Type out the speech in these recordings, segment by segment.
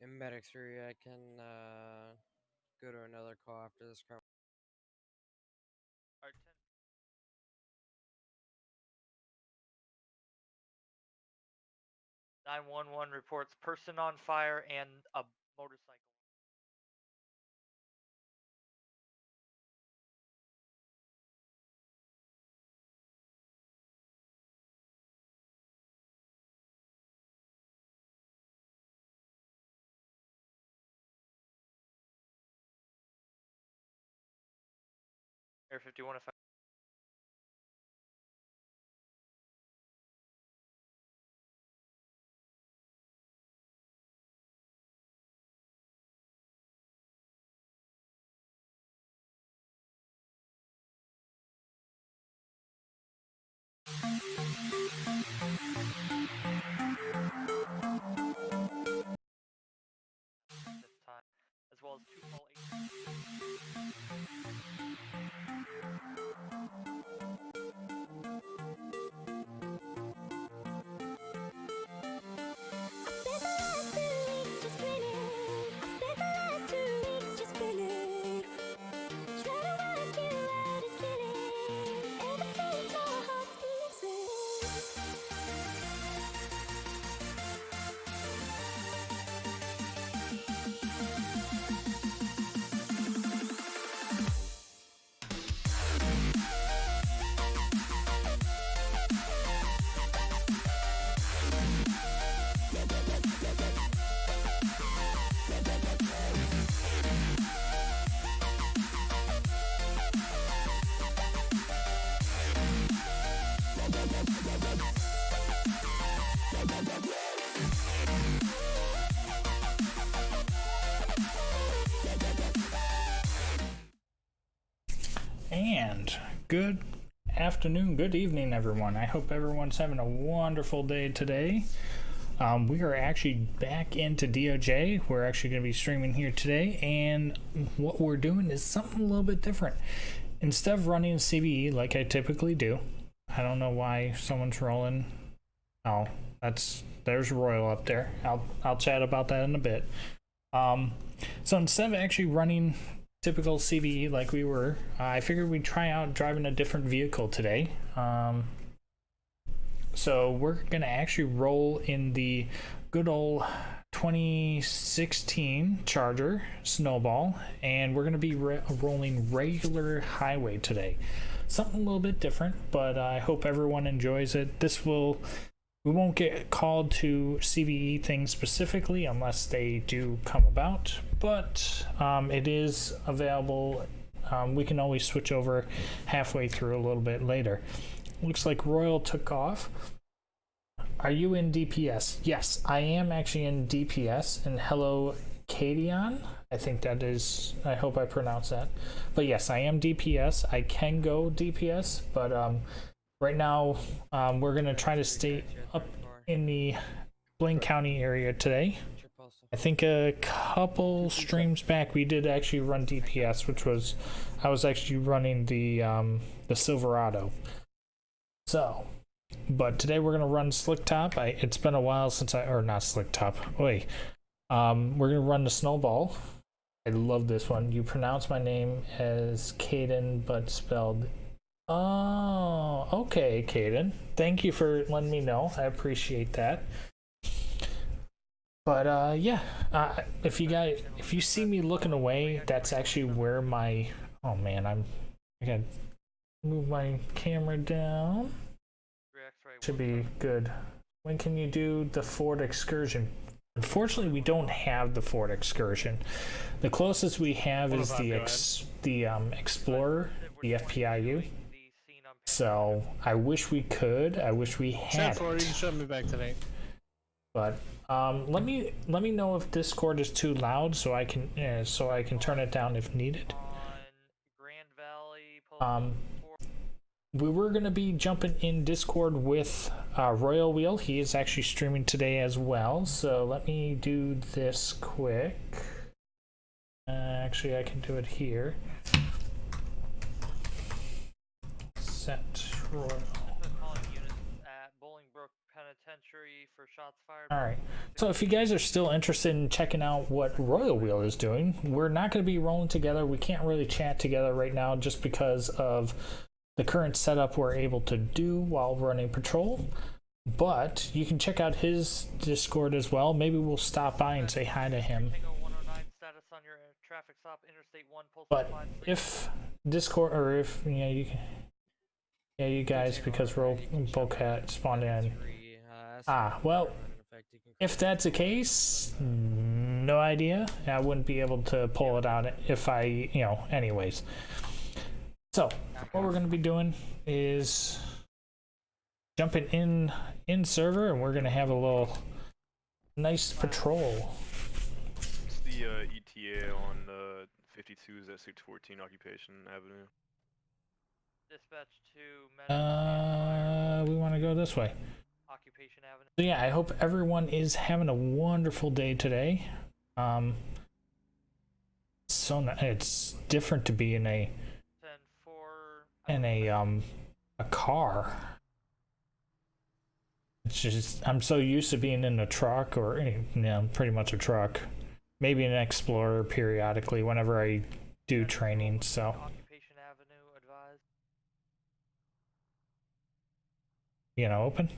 In Medic 3, I can go to another call after this conversation. 911 reports person on fire and a motorcycle. Air 51 if I this time, as well as 2 call And good afternoon, good evening, everyone. I hope everyone's having a wonderful day today. We are actually back into DOJ. We're actually going to be streaming here today, and what we're doing is something a little bit different. Instead of running CVE like I typically do, I don't know why someone's rolling. Oh, there's Royal up there. I'll chat about that in a bit. So instead of actually running typical CVE like we were, I figured we'd try out driving a different vehicle today. So we're gonna actually roll in the good old 2016 Charger Snowball, and we're gonna be rolling regular highway today. Something a little bit different, but I hope everyone enjoys it. We won't get called to CVE things specifically unless they do come about, but it is available. We can always switch over halfway through a little bit later. Looks like Royal took off. Are you in DPS? Yes, I am actually in DPS, and hello, Cadion. I think that is, I hope I pronounced that. But yes, I am DPS. I can go DPS, but right now, we're going to try to stay up in the Blaine County area today. I think a couple streams back we did actually run DPS, which was, I was actually running the Silverado. So, but today we're going to run Slick Top. It's been a while since or not Slick Top. Wait. We're going to run the Snowball. I love this one. You pronounce my name as Caden, but spelled... Oh, okay, Caden. Thank you for letting me know. I appreciate that. But yeah, if you see me looking away, that's actually where my... Oh man, I gotta move my camera down. Should be good. When can you do the Ford Excursion? Unfortunately, we don't have the Ford Excursion. The closest we have is the Explorer, the FPIU. So I wish we could. I wish we had. You can show me back today. But let me know if Discord is too loud so I can turn it down if needed. We were gonna be jumping in Discord with Royal Wheel. He is actually streaming today as well. So let me do this quick. Actually, I can do it here. Set Royal. Calling units at Bolingbrook Penitentiary for shots fired. Alright, so if you guys are still interested in checking out what Royal Wheel is doing, we're not going to be rolling together. We can't really chat together right now just because of the current setup we're able to do while running patrol. But you can check out his Discord as well. Maybe we'll stop by and say hi to him. Status on your traffic stop, Interstate 1, But if Discord, or if, you know, you can, yeah, you guys, because Bullcat spawned in. Well, if that's the case, no idea. I wouldn't be able to pull it out if I, you know, anyways. So, what we're going to be doing is jumping in server, and we're going to have a little nice patrol. It's the ETA on 52s at 614 Occupation Avenue. Dispatch to We want to go this way. Occupation Avenue. So yeah, I hope everyone is having a wonderful day today. It's different to be in a car. It's just, I'm so used to being in a truck, or, you know, pretty much a truck. Maybe an Explorer periodically whenever I do training, so. Occupation Avenue advised. You know, open.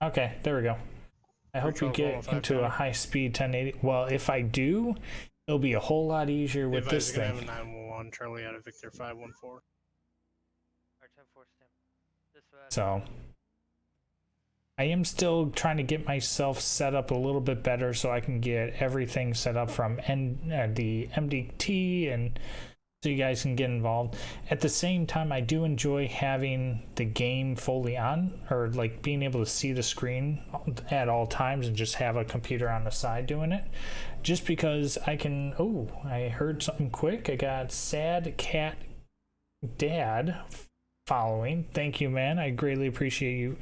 Okay, there we go. I hope you get into a high-speed 1080. Well, if I do, it'll be a whole lot easier with this thing. 911 Charlie out of Victor 514. So, I am still trying to get myself set up a little bit better so I can get everything set up from the MDT, and so you guys can get involved. At the same time, I do enjoy having the game fully on, or like being able to see the screen at all times and just have a computer on the side doing it. Just because I can, oh, I heard something quick. I got Sad Cat Dad following. Thank you, man. I greatly appreciate you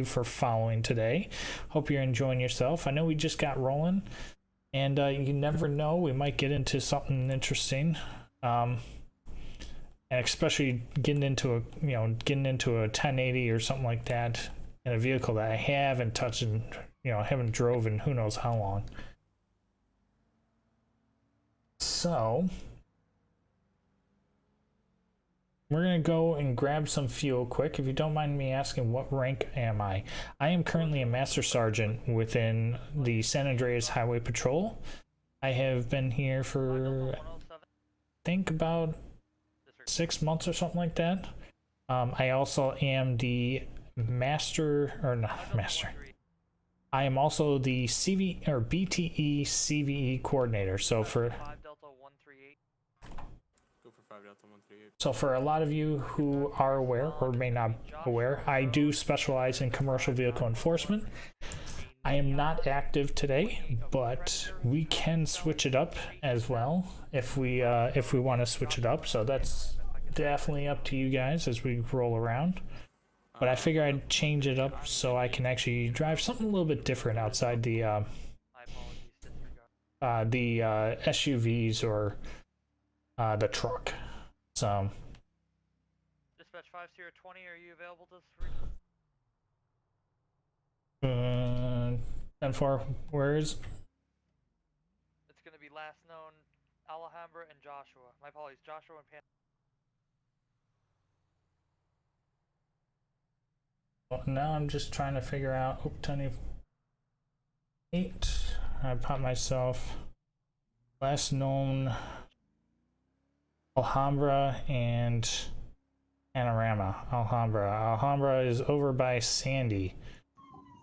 for following today. Hope you're enjoying yourself. I know we just got rolling, and you never know, we might get into something interesting. And especially getting into a 1080 or something like that in a vehicle that I haven't touched and, you know, haven't drove in who knows how long. So we're gonna go and grab some fuel quick. If you don't mind me asking, what rank am I? I am currently a Master Sergeant within the San Andreas Highway Patrol. I have been here for, I think, about 6 months or something like that. I also am the I am also the CV or BTE CVE coordinator. So for a lot of you who are aware or may not be aware, I do specialize in commercial vehicle enforcement. I am not active today, but we can switch it up as well if we want to switch it up. So that's definitely up to you guys as we roll around. But I figure I'd change it up so I can actually drive something a little bit different outside the SUVs or the truck. So. Dispatch 5020, are you available to 10-4, where is? It's going to be last known Alhambra and Joshua. My apologies, Joshua and Pan. Well, now I'm just trying to figure out. 10-8. I popped myself. Last known Alhambra and Panorama. Alhambra is over by Sandy.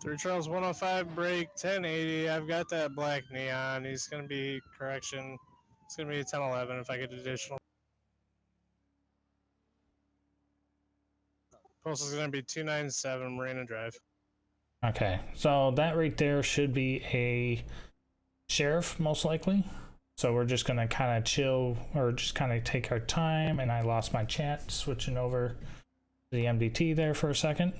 3 Charles 105 break 1080. I've got that black neon. He's gonna be correction. It's gonna be a 1011 if I get additional. Postal is gonna be 297 Marina Drive. Okay, so that right there should be a sheriff most likely. So we're just gonna kind of chill, or just kind of take our time. And I lost my chat, switching over to the MDT there for a second.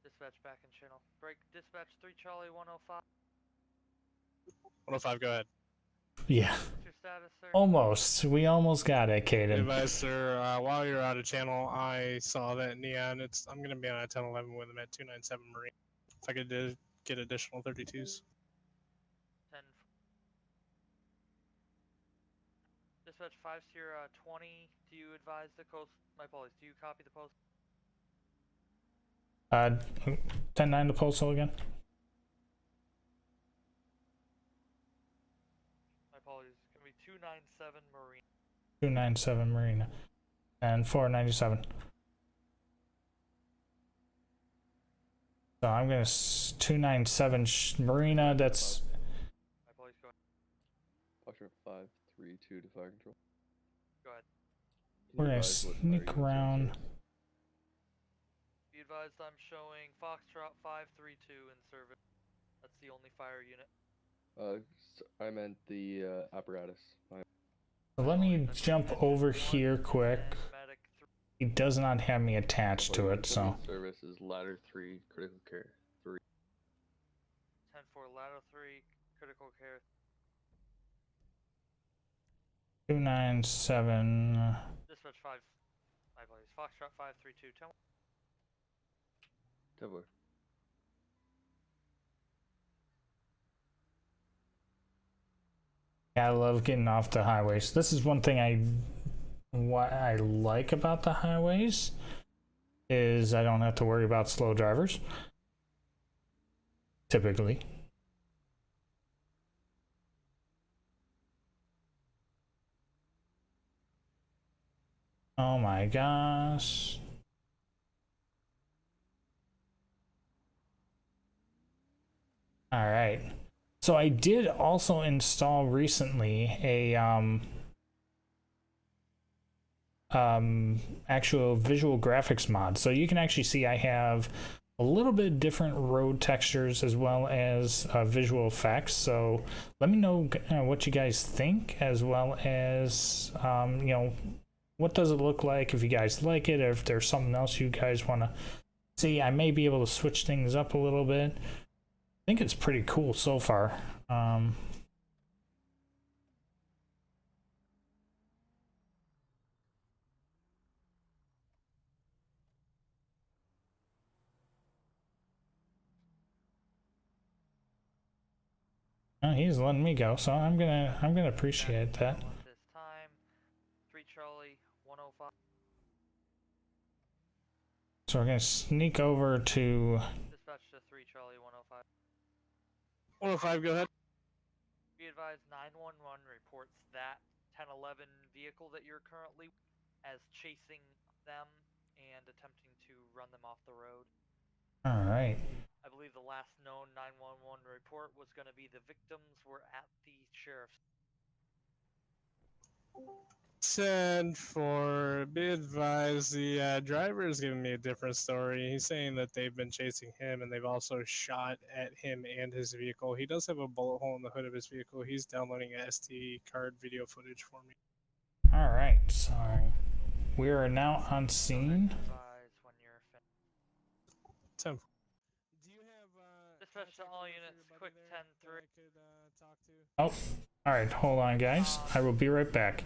Dispatch back in channel. Break dispatch 3 Charlie 105. 105, go ahead. Yeah. What's your status, sir? Almost. We almost got it, Caden. Advice, sir. While you're out of channel, I saw that neon. I'm gonna be on a 1011 with him at 297 Marine. If I could get additional 32s. 10. Dispatch 5 Sierra 20. Do you advise the coast? My apologies. Do you copy the post? 10-9 the postal again. My apologies. It's gonna be 297 Marine. 297 Marina. And 497. So I'm gonna 297 Marina. That's. My apologies. Go ahead. Foxtrot 532 to fire control. Go ahead. Can you We're gonna advise what fire sneak units are around. in service? Be advised, I'm showing Foxtrot 532 in service. That's the only fire unit. I meant the apparatus. So let me jump over here quick. Medic He does not have me attached to it, so. Service is ladder 3, critical care 3. 10-4 ladder 3 critical care. 297. Dispatch 5. My apologies. Foxtrot 532. 10. Tabor. Yeah, I love getting off the highways. This is one thing what I like about the highways is I don't have to worry about slow drivers. Typically. Oh my gosh. All right. So I did also install recently a actual visual graphics mod. So you can actually see I have a little bit different road textures as well as visual effects. So let me know what you guys think, as well as you know, what does it look like, if you guys like it, or if there's something else you guys want to see. I may be able to switch things up a little bit. I think it's pretty cool so far. He's letting me go, so I'm gonna appreciate that. This time, 3 Charlie 105. So we're gonna sneak over to. Dispatch to 3 Charlie 105. 105, go ahead. Be advised, 911 reports that 1011 vehicle that you're currently as chasing them and attempting to run them off the road. All right. I believe the last known 911 report was going to be the victims were at the sheriff's. Said for be advised, the driver is giving me a different story. He's saying that they've been chasing him and they've also shot at him and his vehicle. He does have a bullet hole in the hood of his vehicle. He's downloading a SD card video footage for me. All right. So we are now on scene. Advise when you're finished. 10. Do you have Dispatch to all units, quick 10-3. I could talk to? Oh, all right. Hold on, guys. I will be right back.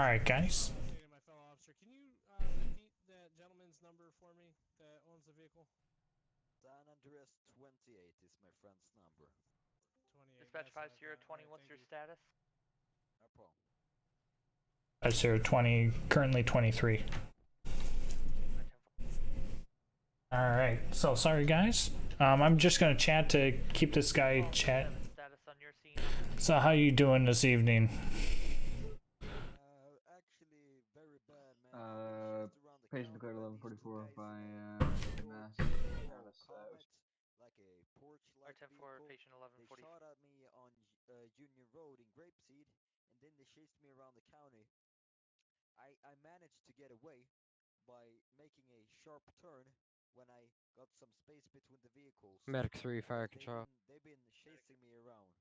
All right, guys. Updating my fellow officer. Can you repeat that gentleman's number for me that owns the vehicle? San Andreas 28 is my friend's number. 28. Dispatch that's what I 5020, thought. Alright, what's thank your you. status? No problem. 20, currently 23. All right. So sorry, guys. I'm just gonna chat to keep this guy chat. Status on your scene. So how you doing this evening? Actually, very bad, man. Patient declared 1144 by mass careless. Like a porch-like R10 vehicle. for patient They 1140. shot at me on Union Road in Grapeseed, and then they chased me around the county. I managed to get away by making a sharp turn when I got some space between the vehicles. Medic 3, fire control. They've been chasing me around.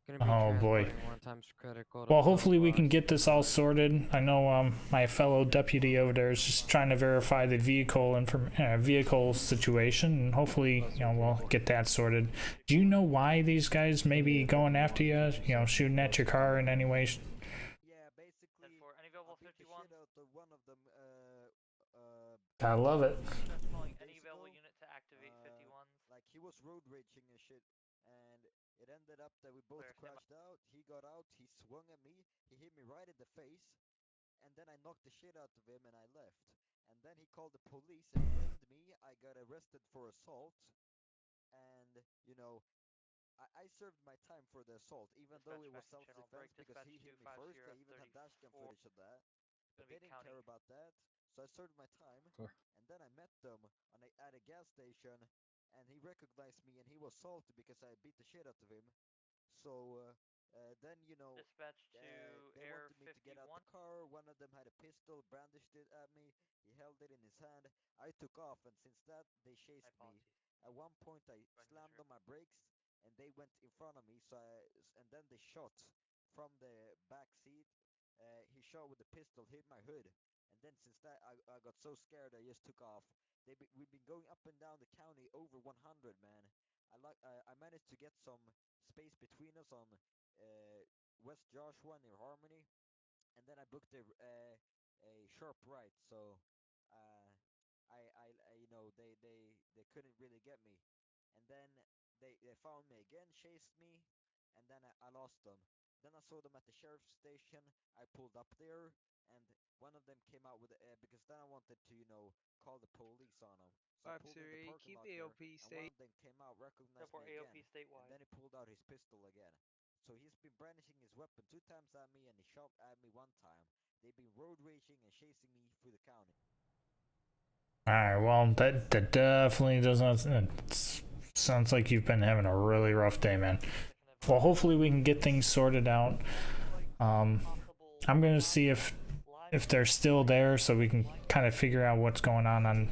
Gonna be Oh, boy. transporting 1 times critical. Well, hopefully we can get this all sorted. I know my fellow deputy over there is just trying to verify the vehicle situation, and hopefully we'll get that sorted. Do you know why these guys may be going after you? Shooting at your car in any way? Yeah, basically, For any available I beat the 51. shit out of one of them. I love it. Just calling any days available ago, unit to activate 51s. Like he was road raging and shit, and it ended up that we both Clear, stand by. crashed out. He got out, he swung at me, he hit me right in the face, and then I knocked the shit out of him and I left. And then he called the police and blamed me. I got arrested for assault, and I served my time for the assault, even though it was Dispatch back to channel self-defense break. because he hit me Dispatch first. I even had dashcam 25034. footage of that. But Gonna they be didn't care counting. about that, so I served my time. And then I met them at a gas station, and he recognized me, and he was salty because I beat the shit out of him. So then Dispatch to they Air wanted me to get out 51. the car. One of them had a pistol, brandished it at me. He held it in his hand. I took off, and since that, they chased me. At one point, I slammed on my brakes, and they went in front of me. And then they shot from the back seat. He shot with the pistol, hit my hood, and then since that, I got so scared I just took off. We've been going up and down the county over 100, man. I managed to get some space between us on West Joshua near Harmony, and then I booked a sharp right. So they couldn't really get me, and then they found me again, chased me, and then I lost them. Then I saw them at the sheriff's station. I pulled up there, and one of them came out with because then I wanted to call the police on them. So I pulled in the parking keep lot there, AOP and one of them came out, recognized For me AOP again, and statewide. then he pulled out his pistol again. So he's been brandishing his weapon 2 times at me, and he shot at me 1 time. They've been road raging and chasing me through the county. All right. Well, that definitely doesn't. Sounds like you've been having a really rough day, man. Well, hopefully we can get things sorted out. I'm gonna see if they're still there, so we can kind of figure out what's going on.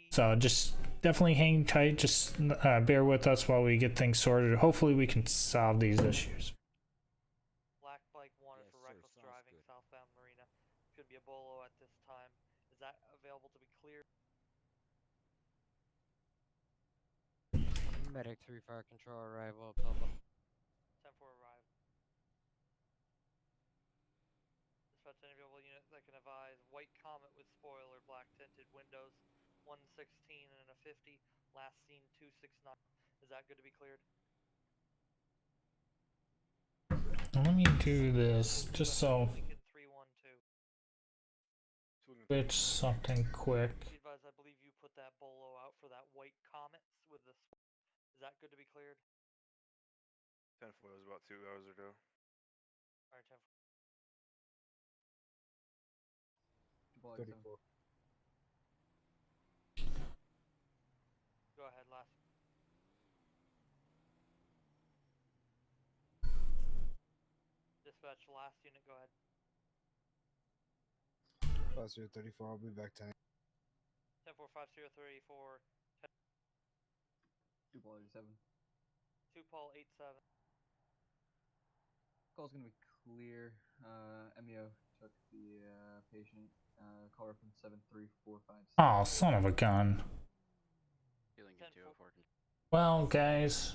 So just definitely hang tight. Just bear with us while we get things sorted. Hopefully we can solve these issues. Black bike wanted Yes, for sir, reckless sounds driving good. southbound Marina. Could be a bolo at this time. Is that available to be cleared? Medic 3, fire control arrival. Pelba. 10-4 arrival. Dispatch any available unit that can advise white Comet with spoiler, black tinted windows, 116 and a 50. Last seen 269. Is that good to be cleared? Let me do this just so. Lincoln 312. Switch something quick. Be advised, I believe you put that bolo out for that white Comet with the. Is that good to be cleared? 10-4 was about 2 hours ago. Alright, 10-4. 34. Go ahead, last. Dispatch, last unit, go ahead. 5034, I'll be back tonight. 10-4, 5034. 2 Paul 87. 2 Paul 87. Call's gonna be clear. MEO took the patient. Call reference 73456. Oh, son of a gun. Lincoln 204. Well, guys,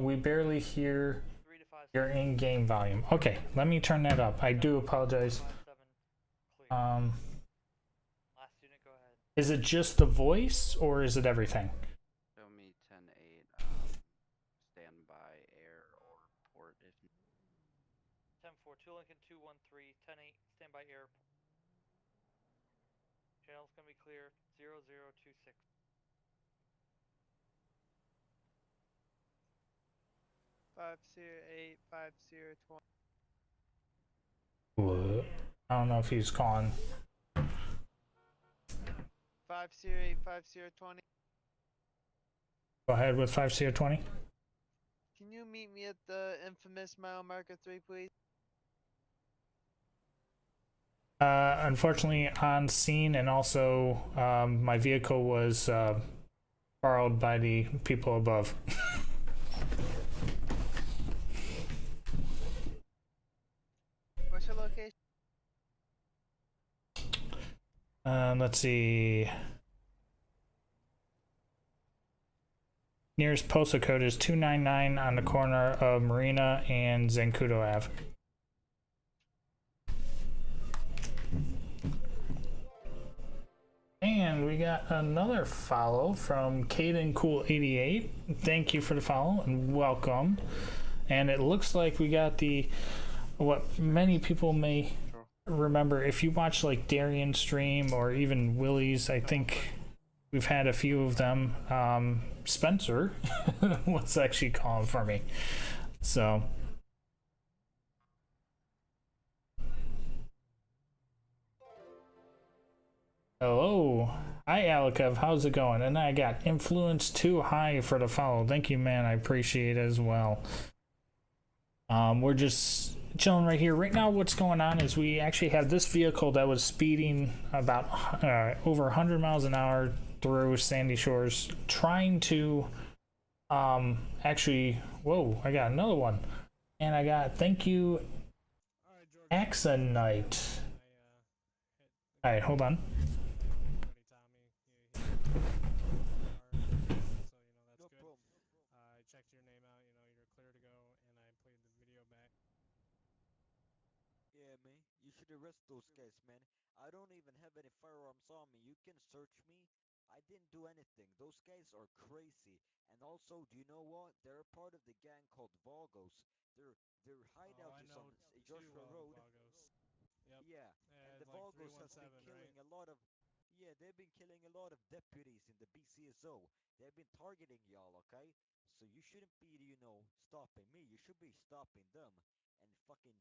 we barely hear 3 to 5 Your in-game volume. Okay, let me turn that up. I do apologize. 57 clear. Last unit, go ahead. Is it just the voice or is it everything? Show me 10-8, standby air or port if 10-4, 2 Lincoln 213, 10-8, standby air. Channel's gonna be clear, 0026. Five 08 5020. What? I don't know if he's calling. 508 5020. Go ahead with 5CO20. Can you meet me at the infamous mile marker 3, please? Unfortunately, on scene, and also my vehicle was borrowed by the people above. What's your location? Let's see. Nearest postal code is 299 on the corner of Marina and Zancudo Ave. And we got another follow from Caden Cool 88. Thank you for the follow and welcome. And it looks like we got the what many people may remember if you watch like Darian stream or even Willie's. I think we've had a few of them. Spencer was actually calling for me, so. Hello. Hi, Alikev. How's it going? And I got Influence Too High for the follow. Thank you, man. I appreciate it as well. We're just chilling right here. Right now, what's going on is we actually have this vehicle that was speeding about over 100 miles an hour through Sandy Shores, trying to actually... Whoa, I got another one. And I got... Thank you, Axonite. Alright, hold on. Arrest those guys, man. I don't even have any firearms on me. You can search me. I didn't do anything. Those guys are crazy. And also, do you know what? They're a part of the gang called Vagos. Their hideout is on Joshua Road. Yep. Yeah, and the like Vagos has been killing a lot of. Yeah, they've been killing a lot of deputies in the BCSO. They've been targeting y'all, okay? So you shouldn't be, stopping me. You should be stopping them and fucking.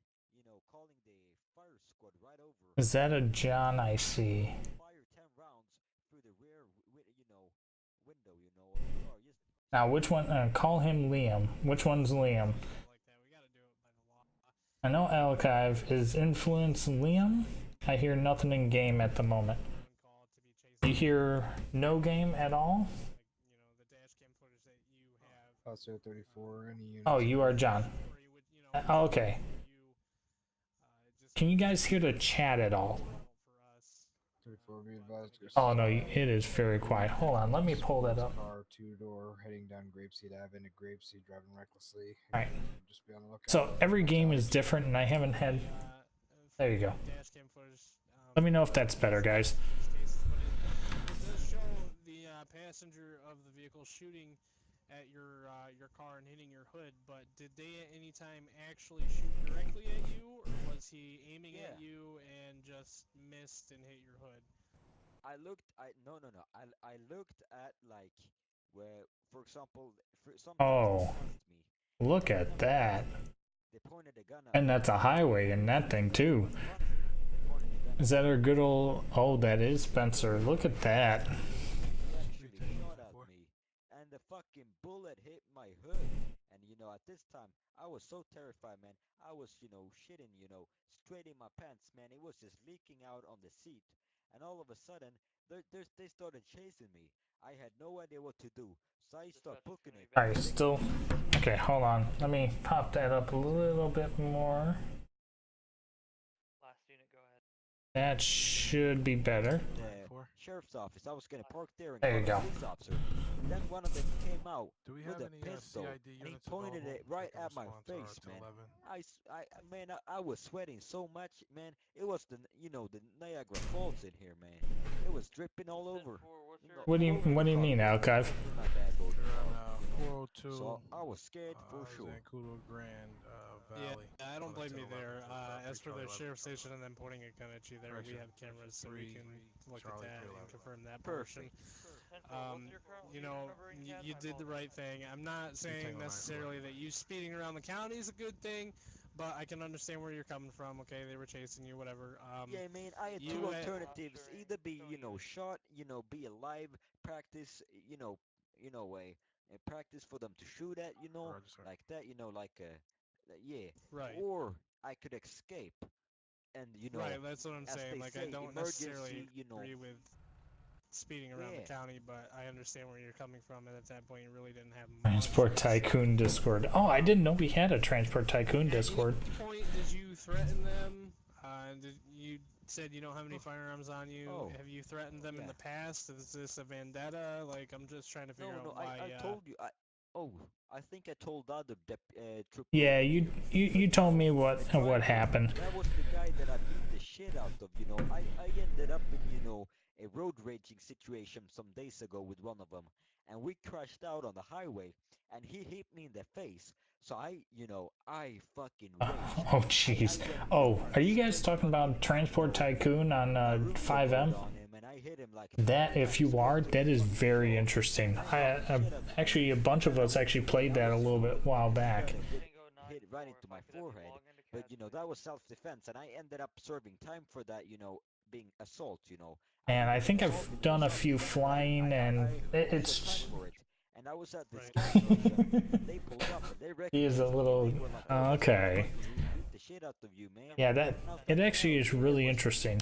Calling the fire squad right over. Is that a John I see? Fire 10 rounds through the rear, window, of the car. Yes. Now, which one? Call him Liam. Which one's Liam? I know Alkive is Influence Liam. I hear nothing in game at the moment. You hear no game at all? Also 34, any units. Oh, you are John. Okay. Can you guys hear the chat at all? 34, be advised. Oh no, it is very quiet. Hold on, let me pull that up. Car 2-door heading down Grapeseed Ave into Grapeseed, driving recklessly. Alright. Just be on the lookout. So every game is different, and I haven't had. There you go. Let me know if that's better, guys. It does show the passenger of the vehicle shooting at your car and hitting your hood, but did they at any time actually shoot directly at you, or was he aiming at you and just missed and hit your hood? I looked at like where, for example, Look at that. They pointed a gun at And that's a highway in that thing too. Is that our good old... Oh, that is Spencer. Look at that. The fucking bullet hit my hood, and at this time I was so terrified, man. I was shitting straight in my pants, man. It was just leaking out on the seat, and all of a sudden they started chasing me. I had no idea what to do, so I started booking it. Alright, still... Okay, hold on. Let me pop that up a little bit more. Last unit, go ahead. That should be better. Sheriff's office. I was gonna park there and there you go. Police officer. Then one of them came out Do we with have a any pistol, CID and he units pointed available it right that can at my respond to face, our man. 211? Man, I was sweating so much, man. It was the Niagara Falls in here, man. It was dripping all over. What do you mean, Alkive? My bad, both We're on 402. So I was scared for sure. Zancudo Grand Yeah, Valley. I don't on the blame you 1011 there. with, As for the 3 sheriff station and then pointing a gun at you there, we Correction. have cameras so we can look at Charlie that and 311. confirm that portion. Perfect. You know, you did the right thing. I'm not saying necessarily that you speeding around the county is a good thing, but I can understand where you're coming from. Okay, they were chasing you, whatever. Yeah, man, I had two alternatives. Either be, shot, be alive, practice, practice for them to shoot at, like that, yeah. Right. Or I could escape, and Right, that's what I'm as saying. they Like, say, I don't necessarily emergency, agree with speeding around the Yeah. county, but I understand where you're coming from, and at that point, you really didn't have much. Transport Tycoon Discord. Oh, I didn't know we had a Transport Tycoon Discord. At what point did you threaten them? You said you don't have any firearms on you. Oh. Have you threatened them in the past? Is this a vendetta? Like, I'm just trying to figure out why. I told you. I think I told the other trooper. Yeah, you told me what happened. That was the guy that I beat the shit out of. I ended up in a road raging situation some days ago with one of them, and we crashed out on the highway, and he hit me in the face. So I fucking raged. Oh jeez. Oh, are you guys talking about Transport Tycoon on 5M? That, if you are, that is very interesting. Actually, a bunch of us actually played that a little bit while back. Hit right into my forehead, but that was self-defense, and I ended up serving time for that. Being assault. And I think I've done a few flying, and it's. And I was at this gas station. They pulled up and they recognized He is a little okay. the shit out of you, man. Yeah, it actually is really interesting.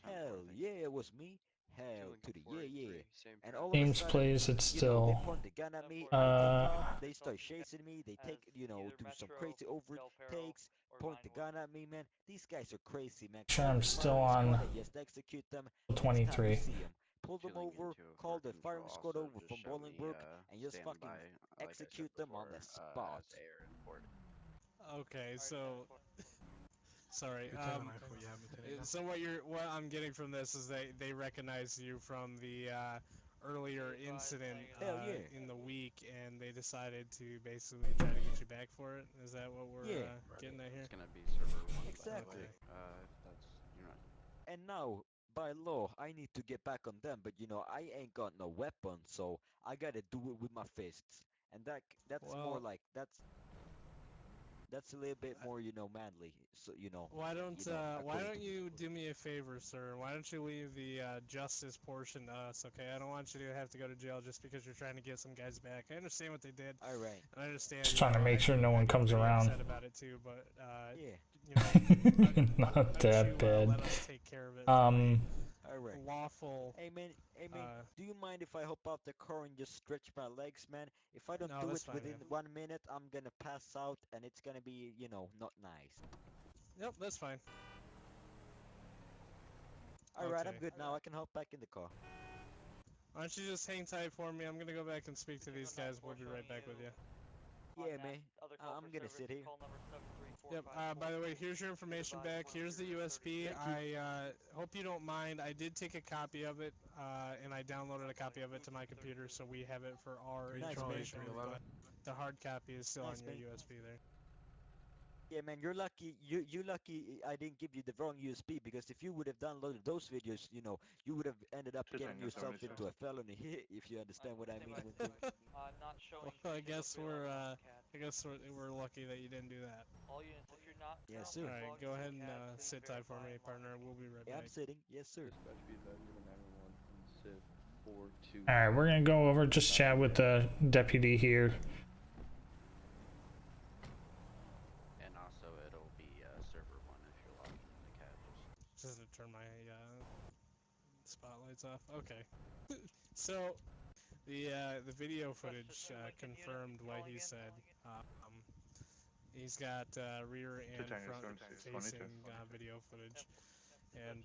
Hell yeah, it was me. Hell to the yeah. And all of James a sudden, plays it still. they point the gun at me. They start chasing me. They take, do some crazy overtakes. Point the gun at me, man. These guys are crazy, man. Sure, I'm still on Just execute them. 23. Pull them over, call the firing squad over from Bolingbrook, and just fucking execute them on the spot. Okay, so sorry. So what I'm getting from this is they recognize you from the earlier incident in the week, and they decided to basically try to get you back for it. Is that what we're getting at here? It's gonna be server 1, exactly. That's And now, by law, I need to get back on them, but I ain't got no weapon, so I gotta do it with my fists, and that's more like that's a little bit more manly. So Why don't you do me a favor, sir? Why don't you leave the justice portion to us? Okay, I don't want you to have to go to jail just because you're trying to get some guys back. I understand what they did. All right. I understand. Just trying to make sure no one comes around. Upset about it too, but not that bad. Let us take care of it. Alright. Lawful. Hey man, do you mind if I hop out the car and just stretch my legs, man? If I don't do it within 1 minute, I'm gonna pass out, and it's gonna be, not nice. Yep, that's fine. Alright, I'm good now. I can hop back in the car. Why don't you just hang tight for me? I'm gonna go back and speak to these guys. We'll be right back with you. Yeah, man. I'm gonna sit here. Yep, by the way, here's your information back. Here's the USB. I hope you don't mind. I did take a copy of it, and I downloaded a copy of it to my computer, so we have it for our information. But the hard copy is still on your USB there. Yeah, man, you're lucky. You lucky I didn't give you the wrong USB, because if you would have downloaded those videos, you would have ended up getting yourself into a felony if you understand what I mean. Well, I guess we're lucky that you didn't do that. Yes, sir. All right, go ahead and sit tight for me, partner. We'll be right back. I'm sitting. Yes, sir. All right, we're gonna go over, just chat with the deputy here. And also, it'll be server 1 if you're logging into CAD. Just to turn my spotlights off. Okay. So the video footage confirmed what he said. He's got rear and front facing video footage, and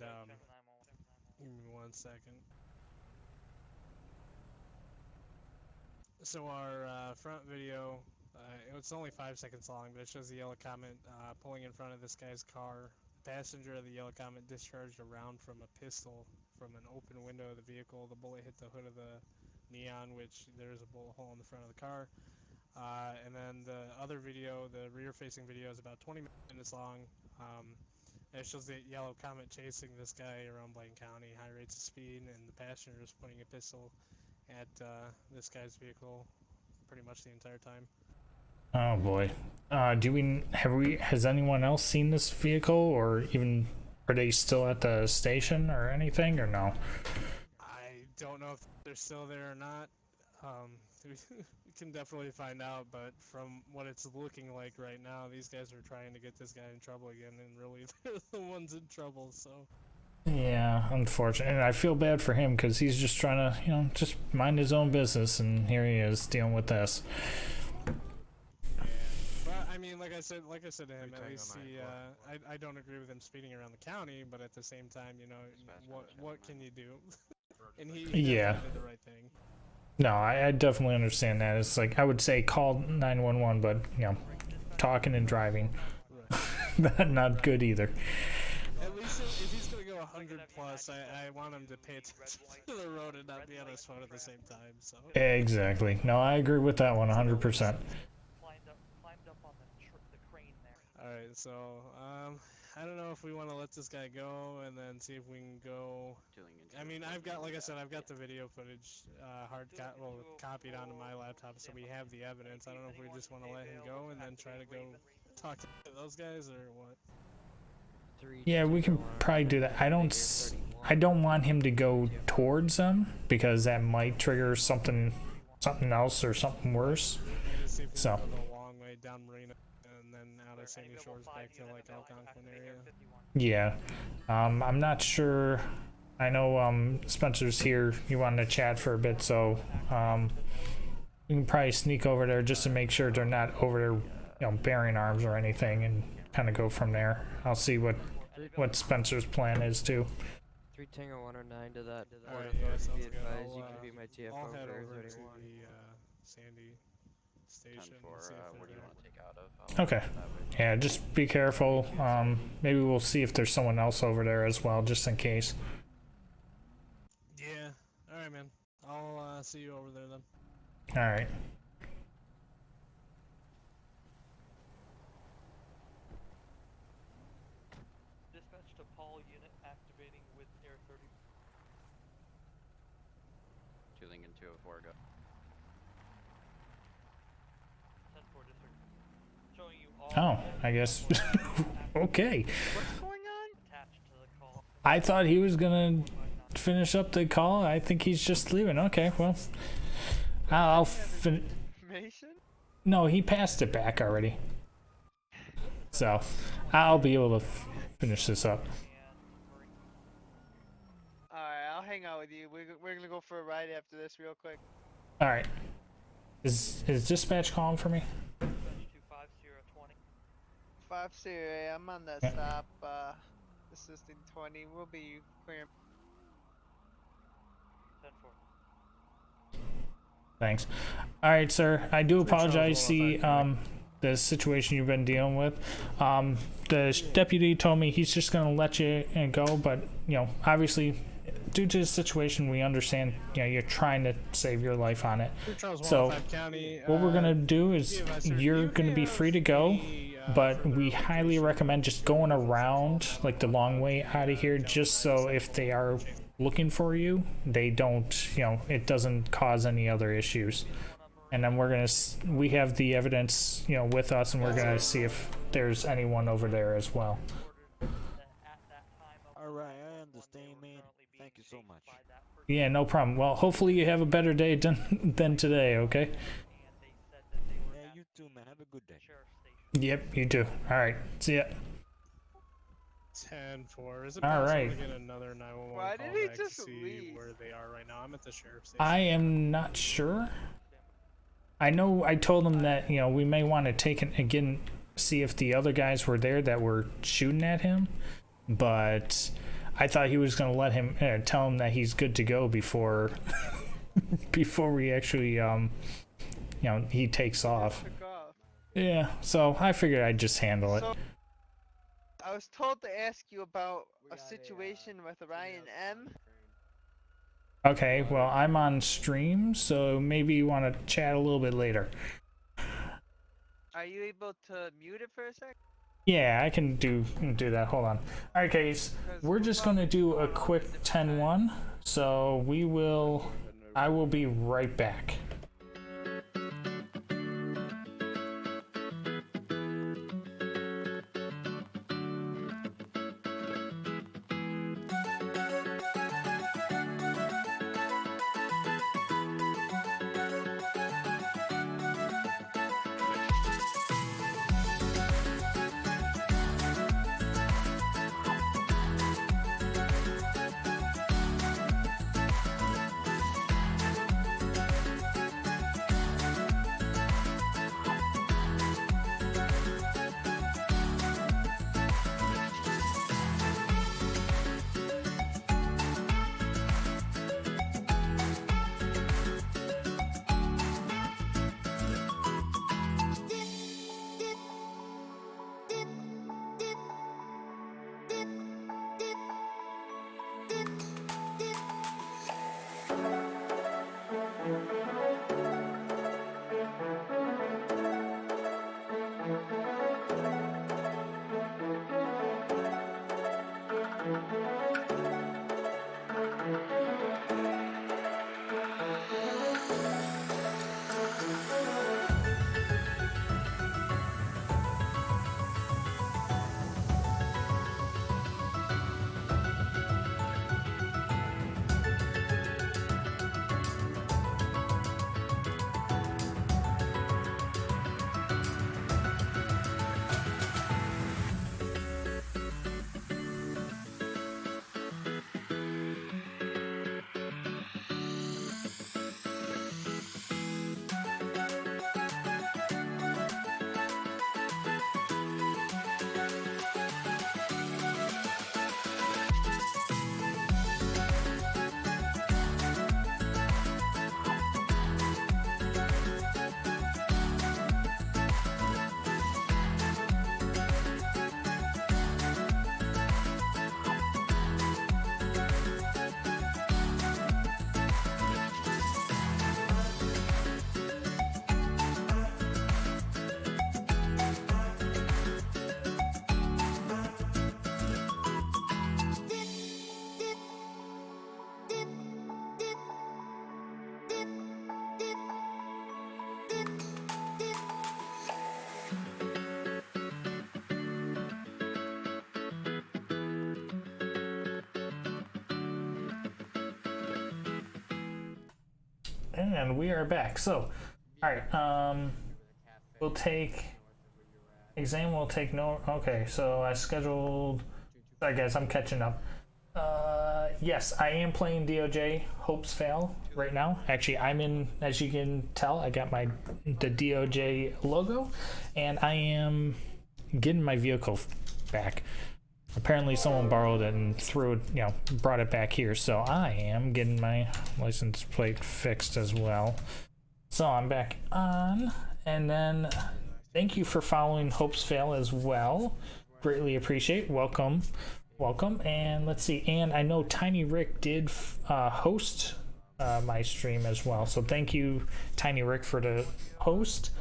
give me 1 second. So our front video, it's only 5 seconds long, but it shows the yellow comet pulling in front of this guy's car. The passenger of the yellow comet discharged a round from a pistol from an open window of the vehicle. The bullet hit the hood of the Neon, which there's a bullet hole in the front of the car. And then the other video, the rear-facing video, is about 20 minutes long. It shows the yellow comet chasing this guy around Blaine County, high rates of speed, and the passenger is pointing a pistol at this guy's vehicle pretty much the entire time. Oh boy. Has anyone else seen this vehicle, or even are they still at the station or anything, or no? I don't know if they're still there or not. We can definitely find out, but from what it's looking like right now, these guys are trying to get this guy in trouble again, and really they're the ones in trouble, so. Yeah, unfortunate. And I feel bad for him because he's just trying to, just mind his own business, and here he is dealing with this. But I mean, like I said to him, at least he, I don't agree with him speeding around the county, but at the same time, what can you do? And he Yeah. did the right thing. No, I definitely understand that. It's like, I would say call 911, but, talking and driving, not good either. At least if he's gonna go 100 plus, I want him to pay attention to the road and not be on his phone at the same time. So. Exactly. No, I agree with that one 100%. Climbed up on the crane there. All right, so I don't know if we want to let this guy go and then see if we can go. I mean, like I said, I've got the video footage copied onto my laptop, so we have the evidence. I don't know if we just want to let him go and then try to go talk to those guys or what. Yeah, we can probably do that. I don't want him to go towards them because that might trigger something else or something worse. So. The long way down Marina and then out of Sandy Shores back to like Algonquin area. Yeah, I'm not sure. I know Spencer's here. You wanted to chat for a bit, so you can probably sneak over there just to make sure they're not over there, bearing arms or anything, and kind of go from there. I'll see what Spencer's plan is too. 3 Tango 109 to that. Alright, yeah, sounds good. You can be my TFO I'll head for over to 31. the Sandy station. 10-4, and see if what do they're you there. want to take out of? Okay. Yeah, just be careful. Maybe we'll see if there's someone else over there as well, just in case. Yeah. All right, man. I'll see you over there then. All right. Dispatch to Paul unit activating with Air 30. 2 Lincoln 204, go. 10-4 district. Showing you all. Oh, I guess. Okay. What's going on? Attached to the call. I thought he was gonna finish up the call. I think he's just leaving. Okay, well, I'll Information? No, he passed it back already. So, I'll be able to finish this up. Alright, I'll hang out with you. We're gonna go for a ride after this real quick. All right. Is dispatch calling for me? 5-0, I'm on that Yeah. stop, assisting 20. We'll be clear. 10-4. Thanks. All right, sir. I do apologize. The situation you've been dealing with. The deputy told me he's just gonna let you go, but obviously, due to the situation, we understand. You're trying to save your life on it. So, what we're gonna do is you're gonna be free to go, but we highly recommend just going around like the long way out of here, just so if they are looking for you, they don't, it doesn't cause any other issues. And then we have the evidence, with us, and we're gonna see if there's anyone over there as well. Alright, I understand, man. Thank you so much. Yeah, no problem. Well, hopefully you have a better day than today, okay? Yeah, you too, man. Have a good day. Yep, you too. All right, see ya. 10-4. Is it All possible right. to get another 911 Why call did he back just to see leave? where they are right now? I'm at the sheriff's station. I am not sure. I know I told him that, we may want to take it again, see if the other guys were there that were shooting at him, but I thought he was going to let him, tell him that he's good to go before, before we actually, he takes off. Took off. Yeah, so I figured I'd just handle it. So, I was told to ask you about a situation with Ryan M. Okay, well, I'm on stream, so maybe you want to chat a little bit later. Are you able to mute it for a sec? Yeah, I can do that. Hold on. All right, guys, we're just going to do a quick 10-1, so I will be right back. And we are back. So, alright, we'll take exam, we'll take no. Okay, so I scheduled. Sorry, guys, I'm catching up. Yes, I am playing DOJ Hopes Fail right now. Actually, I'm in, as you can tell, I got the DOJ logo, and I am getting my vehicle back. Apparently someone borrowed it and threw it, brought it back here. So I am getting my license plate fixed as well. So I'm back on. And then thank you for following Hopes Fail as well. Greatly appreciate. Welcome. And let's see. And I know Tiny Rick did host my stream as well. So thank you, Tiny Rick, for the host.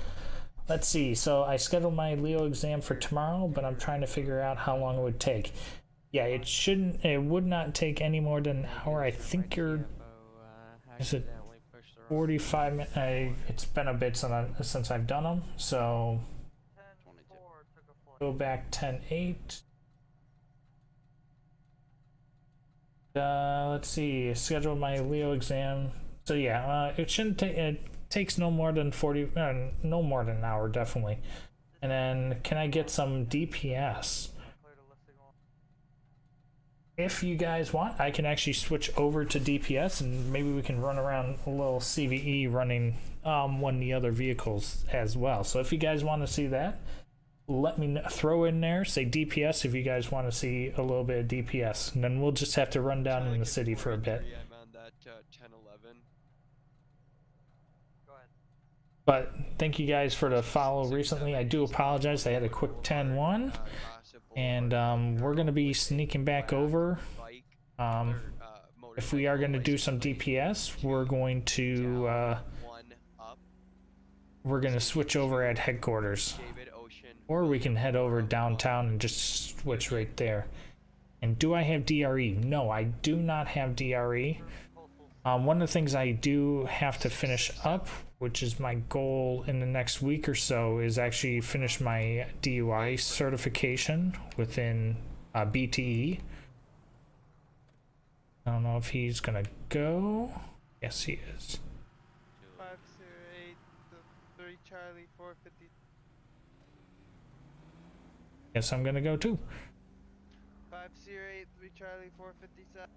Let's see, so I scheduled my Leo exam for tomorrow, but I'm trying to figure out how long it would take. Yeah, it would not take any more than an hour. I think is it 45 minutes? It's been a bit since I've done them, so go back 10-8. Let's see, schedule my Leo exam. So yeah, it shouldn't take, takes no more than no more than an hour, definitely. And then can I get some DPS? If you guys want, I can actually switch over to DPS and maybe we can run around a little CVE running one of the other vehicles as well. So if you guys want to see that, let me throw in there, say DPS if you guys want to see a little bit of DPS, and then we'll just have to run down in the city for a bit. I'm on that 10-11. But thank you guys for the follow recently. I do apologize. I had a quick 10-1. And we're going to be sneaking back over. If we are going to do some DPS, we're going to switch over at headquarters. Or we can head over downtown and just switch right there. And do I have DRE? No, I do not have DRE. One of the things I do have to finish up, which is my goal in the next week or so, is actually finish my DUI certification within BTE. I don't know if he's gonna go. Yes, he is. 508, 3 Charlie 450. Yes, I'm gonna go too. 508, 3 Charlie 457.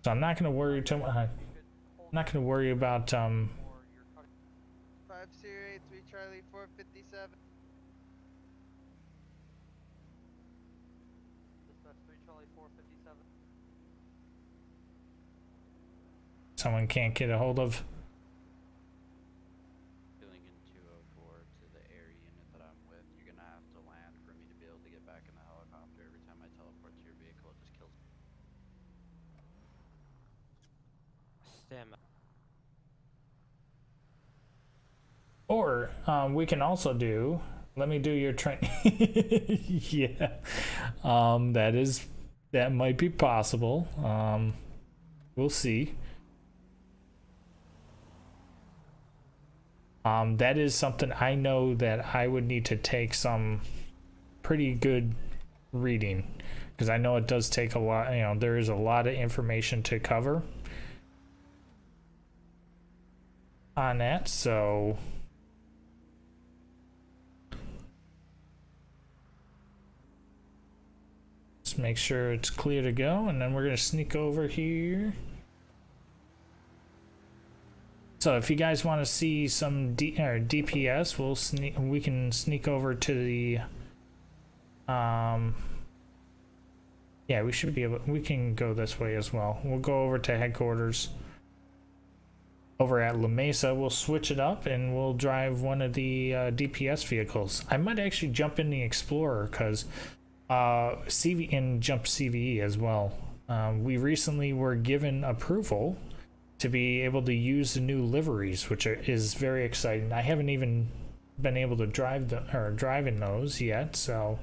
So I'm not gonna worry too much. I'm not gonna worry about 508, 3 Charlie 457. Dispatch 3 Charlie 457. someone can't get a hold of. Filling in 204 to the air unit that I'm with. You're gonna have to land for me to be able to get back in the helicopter. Every time I teleport to your vehicle, it just kills me. Damn. Or we can also do. Let me do your train. Yeah, that might be possible. We'll see. That is something I know that I would need to take some pretty good reading, because I know it does take a lot. You know, there is a lot of information to cover on that, so let's make sure it's clear to go, and then we're gonna sneak over here. So if you guys want to see some DPS, we can sneak over to the yeah, we should be able, we can go this way as well. We'll go over to headquarters over at La Mesa. We'll switch it up and we'll drive one of the DPS vehicles. I might actually jump in the Explorer, because CV and jump CVE as well. We recently were given approval to be able to use the new liveries, which is very exciting. I haven't even been able to drive in those yet, so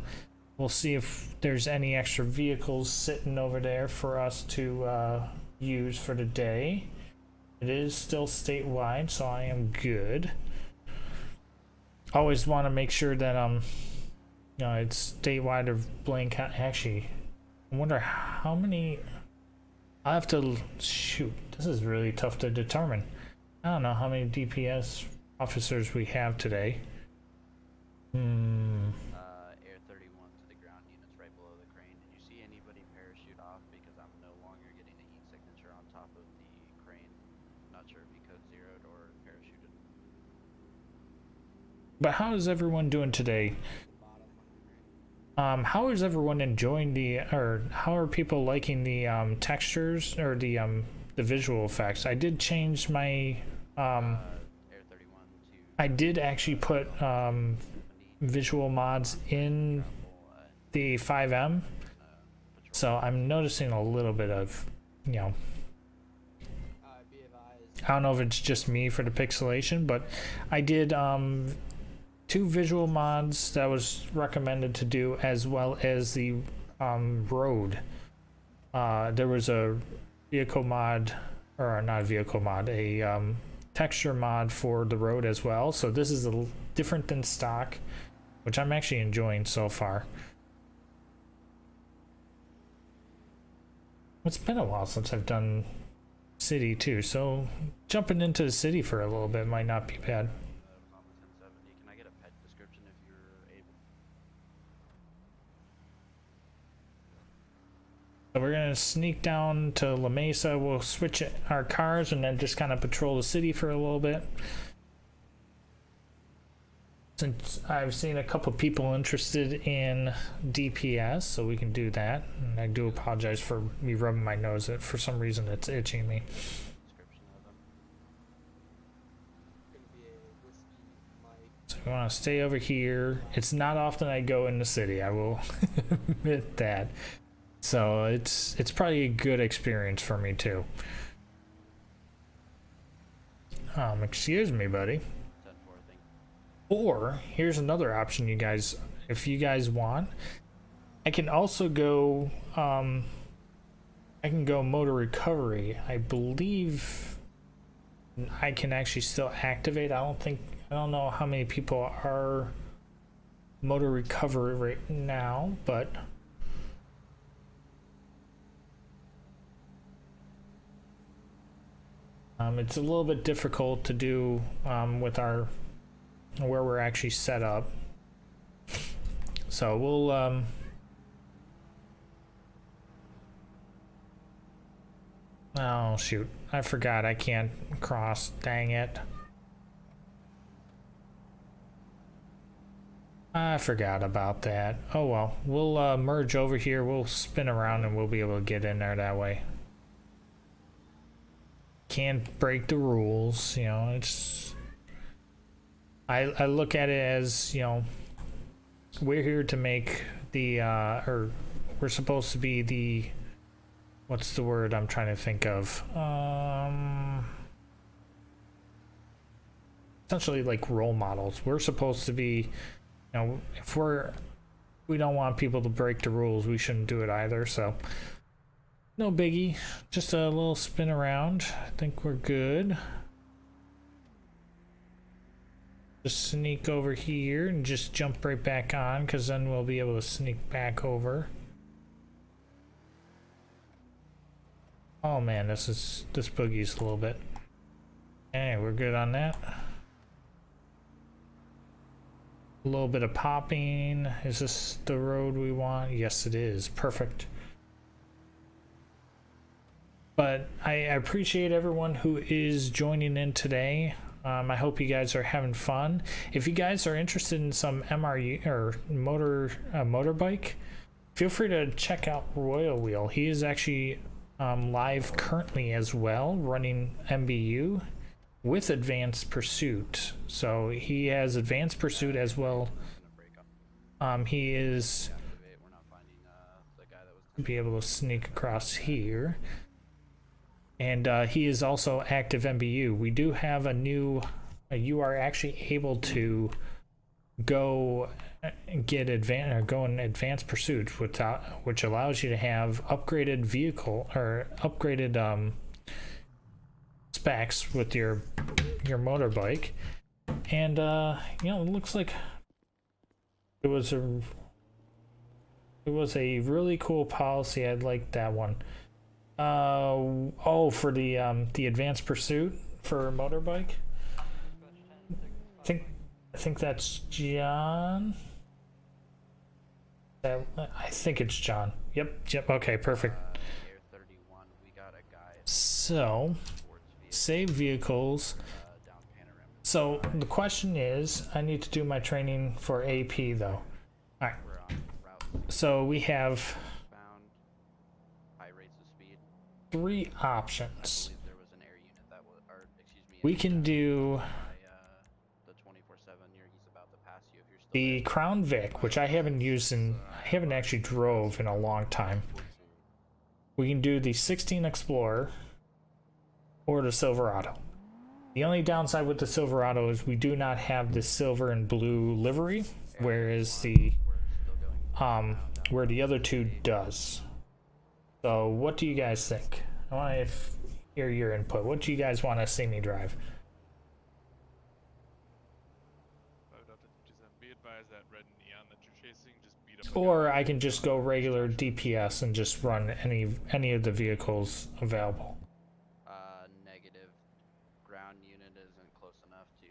we'll see if there's any extra vehicles sitting over there for us to use for the day. It is still statewide, so I am good. Always want to make sure that you know, it's statewide or Blaine County. Actually, I wonder how many. I have to shoot. This is really tough to determine. I don't know how many DPS officers we have today. Air 31 to the ground units right below the crane. Did you see anybody parachute off? Because I'm no longer getting a heat signature on top of the crane. Not sure if he code zeroed or parachuted. But how is everyone doing today? How is everyone enjoying or how are people liking the textures or the visual effects? I did change my Air 31 to I did actually put visual mods in the 5M, so I'm noticing a little bit of, you know, I don't know if it's just me for the pixelation, but I did 2 visual mods that was recommended to do, as well as the road. There was a vehicle mod, or not a vehicle mod, a texture mod for the road as well. So this is different than stock, which I'm actually enjoying so far. It's been a while since I've done city too, so jumping into the city for a little bit might not be bad. Can I get a pet description if you're able? So we're gonna sneak down to La Mesa. We'll switch our cars and then just kind of patrol the city for a little bit. Since I've seen a couple people interested in DPS, so we can do that. And I do apologize for me rubbing my nose. For some reason, it's itching me. Description We want to stay over here. It's not often I go in the city, I will admit that. So it's probably a good experience for me too. Excuse me, buddy. Or here's another option, you guys. If you guys want, I can also go. I can go motor recovery. I believe I can actually still activate. I don't know how many people are motor recovery right now, but it's a little bit difficult to do with our where we're actually set up. So we'll oh shoot, I forgot I can't cross, dang it. I forgot about that. Oh well, we'll merge over here, we'll spin around and we'll be able to get in there that way. Can't break the rules, you know, it's I look at it as, you know, we're here to make the or we're supposed to be the, what's the word I'm trying to think of? Essentially like role models. We're supposed to be, you know, if we don't want people to break the rules, we shouldn't do it either, so no biggie. Just a little spin around. I think we're good. Just sneak over here and just jump right back on, because then we'll be able to sneak back over. Oh man, this boogie's a little bit. Hey, we're good on that. A little bit of popping. Is this the road we want? Yes, it is. Perfect. But I appreciate everyone who is joining in today. I hope you guys are having fun. If you guys are interested in some MRU or motorbike, feel free to check out Royal Wheel. He is actually live currently as well, running MBU with Advanced Pursuit. So he has Advanced Pursuit as well. He is be able to sneak across here. And he is also active MBU. We do have a new, you are actually able to go get go in Advanced Pursuit, which allows you to have upgraded vehicle or upgraded specs with your motorbike. And you know, it looks like it was a really cool policy. I like that one. Oh, for the Advanced Pursuit for motorbike. I think that's John. I think it's John. Yep. Okay, perfect. So, save vehicles. So the question is, I need to do my training for AP though. All right. So we have 3 options. We can do the Crown Vic, which I haven't used I haven't actually drove in a long time. We can do the 16 Explorer or the Silverado. The only downside with the Silverado is we do not have the silver and blue livery, whereas the where the other two does. So what do you guys think? I want to hear your input. What do you guys want to see me drive? Be advised that red neon that you're chasing, just beat up. Or I can just go regular DPS and just run any of the vehicles available. Negative. Ground unit isn't close enough to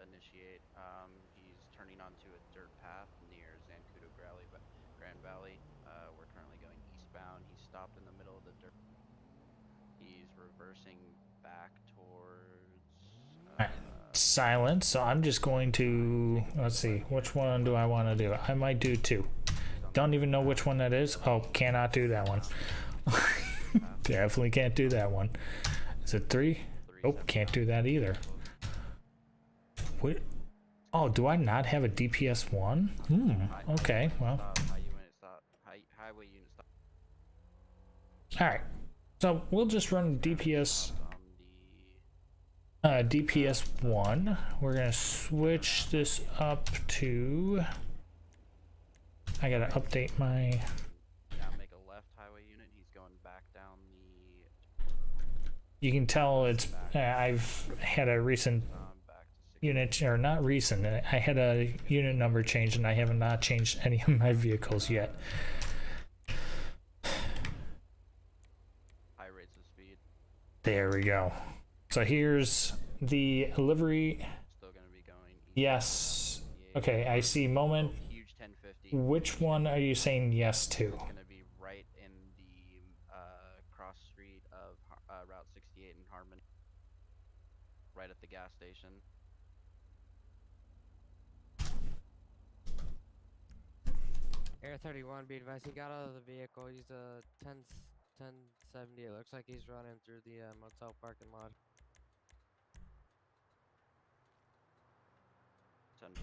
initiate. He's turning onto a dirt path near Zancudo Grand Valley. We're currently going eastbound. He stopped in the middle of the dirt. He's reversing back towards Silence. So I'm just going to, let's see, which one do I want to do? I might do 2. Don't even know which one that is. Oh, cannot do that one. Definitely can't do that one. Is it 3? Nope, can't do that either. What? Oh, do I not have a DPS 1? Okay, well. Highway unit stop. Alright. So we'll just run DPS DPS 1. We're gonna switch this up to, I gotta update my, Now make a left highway unit. He's going back down the you can tell it's, I've had a recent unit, or not recent, I had a unit number change and I have not changed any of my vehicles yet. high rates of speed. There we go. So here's the livery. Still gonna be going east. Yes. Okay, I see moment. Huge 1050. Which one are you saying yes to? It's gonna be right in the cross street of Route 68 in Harmony. Right at the gas station. Air 31, be advised, he got out of the vehicle. He's a 1070. It looks like he's running through the motel parking lot.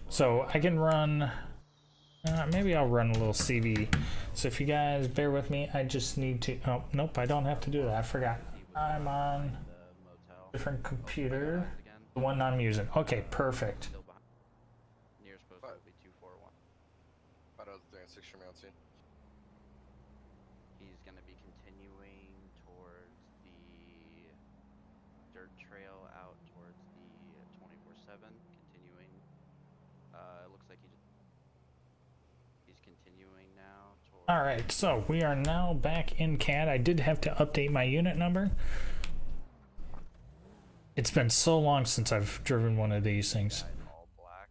So I can run, maybe I'll run a little CV. So if you guys bear with me, I just need to, oh, nope, I don't have to do that. I forgot. I'm on a different computer. The one I'm using. Okay, perfect. Nearest post will be 241. He's going to be continuing towards the dirt trail out towards the 24/7. Continuing. It looks like he's continuing now. All right, so we are now back in CAD. I did have to update my unit number. It's been so long since I've driven one of these things. All black.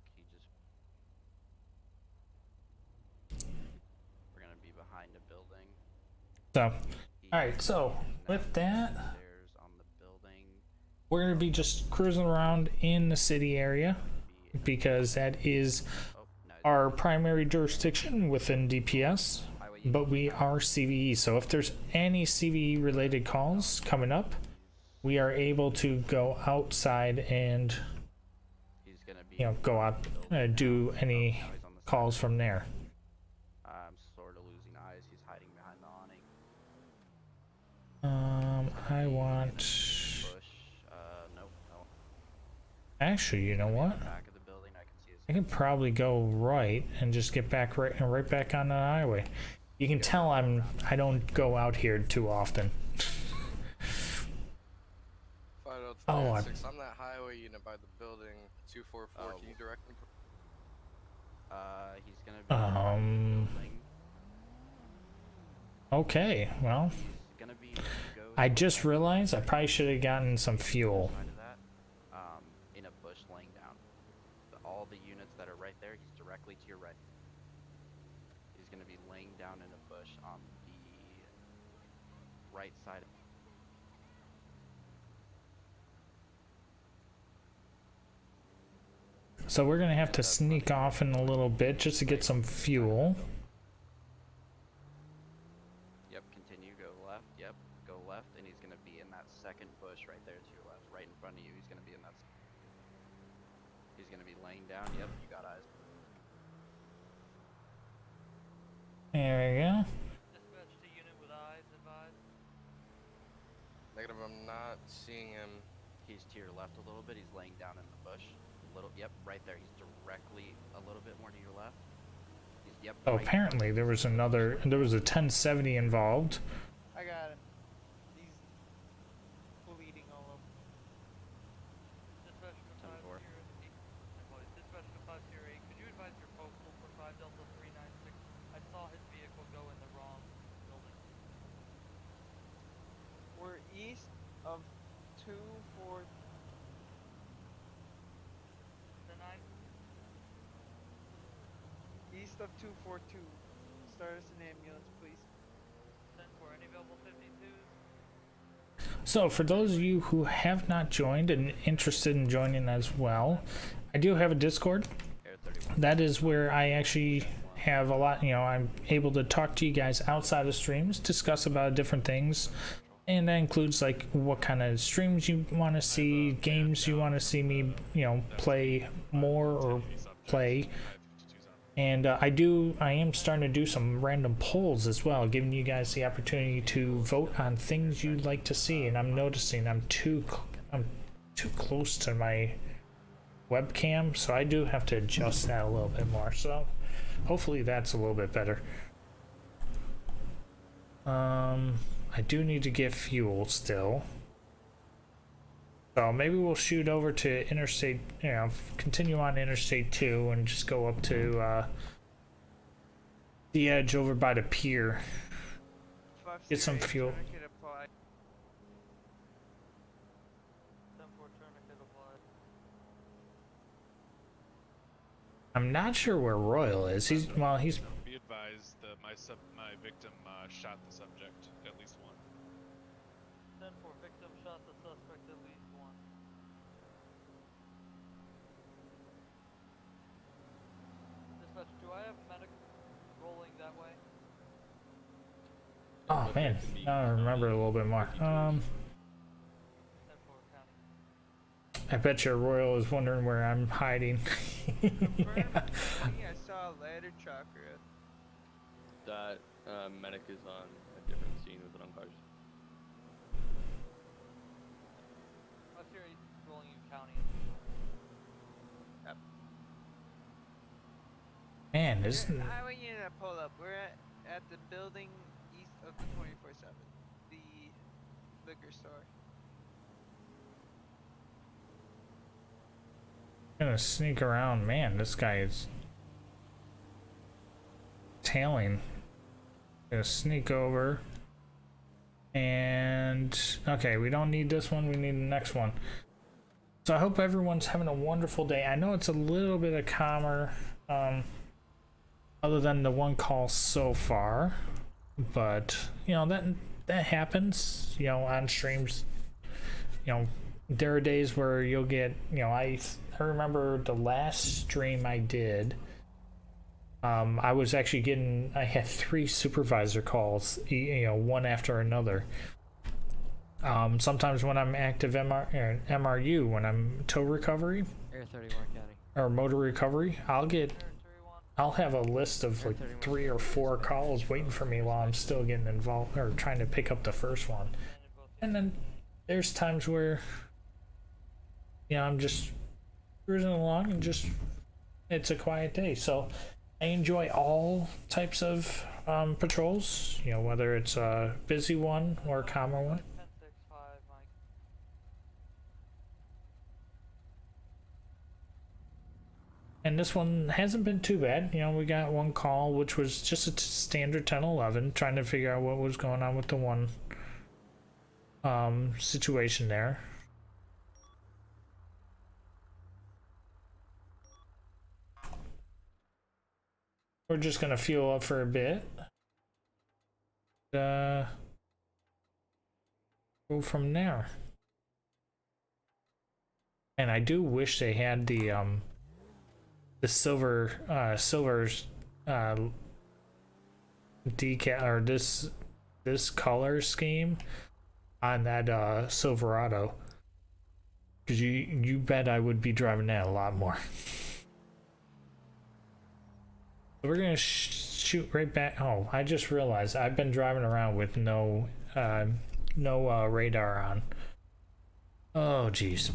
We're gonna be behind a building. So, all right. So with that, we're gonna be just cruising around in the city area because that is our primary jurisdiction within DPS. But we are CVE, so if there's any CVE related calls coming up, we are able to go outside and, you know, go out and do any calls from there. I'm sort of losing eyes. He's hiding behind the awning. I want. Bush. Nope. Actually, you know what? Back of the building, I can see his. I can probably go right and just get back right back on the highway. You can tell I don't go out here too often. Oh, I'm that highway unit by the building 244. Can you direct me? He's gonna be. Okay, well, I just realized I probably should have gotten some fuel. In a bush laying down. All the units that are right there, he's directly to your right. He's gonna be laying down in a bush on the right side. So we're gonna have to sneak off in a little bit just to get some fuel. Yep, continue, go left, yep, go left, and he's gonna be in that second bush right there to your left, right in front of you. He's gonna be in that. He's gonna be laying down, yep, you got eyes. There we go. Dispatch to unit with eyes, advised. Negative, I'm not seeing him. He's to your left a little bit, he's laying down in the bush. Yep, right there. He's directly a little bit more to your left. Yep. Oh, right apparently there was a 1070 involved. I got him. He's bleeding all over. Dispatch to 508. Dispatch to 508. Could you advise your postal for 5 Delta 396? I saw his vehicle go in the wrong building. We're east of 243. East of 242. Start us an ambulance, please. 10-4. Any available 52s? So for those of you who have not joined and interested in joining as well, I do have a Discord. That is where I actually have a lot, you know, I'm able to talk to you guys outside of streams, discuss about different things. And that includes like what kind of streams you want to see, games you want to see me, you know, play more or play. And I am starting to do some random polls as well, giving you guys the opportunity to vote on things you'd like to see. And I'm noticing I'm too close to my webcam, so I do have to adjust that a little bit more. So hopefully that's a little bit better. I do need to get fuel still. So maybe we'll shoot over to Interstate, continue on Interstate 2 and just go up to the edge over by the pier. Get some fuel. I'm not sure where Royal is. He's Be advised that my victim shot the subject, at least one. 10-4, victim shot the suspect at least one. Dispatch, do I have medic rolling that way? Oh man, now I remember a little bit more. 10-4 county. I bet you Royal is wondering where I'm hiding. I saw a ladder chakra. That medic is on a different scene with an unconscious. Let's hear you rolling in county. Yep. Man, this. Highway unit pull up. We're at the building east of the 24/7, the liquor store. Gonna sneak around. Man, this guy is tailing. Gonna sneak over. And okay, we don't need this one, we need the next one. So I hope everyone's having a wonderful day. I know it's a little bit of calmer, other than the one call so far, but that happens, on streams. There are days where you'll get, I remember the last stream I did, I was actually I had 3 supervisor calls, one after another. Sometimes when I'm active MRU, when I'm tow recovery, Air 31 County. or motor recovery, I'll have a list of like 3 or 4 calls waiting for me while I'm still getting involved or trying to pick up the first one. And then there's times where I'm just cruising along and it's a quiet day. So I enjoy all types of patrols, whether it's a busy one or a calmer one. And this one hasn't been too bad. We got one call, which was just a standard 1011, trying to figure out what was going on with the one situation there. We're just gonna fuel up for a bit. Go from there. And I do wish they had the silver decal, or this color scheme on that Silverado, because you bet I would be driving that a lot more. We're gonna shoot right back. Oh, I just realized I've been driving around with no radar on. Oh geez,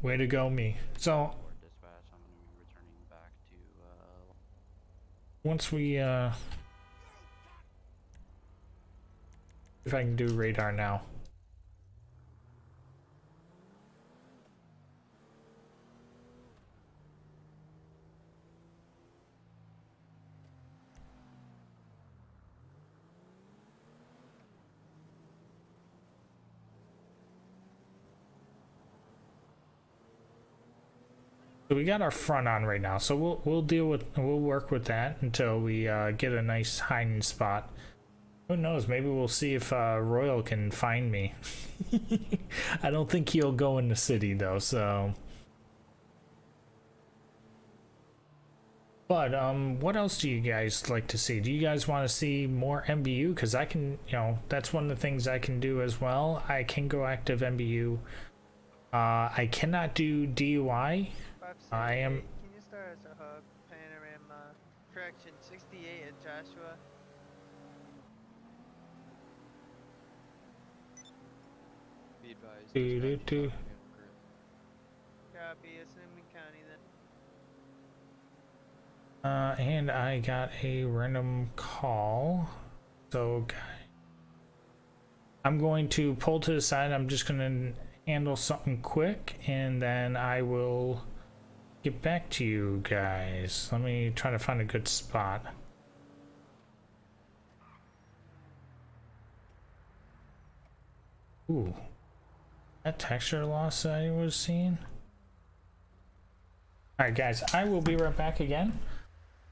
way to go me. So once we if I can do radar now. So we got our front on right now, so we'll work with that until we get a nice hiding spot. Who knows? Maybe we'll see if Royal can find me. I don't think he'll go in the city though. So, but what else do you guys like to see? Do you guys want to see more MBU? Because I can, that's one of the things I can do as well. I can go active MBU. I cannot do DUI. I am. Can you Tower SAHP, Panorama, correction 68 at Joshua. Be advised. Do. Copy, assuming county then. And I got a random call. So, I'm going to pull to the side. I'm just going to handle something quick, and then I will get back to you guys. Let me try to find a good spot. Ooh. That texture loss I was seeing. Alright guys, I will be right back again.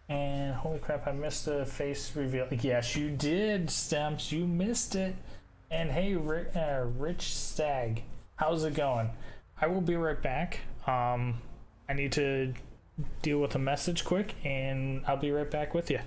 And holy crap, I missed the face reveal. Yes, you did, Stamps. You missed it. And hey, Rich Stag, how's it going? I will be right back. I need to deal with a message quick, and I'll be right back with you.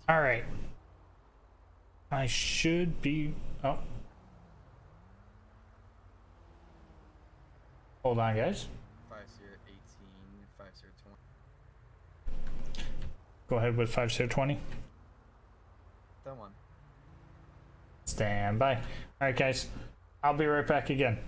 All right. I should be. Oh. Hold on, guys. 5018, 5020. Go ahead with 5020. That one. Stand by. All right, guys. I'll be right back again.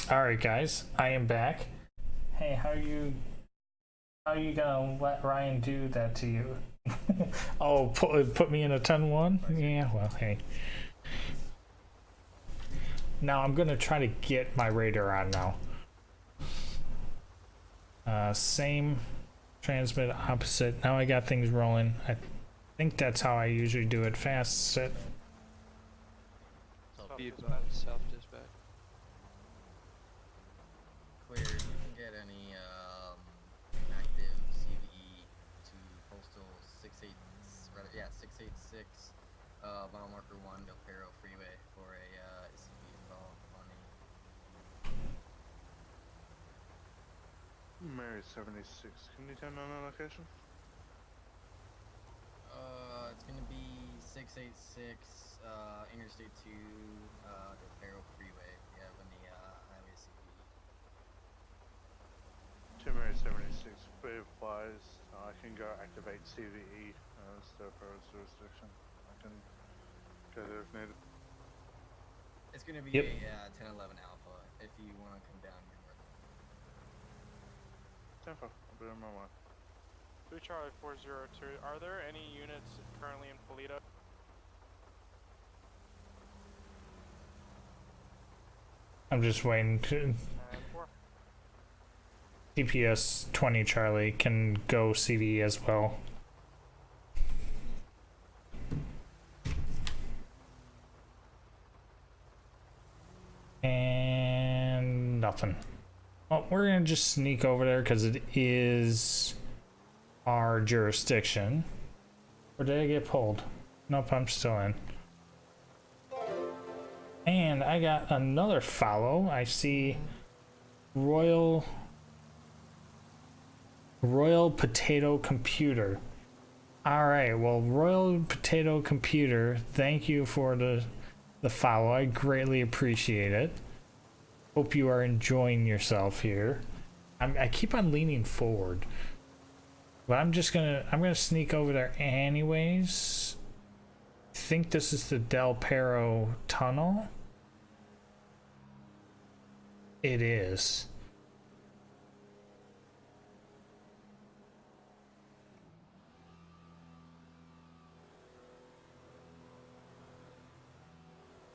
All right, guys, I am back. Hey, how you gonna let Ryan do that to you? Oh, put me in a 10-1? Yeah, well, hey. Now I'm gonna try to get my radar on now. Same transmit opposite. Now I got things rolling. I think that's how I usually do it. Fast set. Be advised, self dispatch. Clear. You can get any active CVE to postal 686 mile marker 1 Del Perro Freeway for a SCP call on Mary 76. Can you tell me on that location? it's gonna be 686 Interstate 2 Del Perro Freeway. If you have any highway CVE. To Mary 76. Be advised, I can go activate CVE. It's Del Perro's jurisdiction. I can go there if needed. It's gonna be Yep. a 1011 Alpha. If you want to come down, you're worth it. 10-4. I'll be on my way. 3 Charlie 402. Are there any units currently in Polito? I'm just waiting to. CPS 20 Charlie can go CV as well. And nothing. Well, we're gonna just sneak over there because it is our jurisdiction. Or did I get pulled? Nope, I'm still in. And I got another follow. I see Royal Potato Computer. Alright, well, Royal Potato Computer, thank you for the follow. I greatly appreciate it. Hope you are enjoying yourself here. I keep on leaning forward. But I'm gonna sneak over there anyways. I think this is the Del Perro tunnel. It is.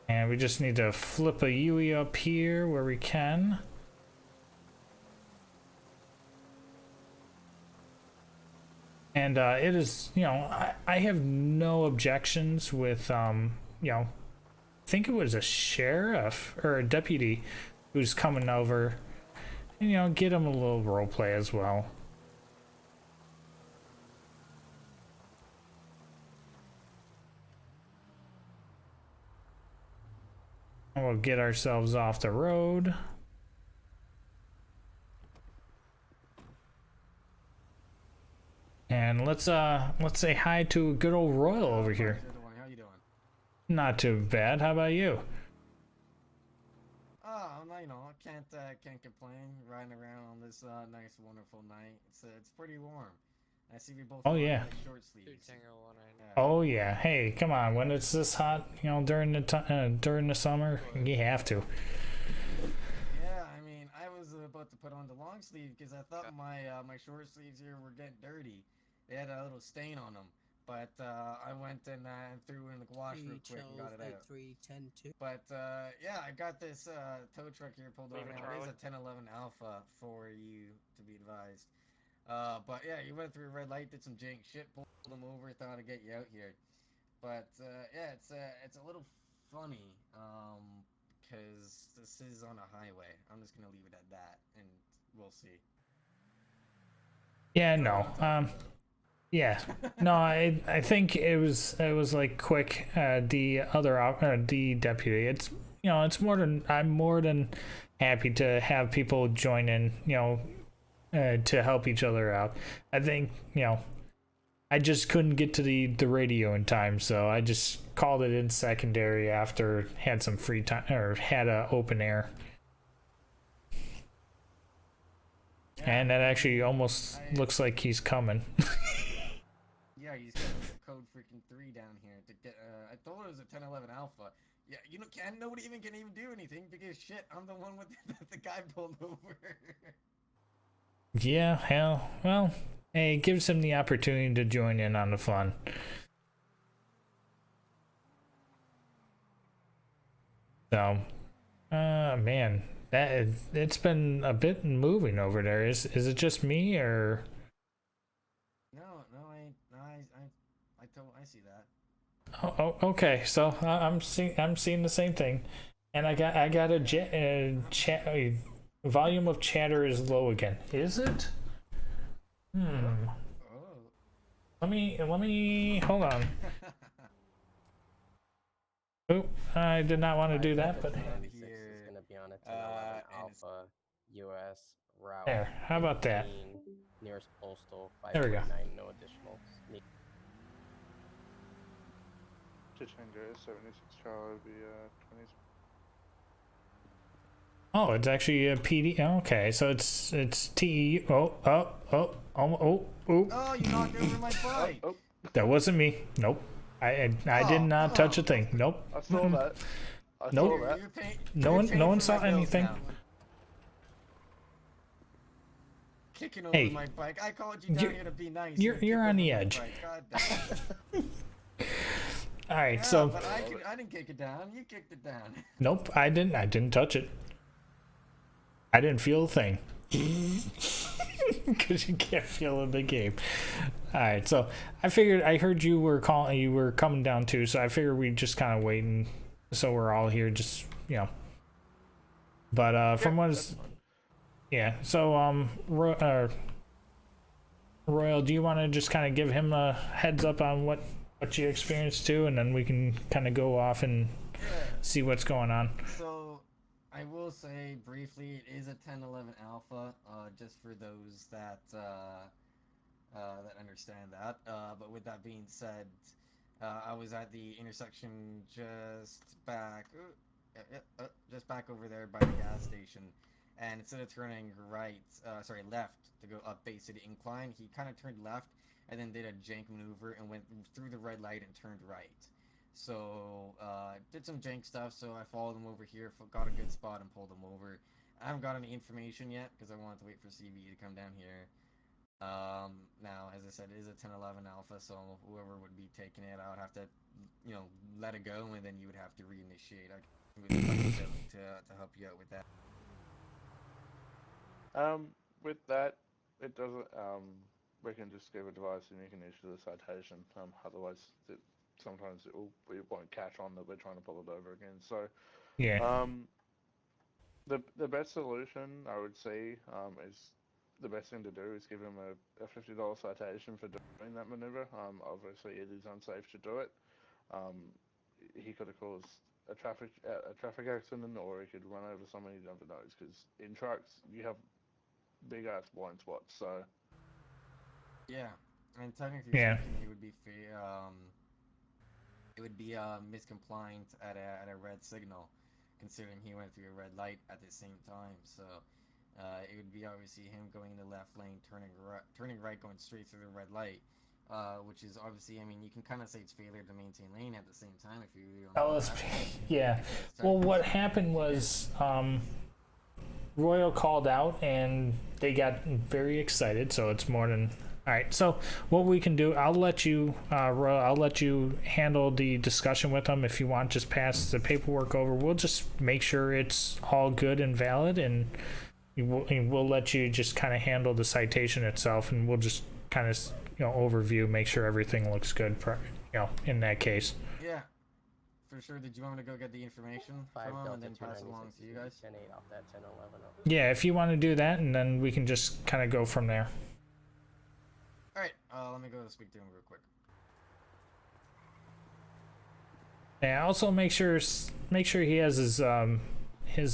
And we just need to flip a UE up here where we can. And it is, you know, I have no objections with, you know, I think it was a sheriff or a deputy who's coming over. And, you know, get him a little role play as well. And we'll get ourselves off the road. And let's say hi to good old Royal over here. How you doing? Not too bad. How about you? Oh, you know, I can't complain. Riding around on this nice, wonderful night. It's pretty warm. I see we both. Oh yeah. Short sleeves. Oh yeah. Hey, come on. When it's this hot, you know, during the summer, you have to. Yeah, I mean, I was about to put on the long sleeve because I thought my short sleeves here were getting dirty. They had a little stain on them, but I went and threw in the wash real quick and got it out. But yeah, I got this tow truck here pulled over now. It is a 1011 Alpha for you, to be advised. But yeah, you went through a red light, did some jank shit, pulled them over, thought I'd get you out here. But yeah, it's a little funny, because this is on a highway. I'm just gonna leave it at that, and we'll see. Yeah, no. Yeah. No, I think it was like quick. The deputy. It's, you know, I'm more than happy to have people join in, you know, to help each other out. I think, you know, I just couldn't get to the radio in time, so I just called it in secondary after had some free time or had a open air. And that actually almost looks like he's coming. Yeah, he's got code freaking 3 down here to get. I told her it was a 1011 Alpha. Yeah, you know, nobody even can do anything because shit, I'm the one with the guy pulled over. Yeah, hell, well, hey, it gives him the opportunity to join in on the fun. So, man, it's been a bit moving over there. Is it just me or? No, I see that. Oh, okay. So I'm seeing the same thing, and I got a volume of chatter is low again. Is it? Oh. Let me hold on. Oh, I did not want to do that, but Is going to be on a 1011 Alpha US route. there. How about that? Nearest postal. There we go. 549, no additional. Chichinga 76 Charlie would be 20. Oh, it's actually a PD. Okay, so it's TE. Oh. Oh, you knocked over my bike. That wasn't me. Nope. I did not touch a thing. Nope. I saw that. Nope. No one saw anything. Kicking over my bike. I called you down here to be nice. You're on the edge. All right, yeah, so. But I didn't kick it down. You kicked it down. Nope, I didn't touch it. I didn't feel a thing. Because you can't feel in the game. All right, so I heard you were coming down too, so I figured we'd just kind of wait and so we're all here, just But from what is, yeah. So Royal, do you want to just kind of give him a heads up on what you experienced too, and then we can kind of go off and see what's going on. So I will say briefly, it is a 1011 alpha, just for those that that understand that. But with that being said, I was at the intersection just back over there by the gas station, and instead of turning left to go up Bay City Incline, he kind of turned left and then did a jank maneuver and went through the red light and turned right. So, did some jank stuff, so I followed him over here, got a good spot and pulled him over. I haven't got any information yet, because I wanted to wait for CB to come down here. Now, as I said, it is a 1011 alpha, so whoever would be taking it, I would have to, let it go, and then you would have to reinitiate. I would like to help you out with that. With that, it doesn't, we can just give a device and you can issue the citation. Otherwise, sometimes it won't catch on that we're trying to pull it over again. So, yeah. The best solution I would say is the best thing to do is give him a $50 citation for doing that maneuver. Obviously, it is unsafe to do it. He could have caused a traffic accident, or he could run over someone. He never knows, because in trucks you have big ass blind spots. So. Yeah, and technically speaking, it would be miscompliant at a red signal, considering he went through a red light at the same time. So it would be obviously him going in the left lane, turning right, going straight through the red light, which is obviously, I mean, you can kind of say it's failure to maintain lane at the same time if you really don't know. Yeah. Well, what happened was Royal called out and they got very excited, so it's more than. All right, so what we can do, I'll let you, Royal, I'll let you handle the discussion with them. If you want, just pass the paperwork over. We'll just make sure it's all good and valid, and we'll let you just kind of handle the citation itself, and we'll just kind of, overview, make sure everything looks good, in that case. Yeah, for sure. Did you want me to go get the information from them and then pass it along to you guys? 10-8 off that 1011. Yeah, if you want to do that, and then we can just kind of go from there. Alright, let me go speak to him real quick. Yeah, also make sure he has his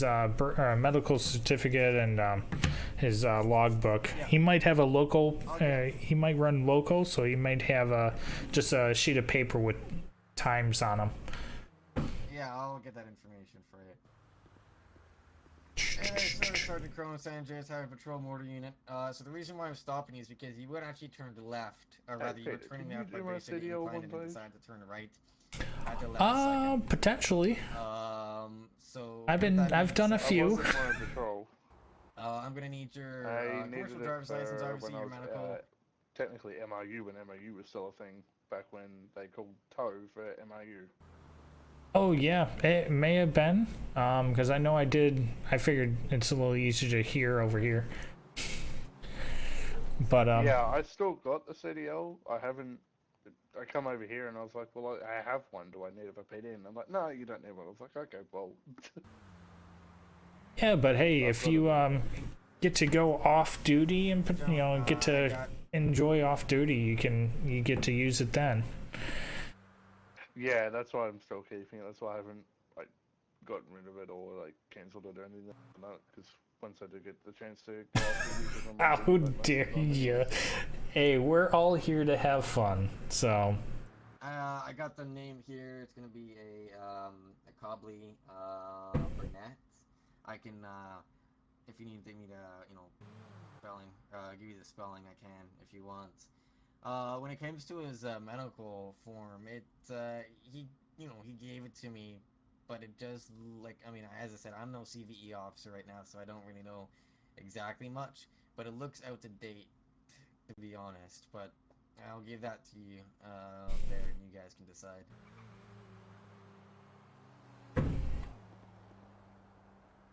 medical certificate and his logbook. Yeah. He might have a local. He might run local, so he might have just a sheet of paper with times on them. Yeah, I'll get that information for you. Hey, sir, Sergeant Cronin, San Andreas Highway Patrol Motor Unit. So the reason why I'm stopping you is because you would actually turn left, or rather you were turning left by Bay City Incline and then decided to turn right. at the last second. Potentially. So I've done a few. I wasn't on patrol. I'm gonna need your I commercial needed driver's it license, for obviously when I your was, medical. technically MRU when MRU was still a thing back when they called tow for MRU. Oh yeah, it may have been. Because I know I did. I figured it's a little easier to hear over here. But yeah, I still got the CDL. I haven't. I come over here and I was like, well, I have one. Do I need a PD? And I'm like, no, you don't need one. I was like, okay, well. yeah, but hey, if you get to go off duty and get to enjoy off duty, you get to use it then. Yeah, that's why I'm still keeping it. That's why I haven't like gotten rid of it or like cancelled it or anything like that. Because once I do get the chance to go off duty, how dare you? Hey, we're all here to have fun, so. I got the name here. It's gonna be a Cobley Burnett. I can if you need me to spelling give you the spelling, I can if you want. When it comes to his medical form, he gave it to me, but it just as I said, I'm no CVE officer right now, so I don't really know exactly much, but it looks out to date, to be honest. But I'll give that to you there, and you guys can decide.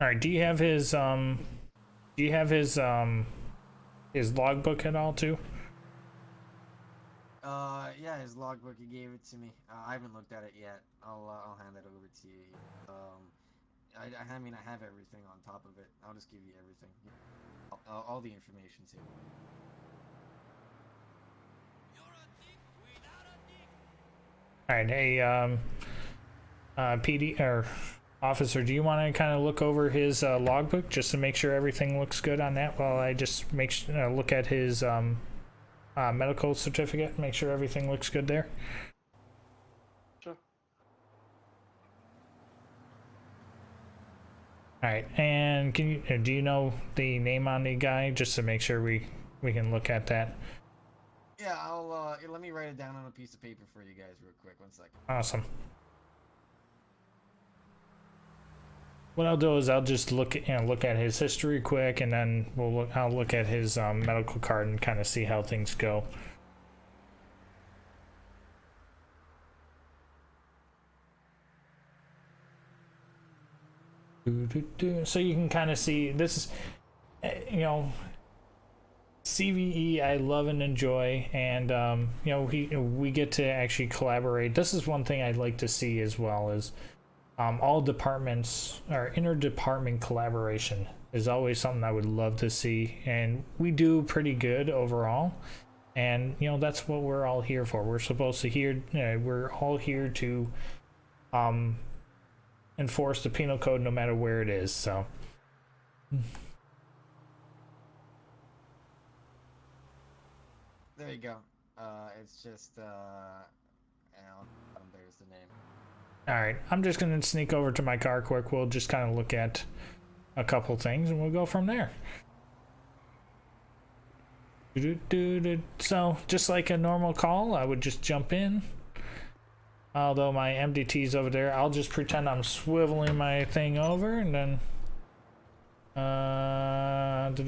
All right. Do you have his logbook at all too? Yeah, his logbook. He gave it to me. I haven't looked at it yet. I'll hand that over to you. I mean, I have everything on top of it. I'll just give you everything, all the information too. All right. Hey, PD or officer, do you want to kind of look over his logbook just to make sure everything looks good on that while I just look at his medical certificate, make sure everything looks good there? Sure. All right, and do you know the name on the guy just to make sure we can look at that? Yeah, let me write it down on a piece of paper for you guys real quick. 1 second. Awesome. What I'll do is I'll just look at his history quick, and then I'll look at his medical card and kind of see how things go. So you can kind of see this is, CVE I love and enjoy, and we get to actually collaborate. This is one thing I'd like to see as well is. All departments or interdepartment collaboration is always something I would love to see, and we do pretty good overall. And that's what we're all here for. We're supposed to we're all here to enforce the penal code no matter where it is. So. There you go. It's just there's the name. Alright, I'm just going to sneak over to my car quick. We'll just kind of look at a couple things and we'll go from there. So, just like a normal call, I would just jump in. Although my MDT's over there, I'll just pretend I'm swiveling my thing over and then... And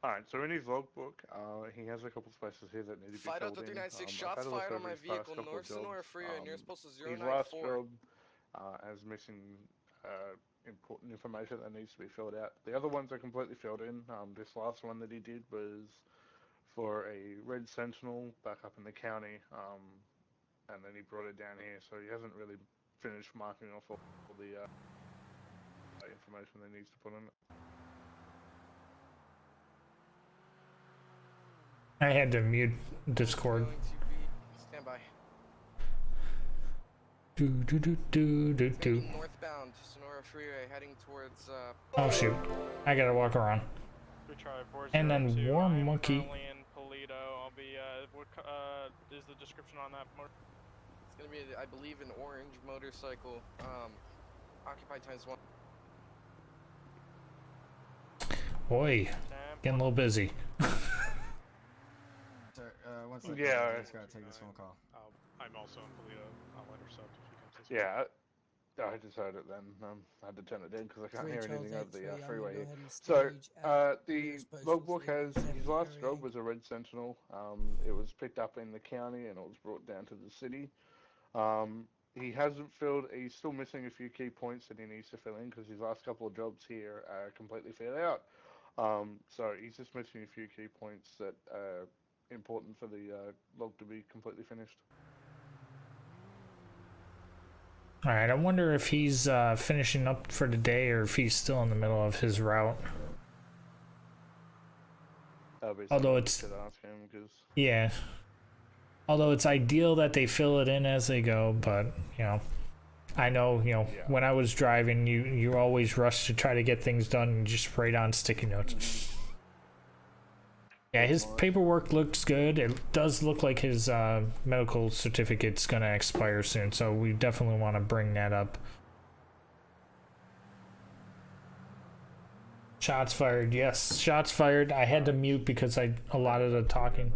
Alright, so in his logbook, he has a couple spaces here that need to be Fight out filled the in. 396 I've shots had a look fired on over my his past vehicle couple north of jobs. Sonora Freeway near postal His last 094. job has missing important information that needs to be filled out. The other ones are completely filled in. This last one that he did was for a red sentinel back up in the county, and then he brought it down here, so he hasn't really finished marking off all the information that needs to put in it. I had to mute Discord. Going to be standby. Northbound Sonora Freeway heading towards. Oh shoot! I gotta walk around. And then Warm Monkey. Currently in Polito. I'll be. What is the description on that? It's gonna be, I believe, an orange motorcycle. Occupied ×1. Boy, getting a little busy. Sir, one second. Yeah. I just gotta take this phone call. I'm also in Polito. I'll intercept if he comes this Yeah, I just heard it then. I had to turn it in because I can't hear anything over the freeway. So, the logbook has, his last job was a Red Sentinel. It was picked up in the county and it was brought down to the city. He hasn't filled, he's still missing a few key points that he needs to fill in because his last couple of jobs here are completely filled out. So he's just missing a few key points that are important for the log to be completely finished. Alright, I wonder if he's finishing up for the day or if he's still in the middle of his route. Although it's... Yeah. Although it's ideal that they fill it in as they go, but, you know, I know, you know, when I was driving, you always rush to try to get things done and just write on sticky notes. Yeah, his paperwork looks good. It does look like his medical certificate's gonna expire soon, so we definitely want to bring that up. Shots fired, yes, shots fired. I had to mute because a lot of the talking.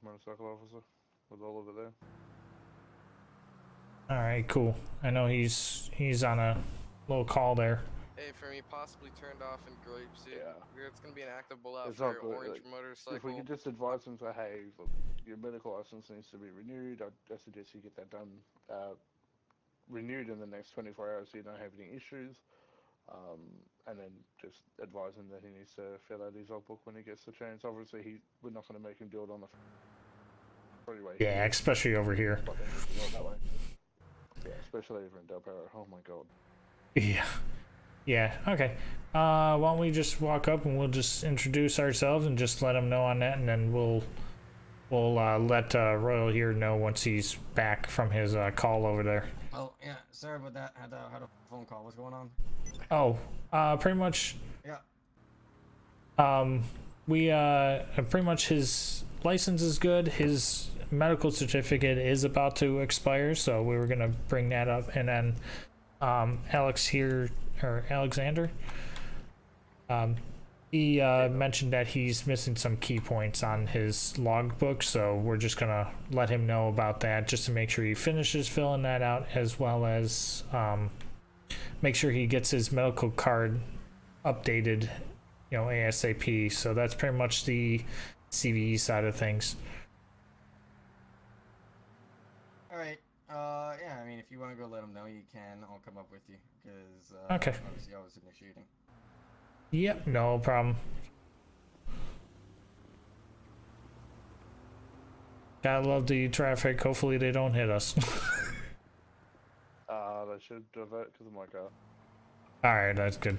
Motorcycle officer with all of it there. All right, cool. I know he's on a little call there. Hey, for me, possibly turned off in Grapeseed. Yeah. It's gonna be an active bullet It's for not your good. orange Like, motorcycle. if we could just advise them to, hey, look, your medical license needs to be renewed. I suggest you get that done, renewed in the next 24 hours so you don't have any issues. And then just advise him that he needs to fill out his logbook when he gets the chance. Obviously, we're not going to make him do it on the freeway. Yeah, especially over here. Yeah, especially over in Del Perro. Oh my god. Yeah. Yeah, okay. Why don't we just walk up and we'll just introduce ourselves and just let him know on that, and then we'll let Royal here know once he's back from his call over there. Oh, yeah, sorry about that. Had a phone call. What's going on? Oh, pretty much. Yeah. We pretty much his license is good. His medical certificate is about to expire, so we were gonna bring that up, and then Alexander, he mentioned that he's missing some key points on his logbook, so we're just gonna let him know about that just to make sure he finishes filling that out, as well as make sure he gets his medical card updated, you know, ASAP. So that's pretty much the CVE side of things. Alright, yeah, I mean, if you want to go let him know, you can. I'll come up with you, because, okay. Obviously I was initiating. Yep, no problem. Gotta love the traffic. Hopefully they don't hit us. They should divert because of my car. Alright, that's good.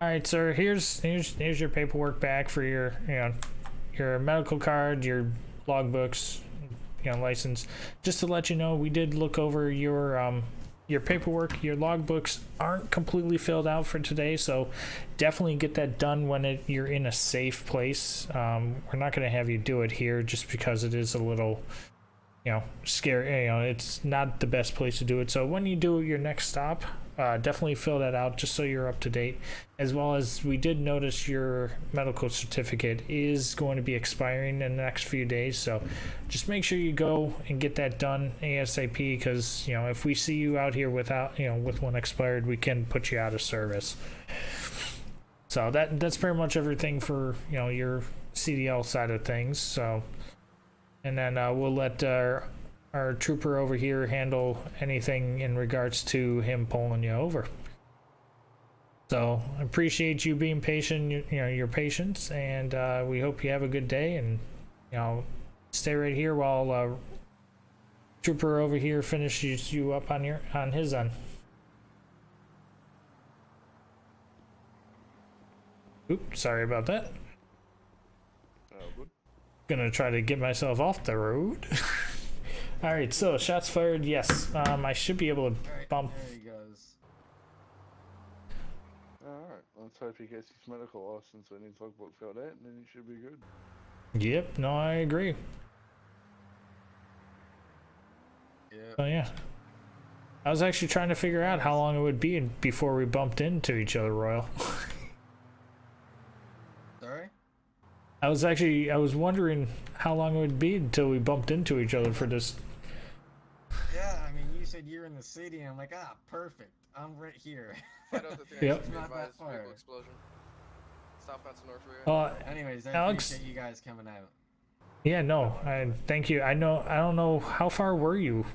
Alright, sir, here's your paperwork back for your, you know, your medical card, your logbooks, you know, license. Just to let you know, we did look over your paperwork. Your logbooks aren't completely filled out for today, so definitely get that done when you're in a safe place. We're not going to have you do it here just because it is a little, you know, scary. You know, it's not the best place to do it. So when you do your next stop, definitely fill that out just so you're up to date. As well as, we did notice your medical certificate is going to be expiring in the next few days, so just make sure you go and get that done ASAP, because, you know, if we see you out here without, you know, with one expired, we can put you out of service. So that's pretty much everything for, you know, your CDL side of things. So, and then we'll let our trooper over here handle anything in regards to him pulling you over. So I appreciate you being patient, you know, your patience, and we hope you have a good day, and, you know, stay right here while trooper over here finishes you up on his end. Oops, sorry about that. gonna try to get myself off the road. All right, so shots fired. Yes, I should be able to bump. There he goes. Alright, let's hope he gets his medical license when his logbook filled out, and then he should be good. Yep, no, I agree. Yep. Oh yeah. I was actually trying to figure out how long it would be before we bumped into each other, Royal. Sorry? I was wondering how long it would be until we bumped into each other for this. Yeah, I mean, you said you're in the city, and I'm like, ah, perfect. I'm right here. Yep. It's not that far. Explosion. Southbound to North Rio. Anyways, I Alex, appreciate you guys coming out. yeah, no, thank you. I don't know how far were you,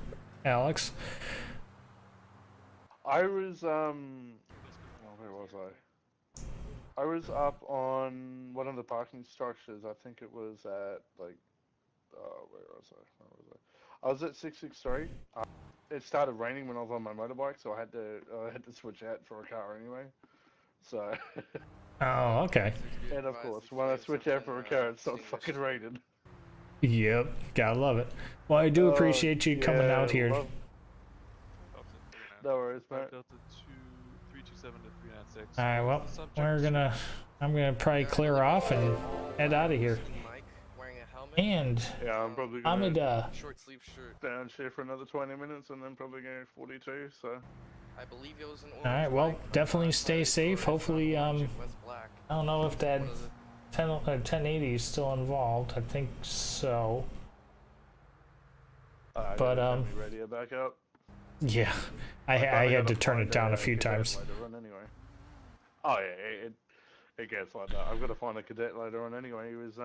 Alex? I was, where was I? I was up on one of the parking structures. I think it was at, like, where was I? I was at 663. It started raining when I was on my motorbike, so I had to switch out for a car anyway. So. Oh, okay. And of course, when I switch out for a car, it starts fucking raining. Yep, gotta love it. Well, I do appreciate you coming out here. No worries, mate. Delta 327 to 396. All right, well, I'm gonna probably clear off and head out of here. And yeah, I'm probably gonna short sleeve shirt. Downshift for another 20 minutes and then probably go 42. So. I believe it was an orange. All right, well, definitely stay safe. Hopefully, I don't know if that 1080 is still involved. I think so. But Radio back up. Yeah, I had to turn it down a few times. Anyway. Oh yeah, it gets like that. I've got to find a cadet later on anyway. He was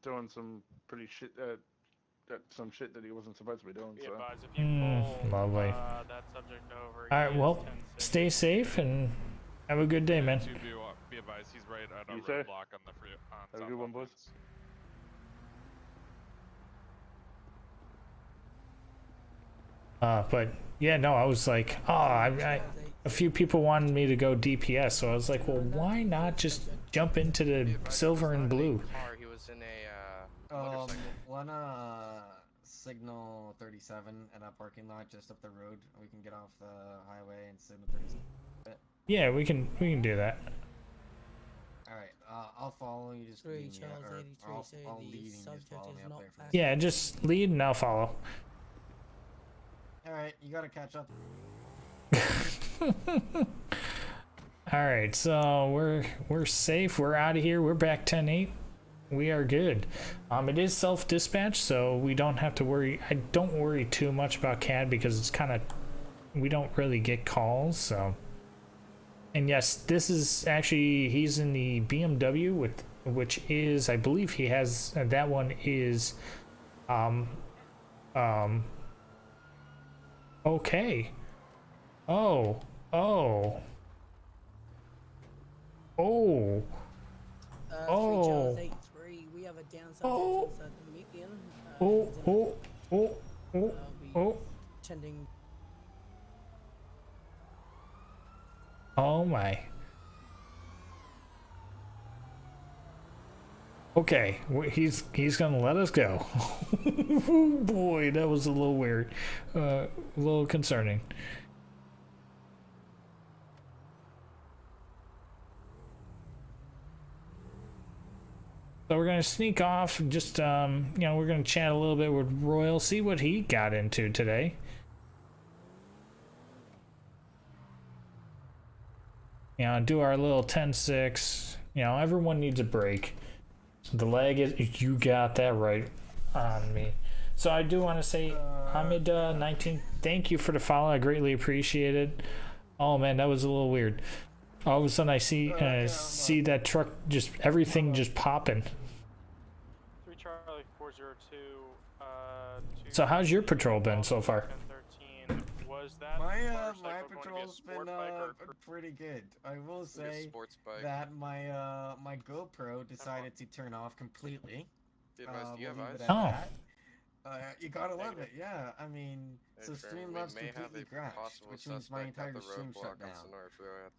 doing some pretty shit, some shit that he wasn't supposed to be doing. So. If you pull, lovely. That subject over. All right, well, stay safe and have a good day, man. Be advised, he's right at a You too. roadblock on the free. Have a good one, boys. But yeah, no, I was like, oh, a few people wanted me to go DPS, so I was like, well, why not just jump into the silver and blue? He was in a motorcycle. Wanna signal 37 at a parking lot just up the road. We can get off the highway and signal 37. Yeah, we can do that. All right, I'll follow you. Just lead me, or I'll lead and you just follow me up there. For Yeah, just lead and I'll follow. All right, you gotta catch up. All right, so we're safe. We're out of here. We're back 10-8. We are good. It is self-dispatch, so we don't have to worry. I don't worry too much about CAD because it's kind of, we don't really get calls. So, and yes, this is actually, he's in the BMW which is, I believe he has, that one is, okay. Oh. We have a down subject at the median. Tending. Oh my. Okay, he's gonna let us go. Oh boy, that was a little weird, a little concerning. So we're gonna sneak off. Just we're gonna chat a little bit with Royal, see what he got into today. Do our little 10-6. Everyone needs a break. The leg is, you got that right on me. So I do want to say, Hamid19, thank you for the follow. I greatly appreciate it. Oh man, that was a little weird. All of a sudden I see that truck, just everything just popping. 3 Charlie 402. So how's your patrol been so far? 1013. Was that My patrol's been pretty good. I will say that my GoPro decided to turn off completely. Do you have eyes? Oh. You gotta love it, yeah. I mean, so Streamlabs completely crashed, which means my entire stream shut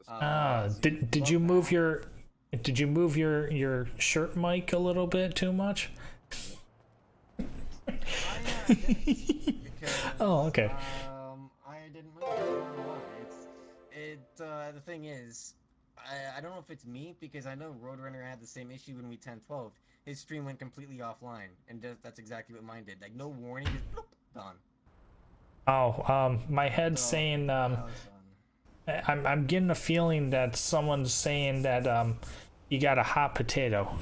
down. Did you move your shirt mic a little bit too much? Oh, okay. I didn't move. I don't know why. The thing is, I don't know if it's me, because I know Roadrunner had the same issue when we 10-12. His stream went completely offline, and that's exactly what mine did. Like, no warning, just bloop, gone. Oh, my head's saying, I'm getting a feeling that someone's saying that, you got a hot potato.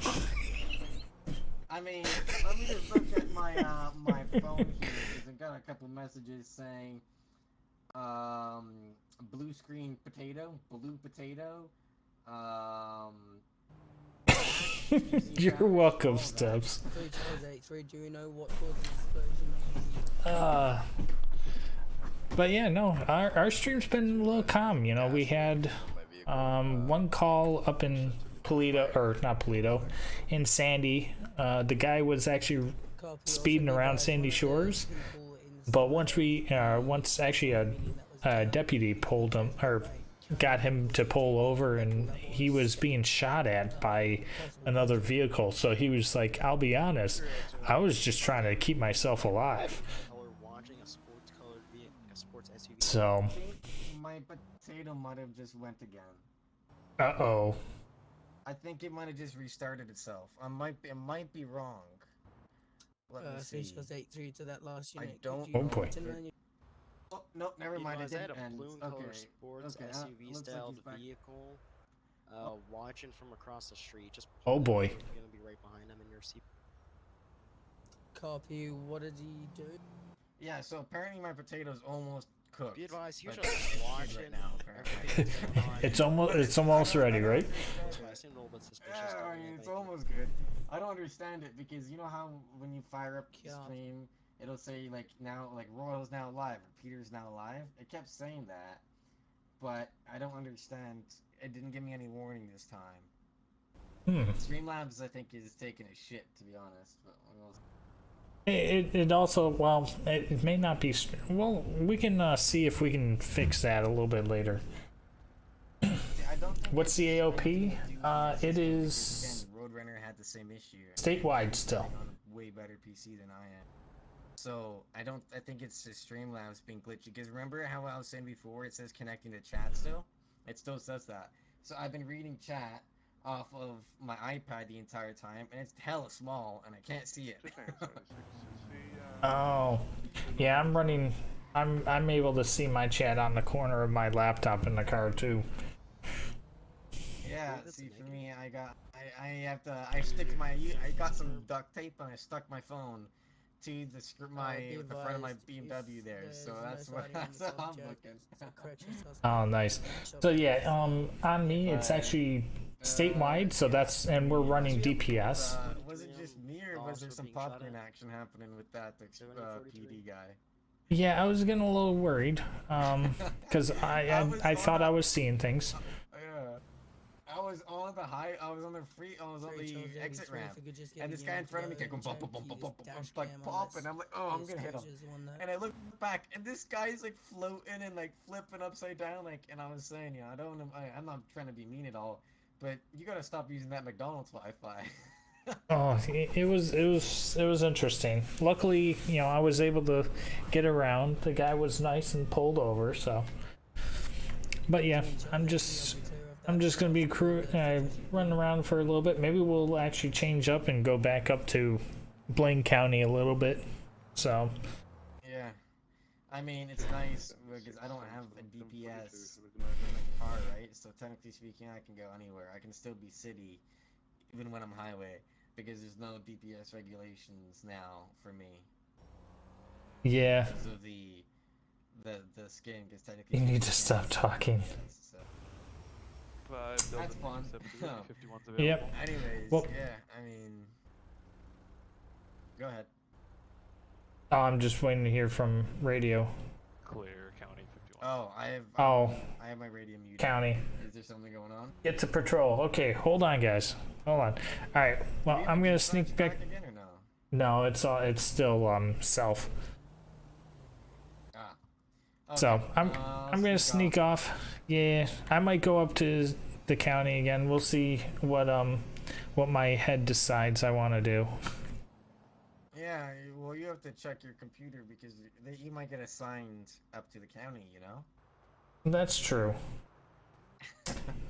I mean, let me just look at my, my phone here, because I've got a couple messages saying, blue screen potato, blue potato, You're welcome, Stubbs. Do you know what caused the explosion? But yeah, no, our stream's been a little calm. You know, we had one call up in Polito, or not Polito, in Sandy. The guy was actually speeding around Sandy Shores, but once actually a deputy pulled him, or got him to pull over, and he was being shot at by another vehicle. So he was like, I'll be honest, I was just trying to keep myself alive. So I think my potato might have just went again. uh-oh. I think it might have just restarted itself. It might be wrong. Let me see. Fish was 8-3 to that last unit. I don't Oh boy. Oh, no, never mind. It I had didn't a end. balloon Okay. color sports Okay, SUV looks like styled he's back. vehicle. Watching from across the street. Just Oh boy. You're gonna be right behind him in your seat. Copy. What did he do? Yeah, so apparently my potato's almost cooked. Be advised, he was Like, just it's watching right now, apparently. It's almost ready, right? I seemed a little bit suspicious. Yeah, I mean, it's almost good. I don't understand it, because you know how when you fire up the stream, it'll say like now, like Royal's now live or Peter's now live. It kept saying that, but I don't understand. It didn't give me any warning this time. Streamlabs, I think, is taking a shit, to be honest. But It also, well, it may not be. Well, we can see if we can fix that a little bit later. What's the AOP? It is Roadrunner had the same issue. statewide still. On a way better PC than I am. So I think it's just Streamlabs being glitchy. Because remember how I was saying before, it says connecting to chat still? It still says that. So I've been reading chat off of my iPad the entire time, and it's hella small, and I can't see it. Oh, yeah, I'm able to see my chat on the corner of my laptop in the car too. Yeah, see, for me, I got some duct tape and I stuck my phone to the front of my BMW there, so that's how I'm looking. Oh, nice. So yeah, on me it's actually statewide, so and we're running DPS. Was it just me, or was there some popcorn action happening with that PD guy? Yeah, I was getting a little worried, because I thought I was seeing things. I was on the exit ramp, and this guy in front of me kept going bump, bump, bump, bump, bump, bump, like pop, and I'm like, oh, I'm gonna hit him. And I look back, and this guy's like floating and like flipping upside down, like. And I was saying, you know, I'm not trying to be mean at all, but you gotta stop using that McDonald's Wi-Fi. Oh, it was interesting. Luckily, you know, I was able to get around. The guy was nice and pulled over, so. But yeah, I'm just gonna be running around for a little bit. Maybe we'll actually change up and go back up to Blaine County a little bit. So. Yeah, I mean, it's nice because I don't have a DPS in my car, right? So technically speaking, I can go anywhere. I can still be city, even when I'm highway, because there's no DPS regulations now for me. Yeah. Because of the skin, because technically. You need to stop talking. So. That's fun. Yep. Anyways, well, yeah, I mean, go ahead. Oh, I'm just waiting to hear from radio. Clear County 51. Oh, I have my radio muted. County. Is there something going on? Get to patrol. Okay, hold on, guys. Hold on. All right. Well, I'm gonna sneak back. Again or no? No, it's still self. Okay. So I'm gonna sneak off. Yeah, I might go up to the county again. We'll see what my head decides I want to do. Yeah, well, you have to check your computer because you might get assigned up to the county, you know? That's true.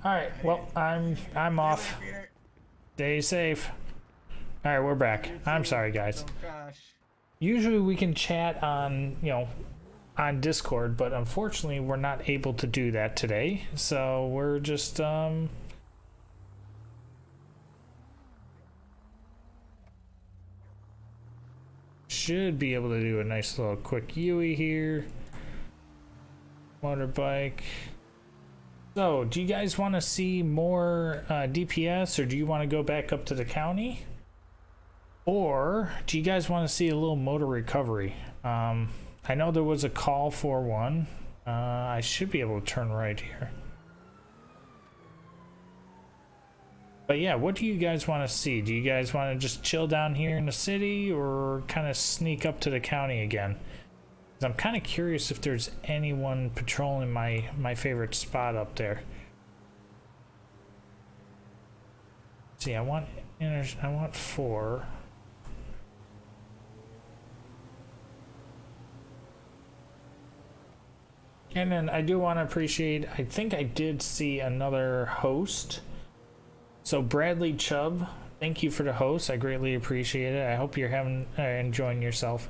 Alright, well, I'm off. Stay safe. Alright, we're back. I'm sorry, guys. Don't crash. Usually we can chat on, you know, on Discord, but unfortunately we're not able to do that today. So we're just, should be able to do a nice little quick Yui here. Motorbike. So, do you guys want to see more DPS, or do you want to go back up to the county? Or do you guys want to see a little motor recovery? I know there was a call for one. I should be able to turn right here. But yeah, what do you guys want to see? Do you guys want to just chill down here in the city, or kind of sneak up to the county again? 'Cause I'm kind of curious if there's anyone patrolling my favorite spot up there. See, I want 4. And then I do want to appreciate, I think I did see another host. So Bradley Chubb, thank you for the host. I greatly appreciate it. I hope you're enjoying yourself.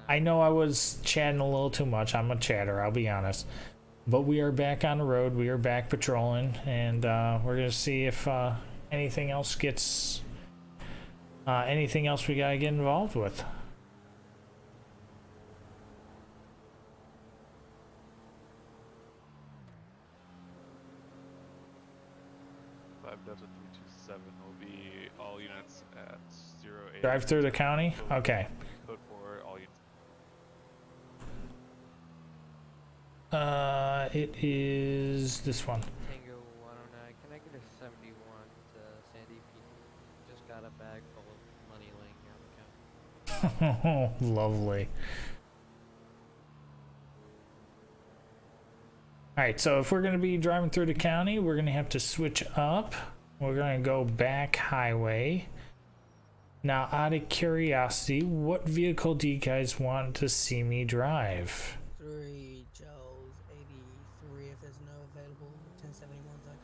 I know I was chatting a little too much. I'm a chatter, I'll be honest. But we are back on the road. We are back patrolling, and we're gonna see if anything else gets anything else we gotta get involved with. Delta 327 will be all units at 08. Drive through the county? Okay. Code 4, all units. It is this one. Tango 109. Can I get a 71 to Sandy P? Just got a bag full of money laying here on the counter. Lovely. Alright, so if we're going to be driving through the county, we're going to have to switch up. We're going to go back highway. Now, out of curiosity, what vehicle do you guys want to see me drive? 3 Joes, 83 if there's no available. 1071's like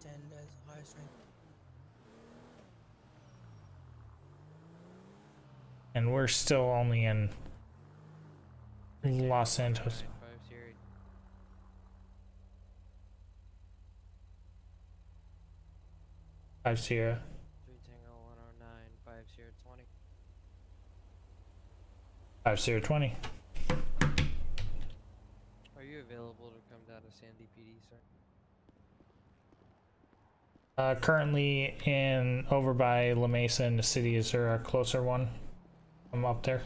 10 as higher strength. And we're still only in Los Santos. 5 Sierra. 3 Tango 109, 5 Sierra 20. 5 Sierra 20. Are you available to come down to Sandy PD, sir? Currently over by La Mesa in the city. Is there a closer one? I'm up there.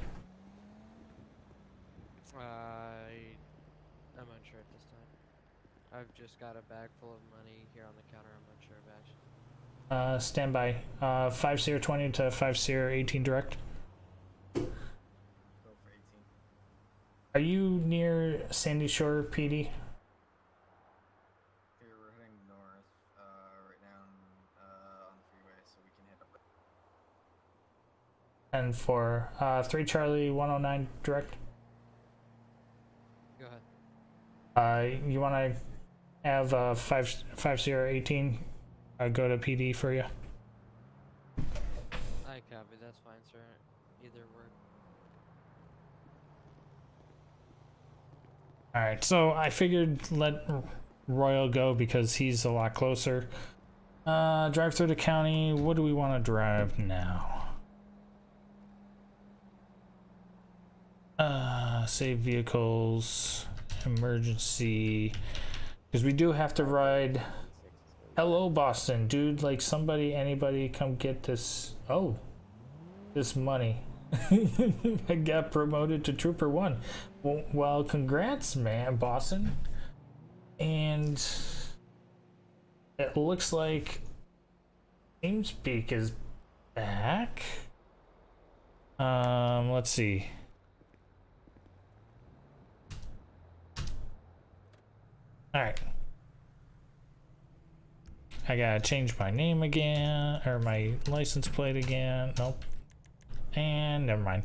I'm unsure at this time. I've just got a bag full of money here on the counter. I'm unsure of actually. Stand by. 5 Sierra 20 to 5 Sierra 18 direct. Go for 18. Are you near Sandy Shore PD? Here, we're heading north, right now on the freeway, so we can hit up. And for 3 Charlie 109 direct. Go ahead. You want to have 5 Sierra 18 go to PD for you? I copy. That's fine, sir. Either work. All right. So I figured let Royal go because he's a lot closer. Drive through the county. What do we want to drive now? Save vehicles, emergency, because we do have to ride. Hello, Boston, dude. Like anybody come get this. Oh, this money. I got promoted to Trooper 1. Well, congrats, man, Boston. And it looks like TeamSpeak is back. Let's see. All right. I gotta change my name again, or my license plate again. Nope. And never mind.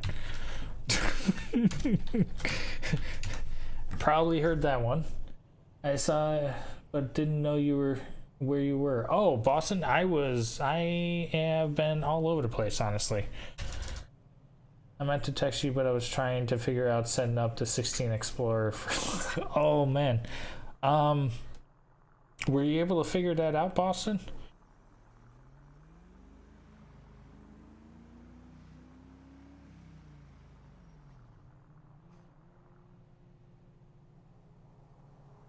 Probably heard that one. I saw, but didn't know you were where you were. Oh, Boston. I have been all over the place, honestly. I meant to text you, but I was trying to figure out setting up the 16 Explorer. Oh man. Were you able to figure that out, Boston?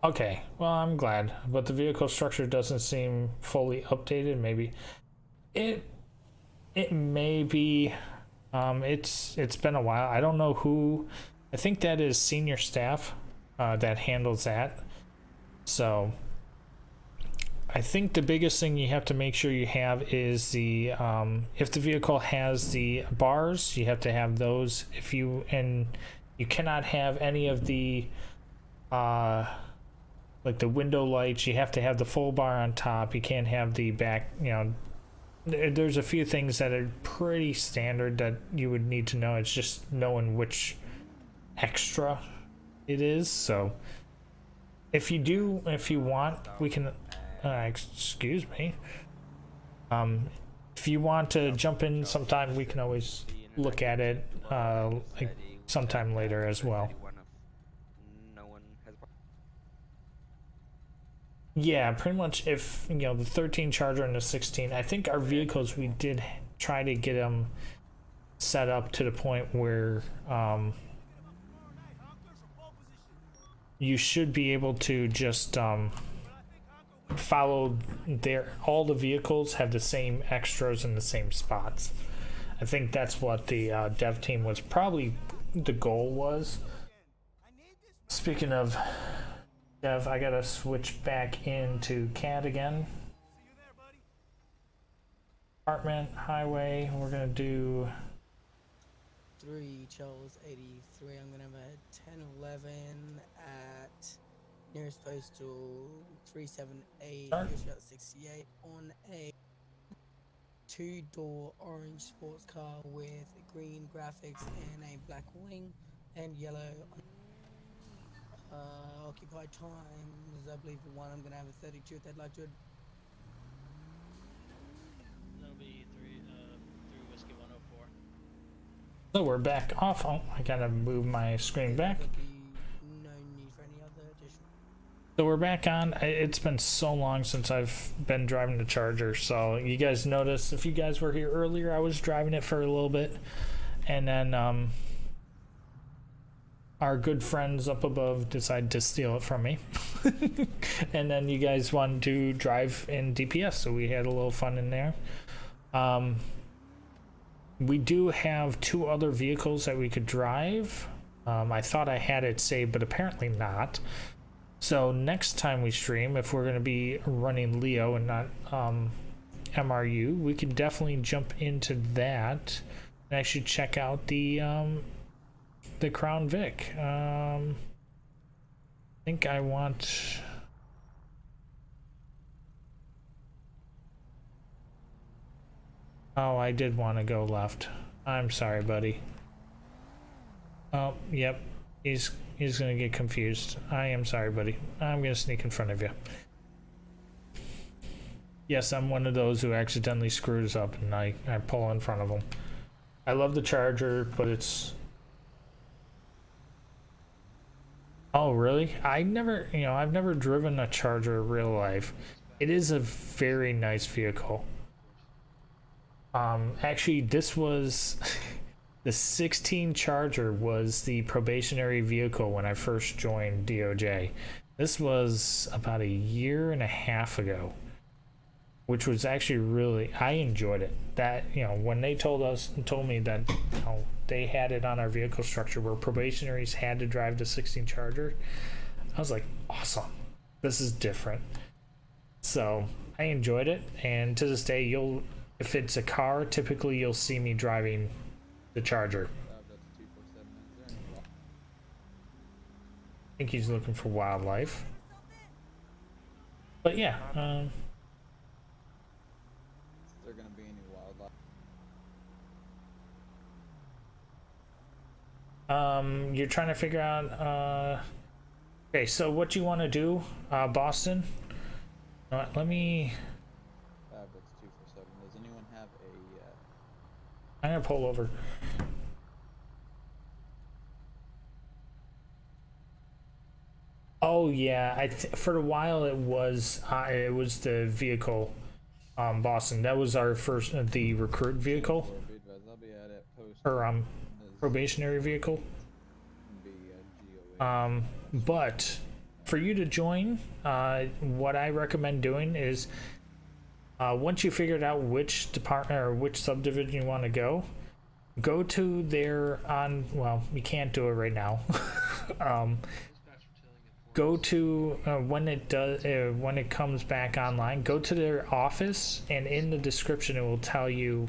Okay, well, I'm glad, but the vehicle structure doesn't seem fully updated. Maybe it may be. It's been a while. I don't know who. I think that is senior staff that handles that. So I think the biggest thing you have to make sure you have is the if the vehicle has the bars, you have to have those. You cannot have any of the like the window lights. You have to have the full bar on top. You can't have the back, there's a few things that are pretty standard that you would need to know. It's just knowing which extra it is. So if you want, we can excuse me, if you want to jump in sometime, we can always look at it like sometime later as well. Yeah, pretty much. If the 13 Charger and the 16, I think our vehicles, we did try to get them set up to the point where you should be able to just follow all the vehicles have the same extras in the same spots. I think that's what the dev team was probably the goal was. Speaking of dev, I gotta switch back into CAD again. Apartment, highway, we're gonna do 3 Charles 83. I'm gonna have a 1011 at nearest postal 378 Roosevelt 68 on a 2-door orange sports car with green graphics and a black wing and yellow. Occupied times, I believe one. I'm gonna have a 32 if they'd like to. That'll be 3 Whiskey 104. So we're back off. Oh, I gotta move my screen back. No need for any other addition. So we're back on. It's been so long since I've been driving the Charger. So you guys notice, if you guys were here earlier, I was driving it for a little bit, and then our good friends up above decided to steal it from me. And then you guys wanted to drive in DPS, so we had a little fun in there. We do have 2 other vehicles that we could drive. I thought I had it saved, but apparently not. So next time we stream, if we're going to be running Leo and not MRU, we can definitely jump into that and actually check out the Crown Vic. I think I want... Oh, I did want to go left. I'm sorry, buddy. Oh, yep. He's gonna get confused. I am sorry, buddy. I'm gonna sneak in front of you. Yes, I'm one of those who accidentally screws up and I pull in front of him. I love the Charger, but it's... Oh, really? I've never driven a Charger in real life. It is a very nice vehicle. Actually, this was... The 16 Charger was the probationary vehicle when I first joined DOJ. This was about 1.5 years ago, which was actually really, I enjoyed it. That, when they told me that, they had it on our vehicle structure where probationaries had to drive the 16 Charger, I was like, awesome. This is different. So I enjoyed it, and to this day, if it's a car, typically you'll see me driving the Charger. I think he's looking for wildlife. But yeah, Is there gonna be any wildlife? You're trying to figure out, okay, so what you want to do, Boston? Let me... That's 247. Does anyone have a, I'm gonna pull over. Oh yeah, for a while it was the vehicle, Boston. That was our first, the recruit vehicle, I'll be at it post or probationary vehicle. But for you to join, what I recommend doing is, once you figured out which department or which subdivision you want to go to their well, you can't do it right now. Go to when it comes back online, go to their office, and in the description it will tell you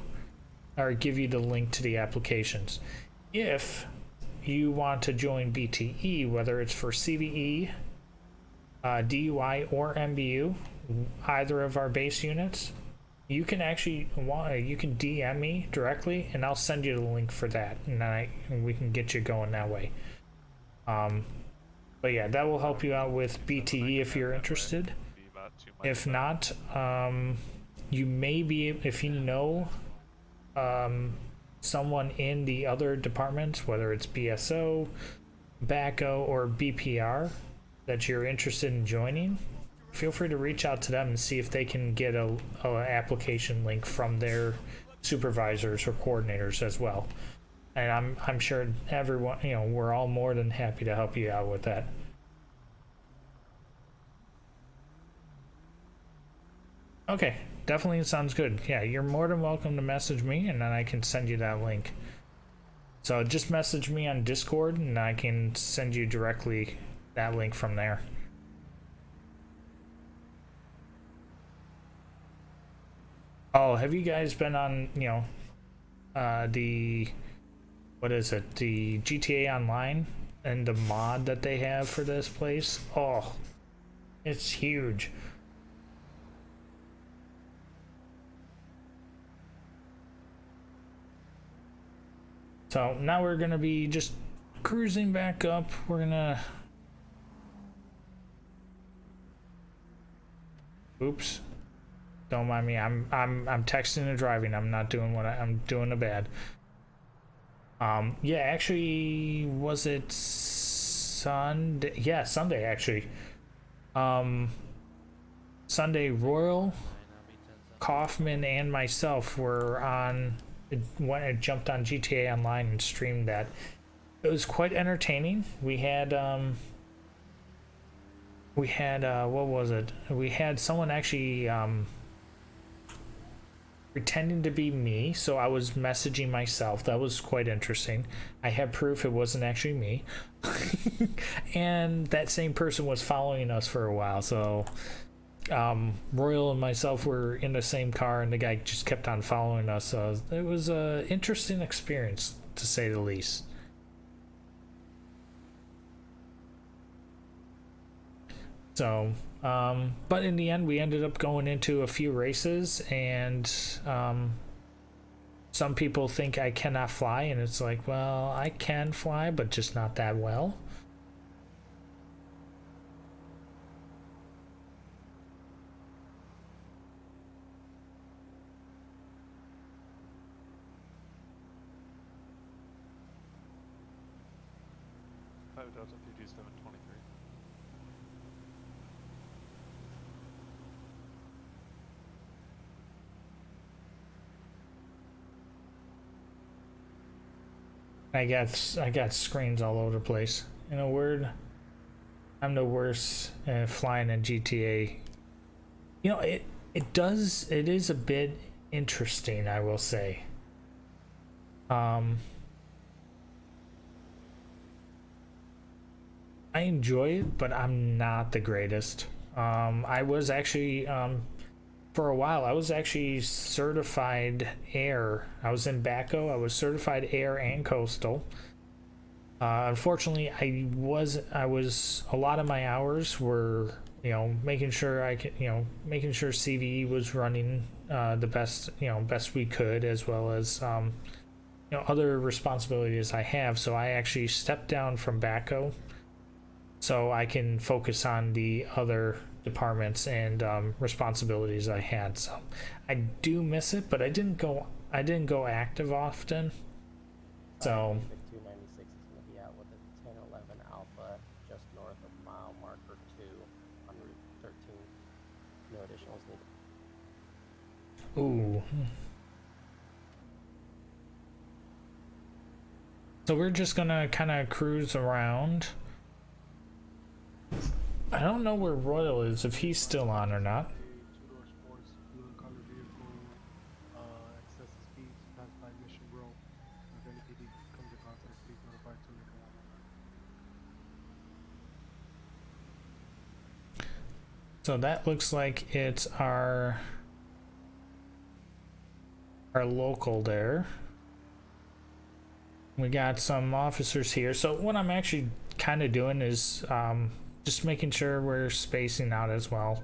or give you the link to the applications. If you want to join BTE, whether it's for CVE, DUI, or MBU, either of our base units, you can actually you can DM me directly, and I'll send you the link for that, and we can get you going that way. But yeah, that will help you out with BTE if you're interested. If not, you may be, if you know someone in the other departments, whether it's BSO, BACO, or BPR, that you're interested in joining, feel free to reach out to them and see if they can get a application link from their supervisors or coordinators as well. And I'm sure everyone, we're all more than happy to help you out with that. Okay, definitely sounds good. Yeah, you're more than welcome to message me, and then I can send you that link. So just message me on Discord, and I can send you directly that link from there. Oh, have you guys been on, the... what is it, the GTA Online and the mod that they have for this place? Oh, it's huge. So now we're gonna be just cruising back up. We're gonna... Oops. Don't mind me. I'm texting and driving. I'm not doing what I'm doing a bad. Yeah, actually, was it Sunday? Yeah, Sunday, actually. Sunday, Royal, Kaufman, and myself were on, when I jumped on GTA Online and streamed that. It was quite entertaining. We had, what was it? We had someone actually, pretending to be me, so I was messaging myself. That was quite interesting. I had proof it wasn't actually me. And that same person was following us for a while, so Royal and myself were in the same car, and the guy just kept on following us. So it was an interesting experience, to say the least. So but in the end, we ended up going into a few races, and some people think I cannot fly, and it's like, well, I can fly, but just not that well. I got screens all over the place. In a word, I'm the worst flying in GTA. It is a bit interesting, I will say. I enjoy it, but I'm not the greatest. I was actually for a while, I was actually certified air. I was in BACO. I was certified air and coastal. Unfortunately, I was a lot of my hours were, making sure making sure CVE was running the best we could, as well as other responsibilities I have, so I actually stepped down from backhoe so I can focus on the other departments and responsibilities I had. So I do miss it, but I didn't go active often. So 296 is going to be out with a 1011 Alpha just north of mile marker 2 on Route 13. No additionals needed. ooh. So we're just gonna kind of cruise around. I don't know where Royal is, if he's still on or not. Two-door sports, blue color vehicle, excessive speeds, passed by Mission Row. If any PD comes in contact, please notify 211. So that looks like it's our local there. We got some officers here. So what I'm actually kind of doing is just making sure we're spacing out as well.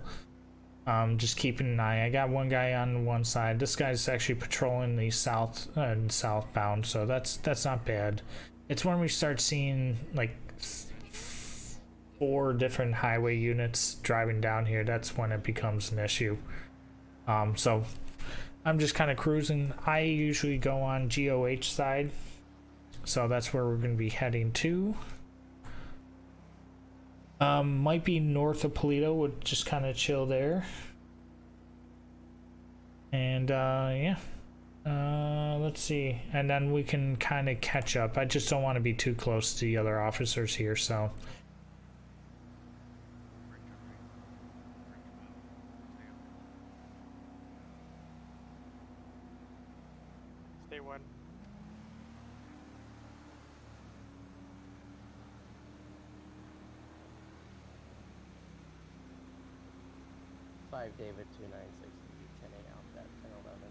Just keeping an eye. I got one guy on one side. This guy's actually patrolling the southbound, so that's not bad. It's when we start seeing like 4 different highway units driving down here, that's when it becomes an issue. So I'm just kind of cruising. I usually go on GOH side, so that's where we're going to be heading to. Might be north of Polito, would just kind of chill there. And yeah, let's see, and then we can kind of catch up. I just don't want to be too close to the other officers here, so Stay one. David 296 10 out at 1011.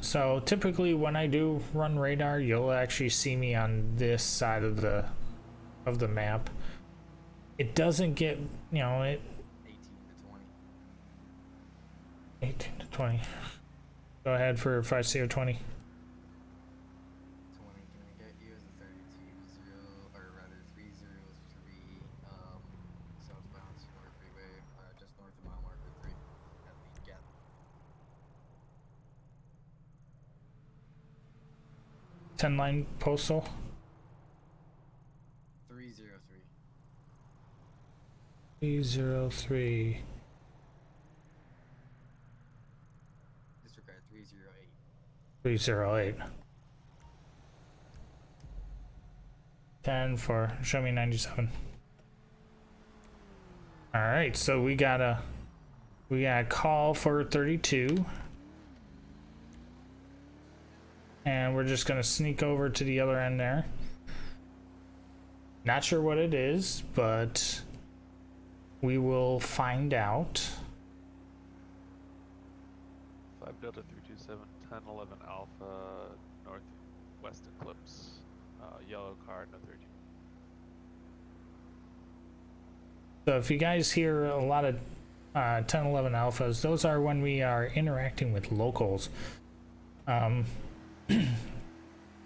So typically when I do run radar, you'll actually see me on this side of the map. It doesn't get, you know, it 18 to 20. Go ahead for 5 CO 20. 20, can I get you as a 32-0, or rather 303, southbound Senora Freeway, just north of mile marker 3 at the gap. Line postal. 303. 303. Disregard 308. 308. 10 for show me 97. All right, so we got a call for 32. And we're just gonna sneak over to the other end there. Not sure what it is, but we will find out. 5 Delta 327 1011 Alpha Northwest Eclipse. Yellow car, no 13. So if you guys hear a lot of 1011 Alphas, those are when we are interacting with locals.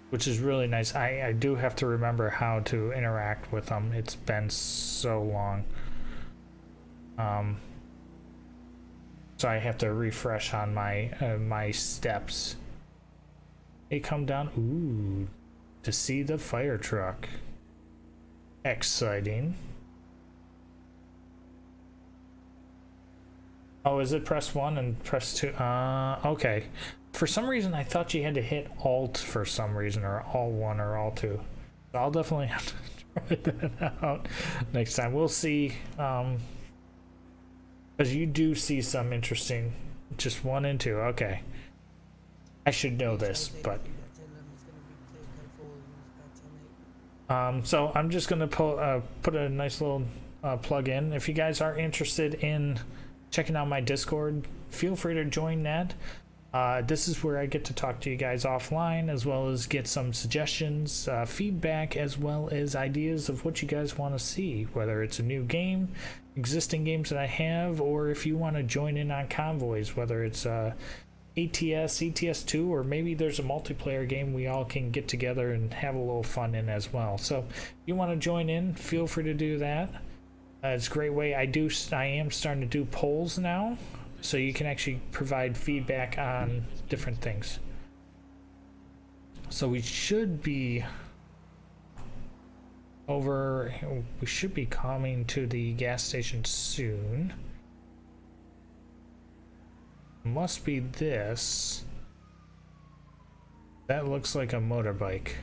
Which is really nice. I do have to remember how to interact with them. It's been so long. So I have to refresh on my my steps. Hey, come down. Ooh, to see the fire truck. Exciting. Oh, is it press 1 and press 2? Okay. For some reason, I thought you had to hit Alt for some reason, or Alt1 or Alt2. So I'll definitely have to try that out next time. We'll see. Because you do see some interesting, just 1 and 2. Okay. I should know this, but... so I'm just going to put a nice little plug in. If you guys are interested in checking out my Discord, feel free to join that. This is where I get to talk to you guys offline, as well as get some suggestions, feedback, as well as ideas of what you guys want to see, whether it's a new game, existing games that I have, or if you want to join in on convoys, whether it's ATS, ETS2, or maybe there's a multiplayer game we all can get together and have a little fun in as well. So if you want to join in, feel free to do that. It's a great way. I am starting to do polls now, so you can actually provide feedback on different things. So we should be coming to the gas station soon. Must be this. That looks like a motorbike.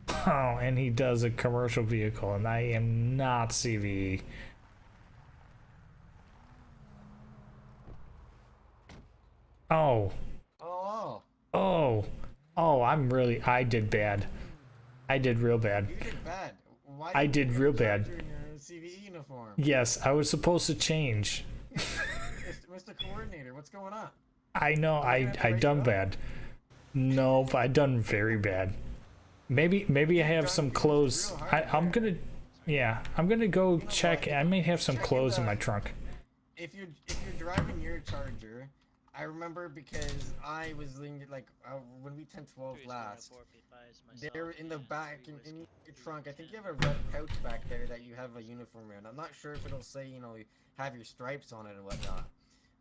Oh, and he does a commercial vehicle, and I am not CVE. Oh. I did bad. I did real bad. You did bad. Why I did real bad. in your CVE uniform? Yes, I was supposed to change. Mr. Coordinator, what's going on? I know, I done bad. No, but I done very bad. Maybe I have some clothes. I'm gonna go check. I may have some clothes in my trunk. If you're driving your Charger, I remember because I was when we 10-12 last, they're in the back in your trunk. I think you have a red pouch back there that you have a uniform in. I'm not sure if it'll say, you know, have your stripes on it and whatnot,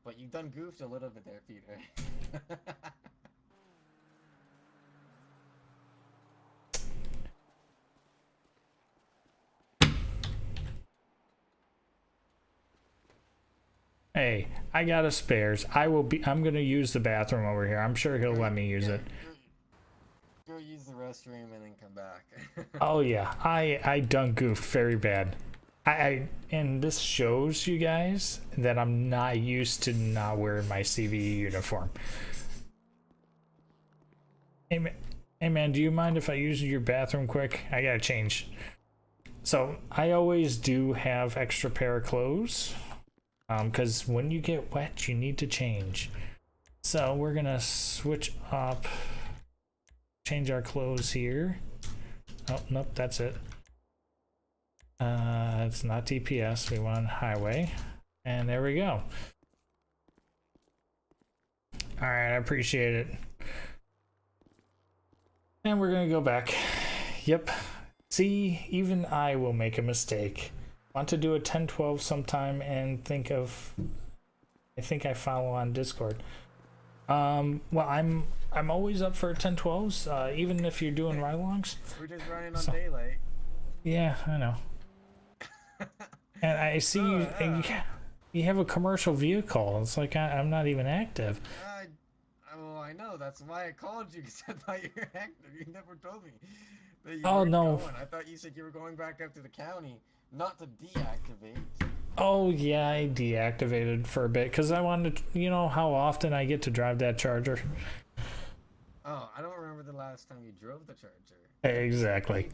but you've done goofed a little bit there, Peter. Hey, I got a spares. I'm gonna use the bathroom over here. I'm sure he'll let me use it. Go use the restroom and then come back. Oh yeah, I done goofed very bad. And this shows you guys that I'm not used to not wearing my CVE uniform. Hey man, do you mind if I use your bathroom quick? I gotta change. So I always do have extra pair of clothes. Because when you get wet, you need to change. So we're gonna switch up, change our clothes here. Oh, nope, that's it. It's not DPS, we want highway. And there we go. Alright, I appreciate it. And we're gonna go back. Yep. See, even I will make a mistake. Want to do a 10-12 sometime and think of, I think I follow on Discord. Well, I'm always up for 10-12s, even if you're doing ride-alongs. We're just running on daylight. Yeah, I know. And I see you have a commercial vehicle. It's like I'm not even active. Well, I know. That's why I called you, because I thought you were active. You never told me that you were no. Going. I thought you said you were going back up to the county. Not to deactivate. Oh yeah, I deactivated for a bit because I wanted to, you know how often I get to drive that Charger. Oh, I don't remember the last time you drove the Charger. Exactly.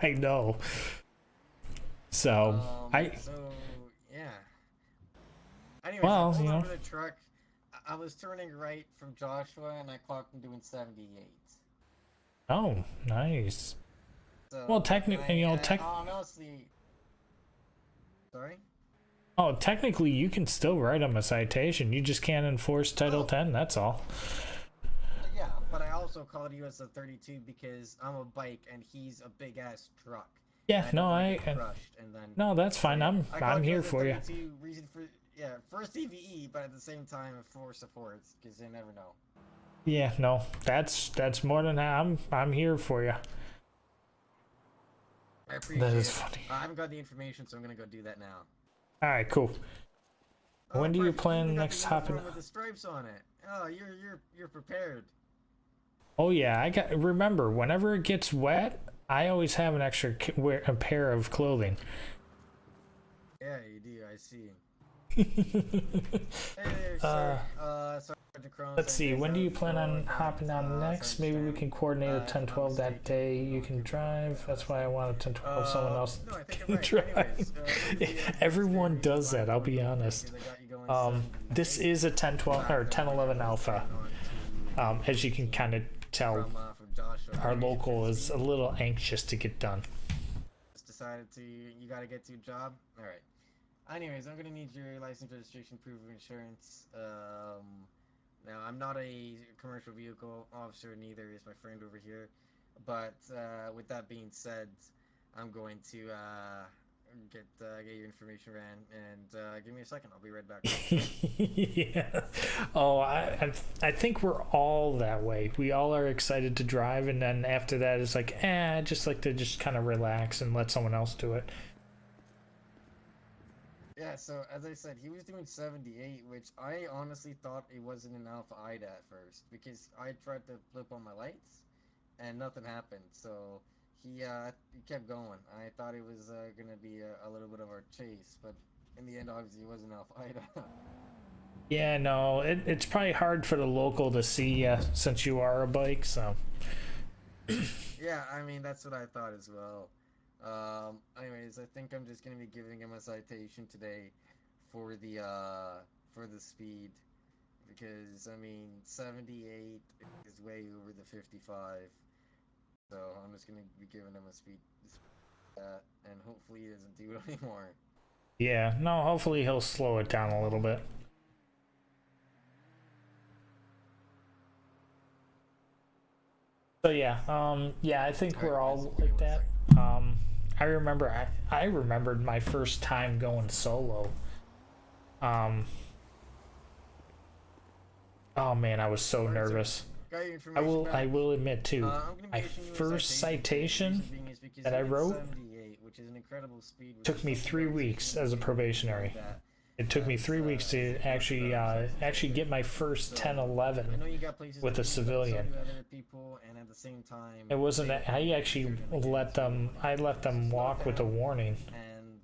I know. So So yeah. Anyways, well, I pulled you know. over the truck. I was turning right from Joshua, and I clocked him doing 78. Oh, nice. So, well, technically, you know, honestly, sorry. Oh, technically, you can still write him a citation. You just can't enforce Title 10. That's all. Yeah, but I also called you as a 32 because I'm a bike and he's a big ass truck. Yeah, no, no, that's fine. I'm here for you. Reason for first CVE, but at the same time for supports because you never know. Yeah, no, that's more than I'm here for you. I appreciate that is it. funny. I haven't got the information, so I'm gonna go do that now. All right, cool. When do you plan next hopping? With the stripes on it. Oh, you're prepared. Oh yeah, remember whenever it gets wet, I always have an extra a pair of clothing. Yeah, you do. I see. Hey there, let's see, when do you plan on hopping on next? Maybe we can coordinate a 10-12 that day. You can drive. That's why I want a 10-12. Someone else can drive. Everyone does that, I'll be honest. I got you going This is a 1012 or 1011 alpha. As you can kind of tell, our local is a little anxious to get done. Just decided to, you gotta get to a job? Alright. Anyways, I'm gonna need your license, registration, proof of insurance. Now, I'm not a commercial vehicle officer, neither is my friend over here. But, with that being said, I'm going to, get your information ran, and give me a second, I'll be right back. Yeah. Oh, I think we're all that way. We all are excited to drive, and then after that it's like, I just like to just kind of relax and let someone else do it. Yeah, so as I said, he was doing 78, which I honestly thought it wasn't an Alpha IDA at first, because I tried to flip on my lights and nothing happened. So he kept going. I thought it was gonna be a little bit of a chase, but in the end, obviously, it wasn't Alpha IDA. Yeah, no, it's probably hard for the local to see since you are a bike, so. Yeah, I mean, that's what I thought as well. Anyways, I think I'm just gonna be giving him a citation today for the speed, because I mean 78 is way over the 55, so I'm just gonna be giving him a speed and hopefully he doesn't do it anymore. Yeah, no, hopefully he'll slow it down a little bit. So yeah, yeah, I think we're all like that. I remembered my first time going solo. Oh man, I was so nervous. I will admit too, my first citation that I wrote took me 3 weeks as a probationary. It took me 3 weeks to actually get my first 1011 with a civilian. It wasn't. I actually let them. I let them walk with a warning. And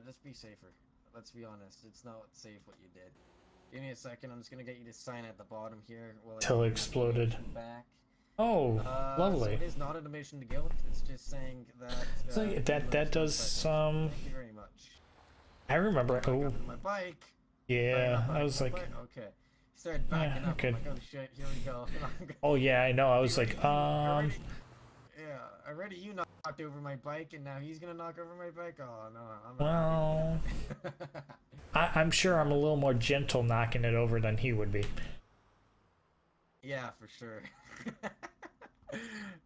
just be safer. Let's be honest. It's not safe what you did. Give me a second. I'm just gonna get you to sign at the bottom here. Till it exploded. Oh, lovely. So it is not an admission to guilt. It's just saying that. So that does some. Thank you very much. I remember. Oh. My bike. Yeah, I was like. Okay. Started backing up. I'm like, oh shit, here we go. Oh yeah, I know. I was like, Yeah, already you knocked over my bike, and now he's gonna knock over my bike. Oh no, I'm not. Well, I'm sure I'm a little more gentle knocking it over than he would be. Yeah, for sure.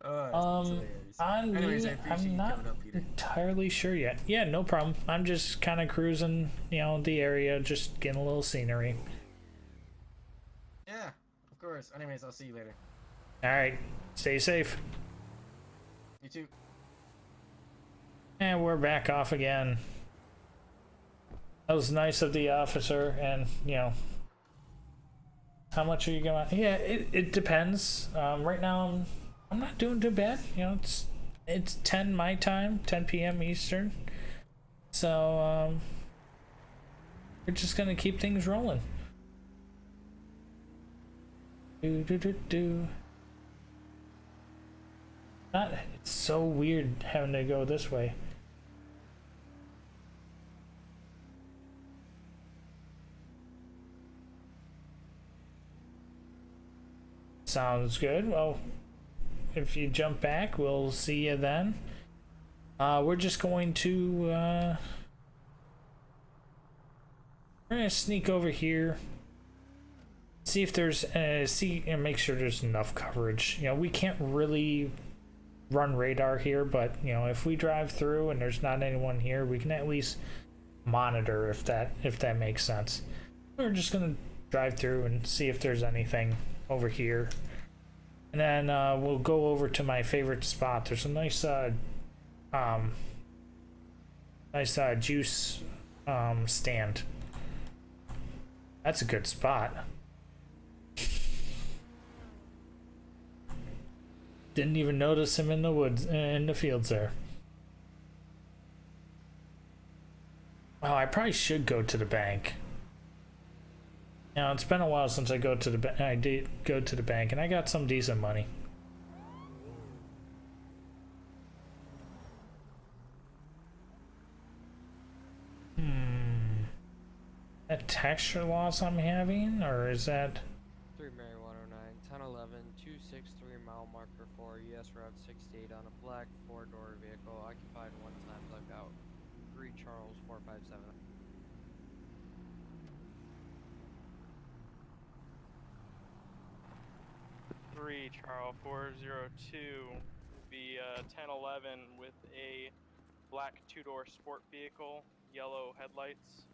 On Anyways, me, I'm not entirely sure yet. Yeah, no problem. I'm just kind of cruising, you know, the area, just getting a little scenery. Yeah, of course. Anyways, I'll see you later. All right, stay safe. You too. And we're back off again. That was nice of the officer, and you know, how much are you going? Yeah, it depends. Right now I'm not doing too bad. You know, it's 10 my time, 10 p.m. Eastern. So we're just gonna keep things rolling. It's so weird having to go this way. Sounds good. Well, if you jump back, we'll see you then. We're just going to we're gonna sneak over here, see if there's and make sure there's enough coverage. You know, we can't really run radar here, but you know, if we drive through and there's not anyone here, we can at least monitor if that makes sense. We're just gonna drive through and see if there's anything over here, and then we'll go over to my favorite spot. There's a nice juice stand. That's a good spot. Didn't even notice him in the woods, in the fields there. Oh, I probably should go to the bank. Now, it's been a while since I did go to the bank, and I got some decent money. That texture loss I'm having, or is that? 3 Mary 109, 1011, 263 mile marker 4, US Route 68 on a black 4-door vehicle, occupied 1 time, blackout. 3 Charles 457. 3 Charles 402 would be 1011 with a black 2-door sport vehicle, yellow headlights.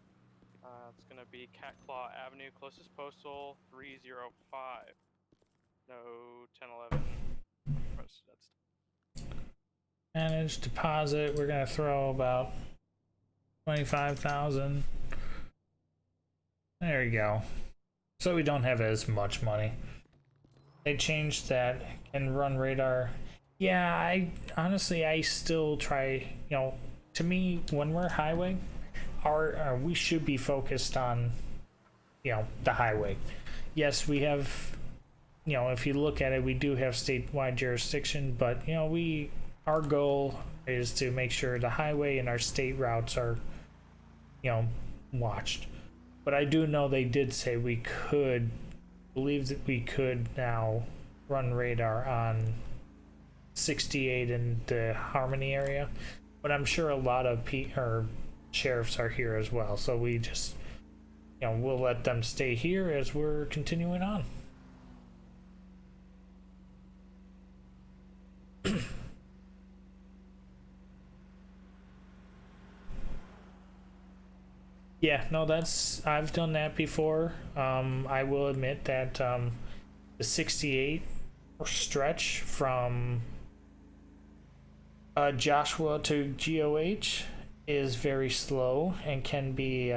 It's gonna be Cat Claw Avenue, closest postal 305. No 1011. Managed deposit. We're gonna throw about 25,000. There you go. So we don't have as much money. They changed that and run radar. Yeah, I honestly I still try. You know, to me, when we're highway, we should be focused on, you know, the highway. Yes, we have. You know, if you look at it, we do have statewide jurisdiction, but you know, our goal is to make sure the highway and our state routes are, you know, watched. But I do know they did say we could, believe that we could now run radar on 68 in the Harmony area. But I'm sure a lot of sheriffs are here as well. So we just, you know, we'll let them stay here as we're continuing on. Yeah, no, I've done that before. I will admit that the 68 stretch from Joshua to GOH is very slow and can be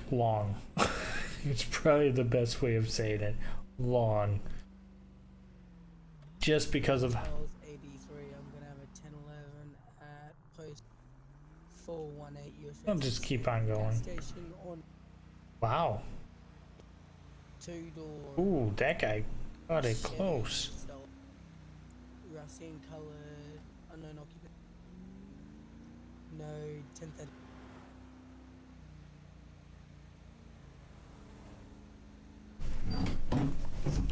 long. It's probably the best way of saying it. Long. Just because of... 83, I'm gonna have a 1011 at post 418 US. I'll just keep on going. Station on Wow. 2-door. Ooh, that guy got it close. Racine colored, unknown occupant. No 1030.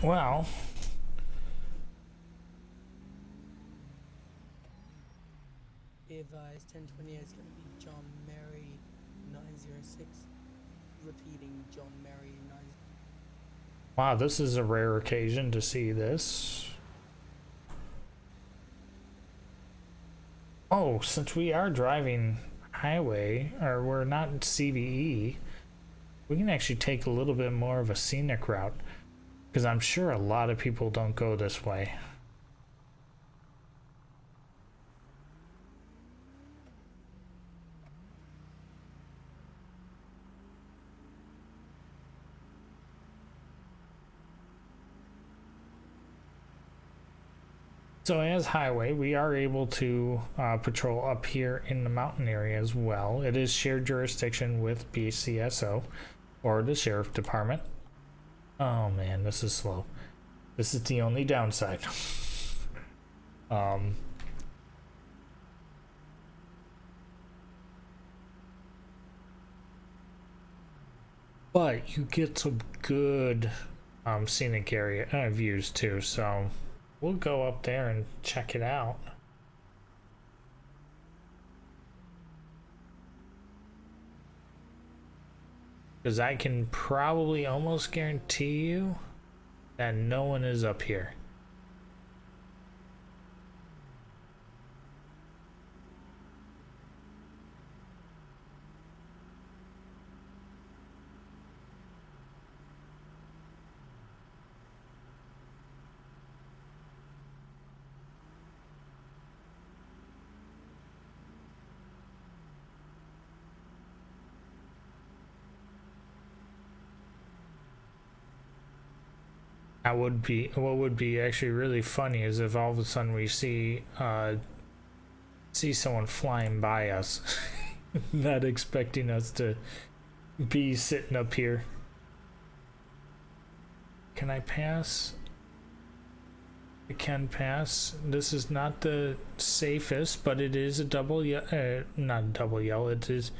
Well, Be advised, 1028 is going to be John Mary 906. Repeating John Mary 906. wow, this is a rare occasion to see this. Oh, since we are driving highway, or we're not in CVE, we can actually take a little bit more of a scenic route, because I'm sure a lot of people don't go this way. So as highway, we are able to patrol up here in the mountain area as well. It is shared jurisdiction with BCSO, or the Sheriff Department. Oh man, this is slow. This is the only downside. But you get some good scenic area views too, so we'll go up there and check it out. Because I can probably almost guarantee you that no one is up here. What would be actually really funny is if all of a sudden we see someone flying by us, not expecting us to be sitting up here. Can I pass? I can pass. This is not the safest, but it is a double yellow. Not a double yellow. It is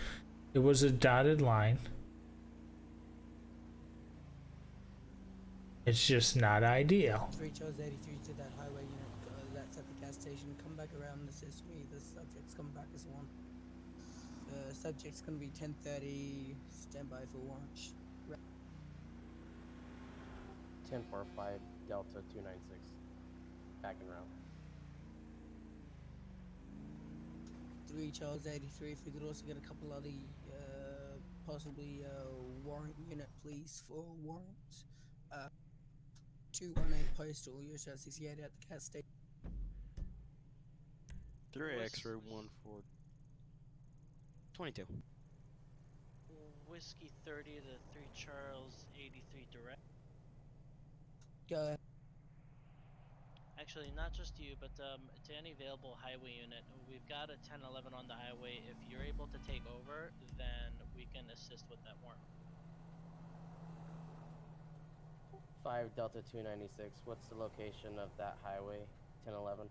It was a dotted line. It's just not ideal. 3 Charles 83 to that highway unit. That's at the gas station. Come back around and assist me. The subject's come back as one. Subject's gonna be 10:30. Standby for launch. 1045 Delta 296. Back and round. 3 Charles 83. If we could also get a couple of the possibly warrant unit, please, for warrant. 218 postal. You're 68 at the gas station. 3 X-ray 1422. Whiskey 30 to 3 Charles 83 direct. Go ahead. Actually, not just you, but to any available highway unit. We've got a 1011 on the highway. If you're able to take over, then we can assist with that warrant. 5 Delta 296. What's the location of that highway? 1011.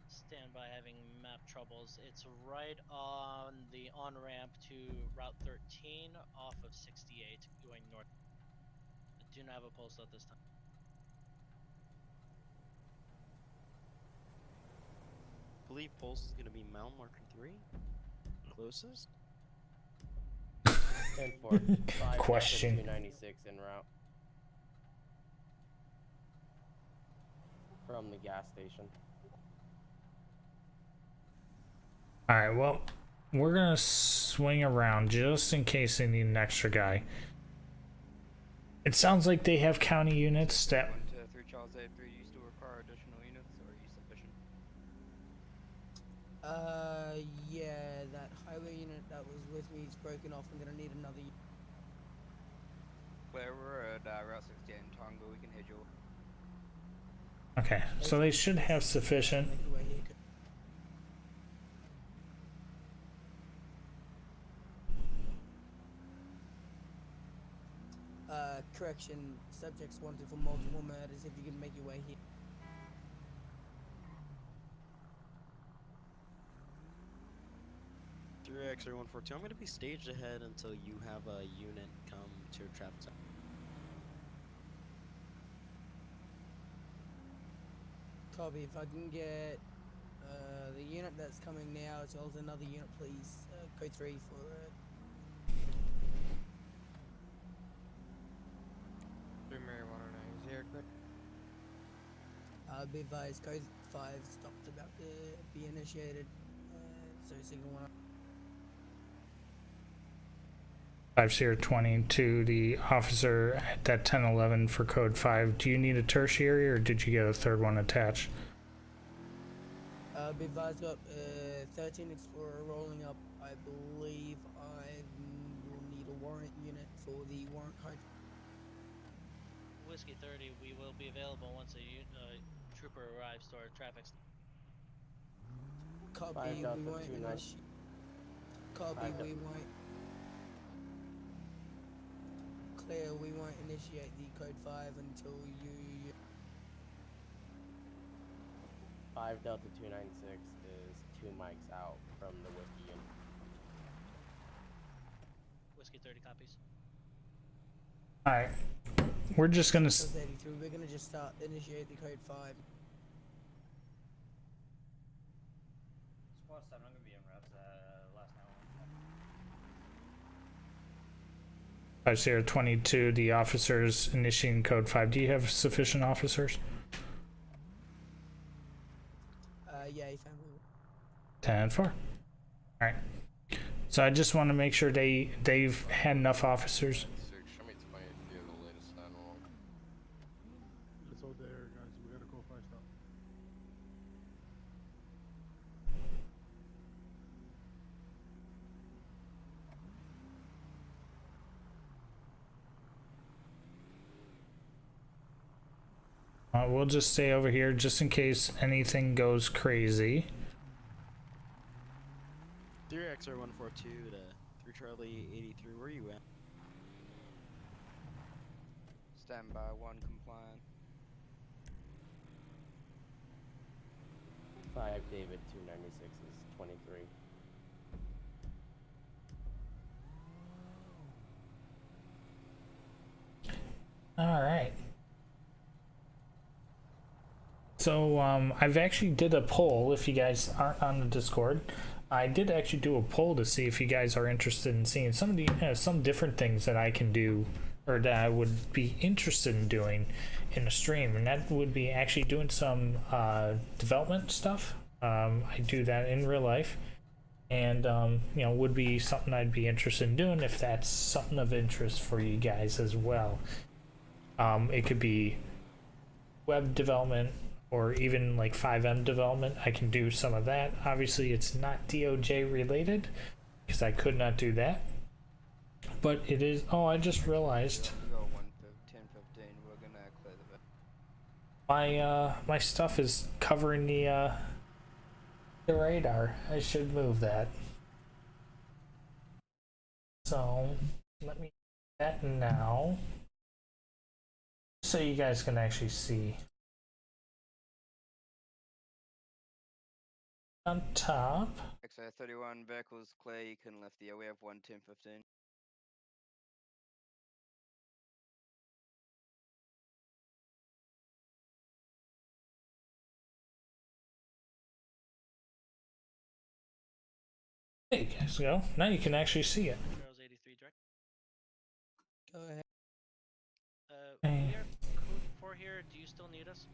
Stand by, having map troubles. It's right on the on-ramp to Route 13 off of 68 going north. I do not have a pulse at this time. I believe pulse is gonna be mile marker 3. Closest. 10-4. 5 Question. 296 en route. From the gas station. Alright, well, we're gonna swing around just in case they need an extra guy. It sounds like they have county units that... To 3 Charles 83, you still require additional units, or are you sufficient? Yeah, that highway unit that was with me is broken off. I'm gonna need another unit. Where we're at Route 68 in Tonga, we can hit you. Okay, so they should have sufficient. Correction, subjects wanted for multiple murders. If you can make your way here. X-ray 142. I'm gonna be staged ahead until you have a unit come to your traffic zone. Copy. If I can get the unit that's coming now as well as another unit, please. Code 3 for Mary 109, is the air clear? be advised, code 5 stopped about to be initiated. So signal 1. 5020 to the officer at that 1011 for code 5. Do you need a tertiary or did you get a third one attached? Be advised, got 13 Explorer rolling up. I believe I will need a warrant unit for the warrant code. Whiskey 30, we will be available once a trooper arrives to our traffic. Copy, we won't initiate. Copy, we won't. Clear, we won't initiate the code 5 until you 5 Delta 296 is 2 mics out from the whiskey unit. Whiskey 30 copies. Alright. We're just gonna... We're gonna just initiate the code 5. Squad 7, I'm gonna be en route last hour. 5022, the officers initiating code 5. Do you have sufficient officers? Yeah, he found me. 10-4. Alright. So I just want to make sure they've had enough officers. Show me 20 if you have the latest 911. Let's hold the air, guys. We gotta go 5 stop. We'll just stay over here just in case anything goes crazy. 3 X-ray 142 to 3 Charlie 83. Where are you at? Stand by 1 compliant. 5 David 296 is 23. All right. So I've actually did a poll. If you guys aren't on the Discord, I did actually do a poll to see if you guys are interested in seeing some of the some different things that I can do, or that I would be interested in doing in a stream, and that would be actually doing some development stuff. I do that in real life, and you know, would be something I'd be interested in doing if that's something of interest for you guys as well. It could be web development, or even like 5M development. I can do some of that. Obviously it's not DOJ related because I could not do that, but it is. Oh, I just realized my stuff is covering the radar. I should move that. So let me do that now so you guys can actually see. On top. XI 31 vehicles clear, you can lift the we have 1 10 15. There you guys go. Now you can actually see it. Charles 83 direct. Go ahead. We are code 4 here. Do you still need us?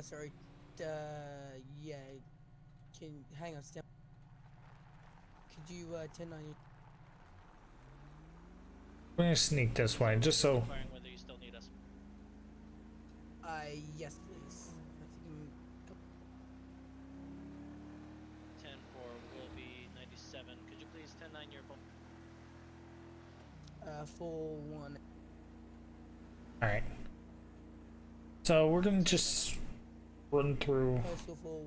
Sorry. Yeah. Can hang on. Stand. Could you 10-9? We're gonna sneak this way just so. Whether you still need us. Yes, please. 10-4 will be 97. Could you please 10-9 your phone? Full 1. All right. So we're gonna just run through. Postal full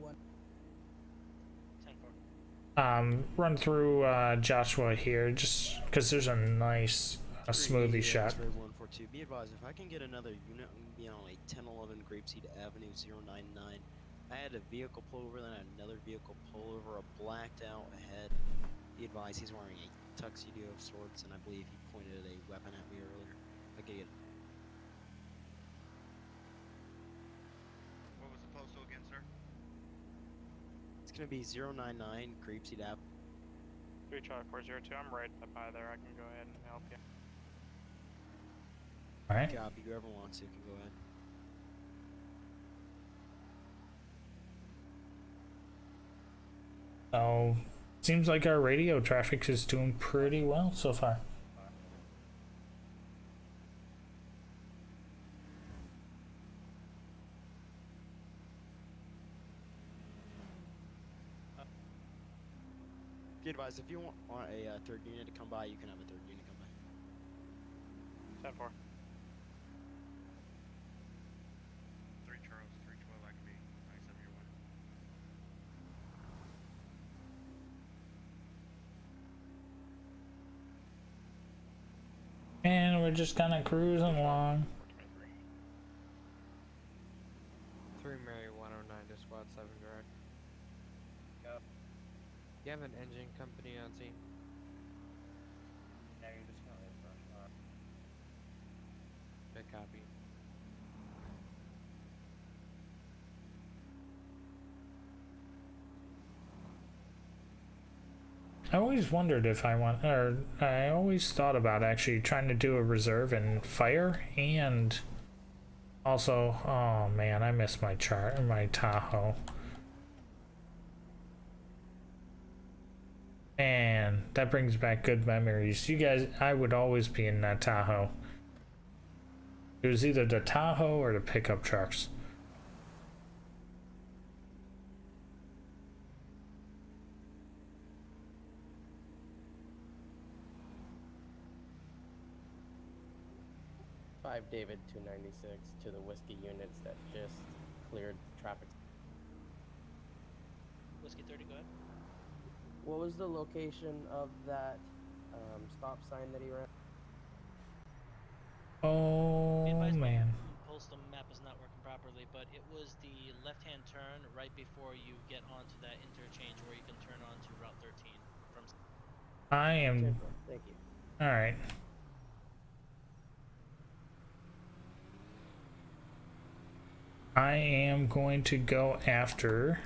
1. Run through Joshua here, just because there's a nice smoothie shot. 142. Be advised, if I can get another unit, I'm gonna be on a 1011 Grapeseed Avenue 099. I had a vehicle pull over, then I had another vehicle pull over, a blacked out ahead. Be advised, he's wearing a tuxedo of sorts, and I believe he pointed a weapon at me earlier. Okay. What was the postal again, sir? It's gonna be 099 Grapeseed Ave. 3 Charlie 402. I'm right up by there. I can go ahead and help you. All right. Copy. Whoever wants to can go ahead. So seems like our radio traffic is doing pretty well so far. Be advised, if you want a third unit to come by, you can have a third unit come by. 10-4. 3 Charles, 312, I can be 97 your way. And we're just kind of cruising along. 3 Mary 109 to squad 7 direct. Do you have an engine company on scene? No, you're just gonna leave for Good copy. I always wondered if I want, or I always thought about actually trying to do a reserve in fire, and also, oh man, I miss my my Tahoe. Man, that brings back good memories. You guys, I would always be in that Tahoe. It was either the Tahoe or the pickup trucks. David 296 to the whiskey units that just cleared traffic. Whiskey 30, go ahead. What was the location of that stop sign that he ran? Oh man. Postal map is not working properly, but it was the left-hand turn right before you get onto that interchange where you can turn onto Route 13 from. I am. Thank you. All right. I am going to go after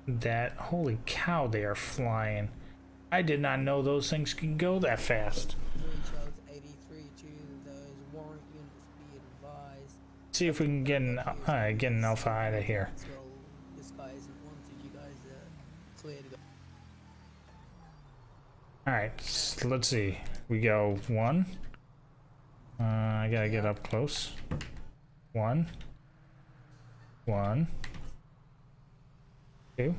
that. Holy cow, they are flying. I did not know those things can go that fast. 3 Charles 83 to those warrant units be advised. See if we can get an alpha out of here. Well, this guy isn't wanted. You guys are clear to go. Alright, so let's see. We go 1. I gotta get up close. 1. 1. 2.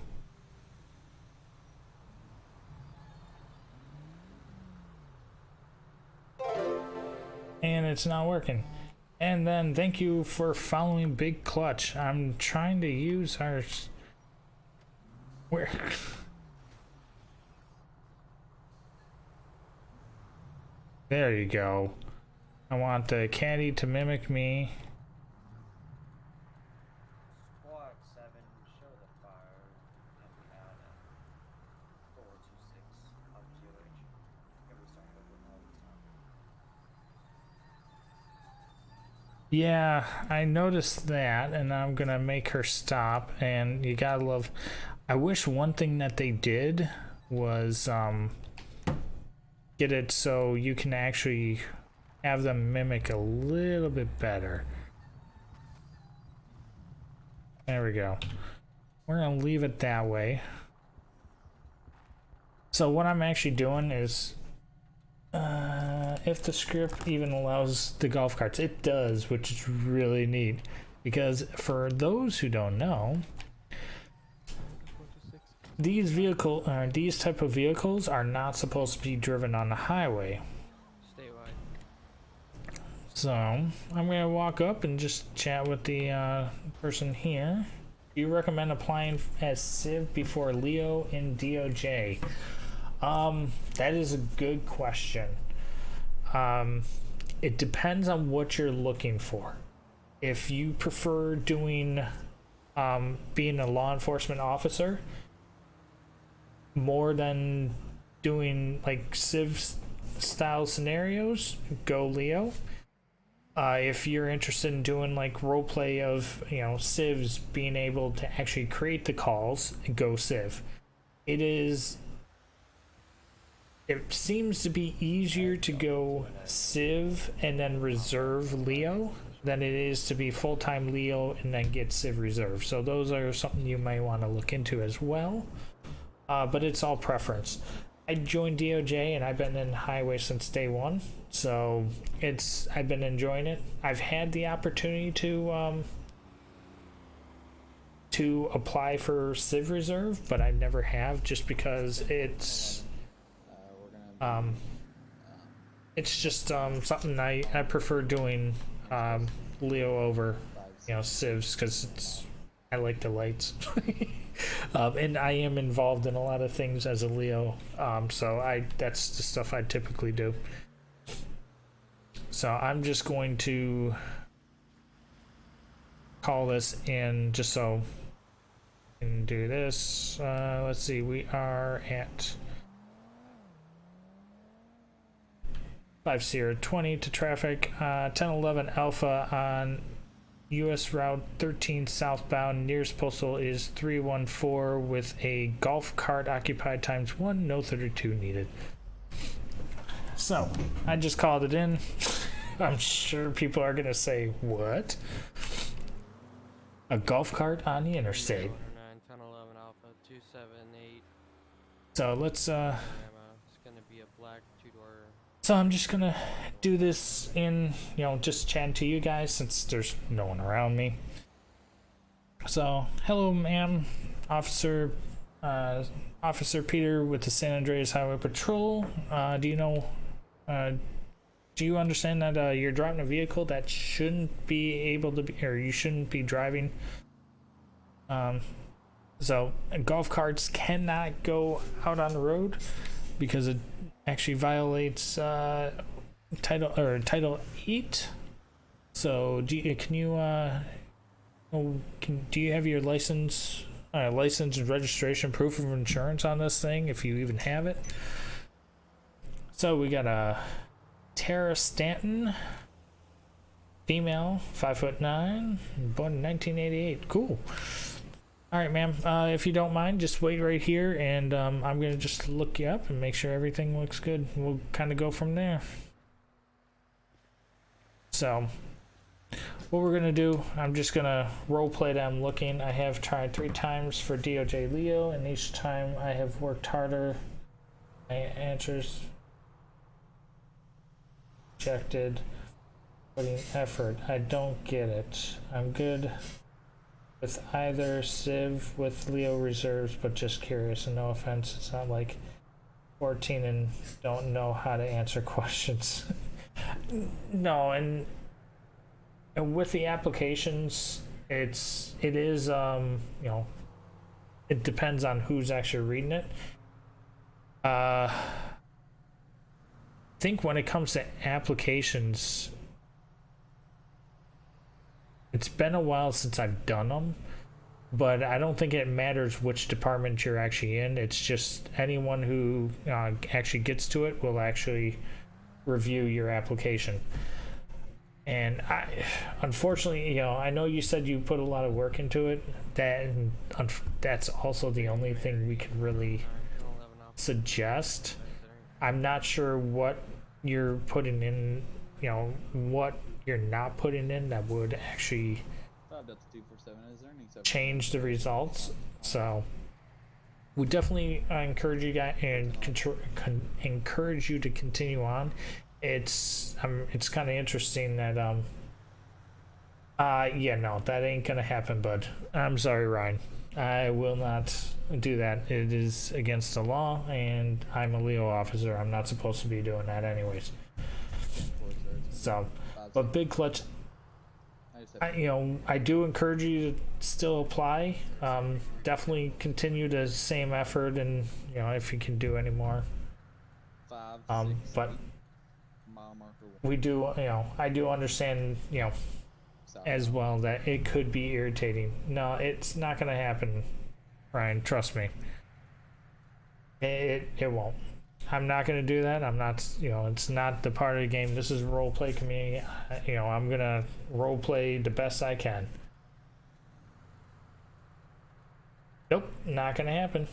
And it's not working. And then thank you for following Big Clutch. I'm trying to use our... Where? There you go. I want the caddy to mimic me. Squad 7, show the fire, and we had 426 on GOH. Maybe starting over all the time. Yeah, I noticed that, and I'm gonna make her stop. And you gotta love... I wish one thing that they did was get it so you can actually have them mimic a little bit better. There we go. We're gonna leave it that way. So what I'm actually doing is, if the script even allows the golf carts, it does, which is really neat. Because for those who don't know, these type of vehicles are not supposed to be driven on the highway. So I'm gonna walk up and just chat with the person here. Do you recommend applying as Civ before Leo in DOJ? That is a good question. It depends on what you're looking for. If you prefer doing being a law enforcement officer more than doing like Civ style scenarios, go Leo. If you're interested in doing like roleplay of, you know, Civs being able to actually create the calls, go Civ. It seems to be easier to go Civ and then reserve Leo than it is to be full-time Leo and then get Civ reserve. So those are something you might want to look into as well. But it's all preference. I joined DOJ and I've been in highway since day one, so I've been enjoying it. I've had the opportunity to apply for Civ Reserve, but I never have, just because it's just something I prefer doing Leo over, you know, Civs, because I like the lights. And I am involved in a lot of things as a Leo, so that's the stuff I typically do. So I'm just going to call this in just so I can do this. Let's see, we are at 5020 to traffic, 1011 Alpha on US Route 13 southbound. Nearest postal is 314 with a golf cart occupied ×1. No 32 needed. So I just called it in. I'm sure people are gonna say, what? A golf cart on the interstate. 1011 Alpha 278. So let's It's gonna be a black 2-door. So I'm just gonna do this in, you know, just chatting to you guys since there's no one around me. So, hello, ma'am, Officer Peter with the San Andreas Highway Patrol. Do you understand that you're driving a vehicle that shouldn't be able to be, or you shouldn't be driving? So golf carts cannot go out on the road because it actually violates Title 8. So do you have your license license and registration, proof of insurance on this thing, if you even have it. So we got a Tara Stanton, female, 5'9", born in 1988. Cool. All right, ma'am. If you don't mind, just wait right here, and I'm gonna just look you up and make sure everything looks good. We'll kind of go from there. So, what we're gonna do, I'm just gonna role play that I'm looking. I have tried 3 times for DOJ Leo, and each time I have worked harder. My answers rejected. Putting effort. I don't get it. I'm good with either Civ with Leo reserves, but just curious, and no offense, it's not like 14 and don't know how to answer questions. No, and with the applications, it is you know, it depends on who's actually reading it. I think when it comes to applications, it's been a while since I've done them, but I don't think it matters which department you're actually in. It's just anyone who actually gets to it will actually review your application. And unfortunately, you know, I know you said you put a lot of work into it. That's also the only thing we can really suggest. I'm not sure what you're putting in, you know, what you're not putting in that would actually change the results. So we definitely encourage you guys and encourage you to continue on. It's kind of interesting that yeah, no, that ain't gonna happen, bud. I'm sorry, Ryan. I will not do that. It is against the law, and I'm a Leo officer. I'm not supposed to be doing that anyways. So, but Big Clutch, you know, I do encourage you to still apply. Definitely continue the same effort, and you know, if you can do any more. But we do, you know, I do understand, you know, as well that it could be irritating. No, it's not gonna happen, Ryan. Trust me. It won't. I'm not gonna do that. I'm not, you know, it's not the part of the game. This is a role play community. You know, I'm gonna role play the best I can. Nope, not gonna happen.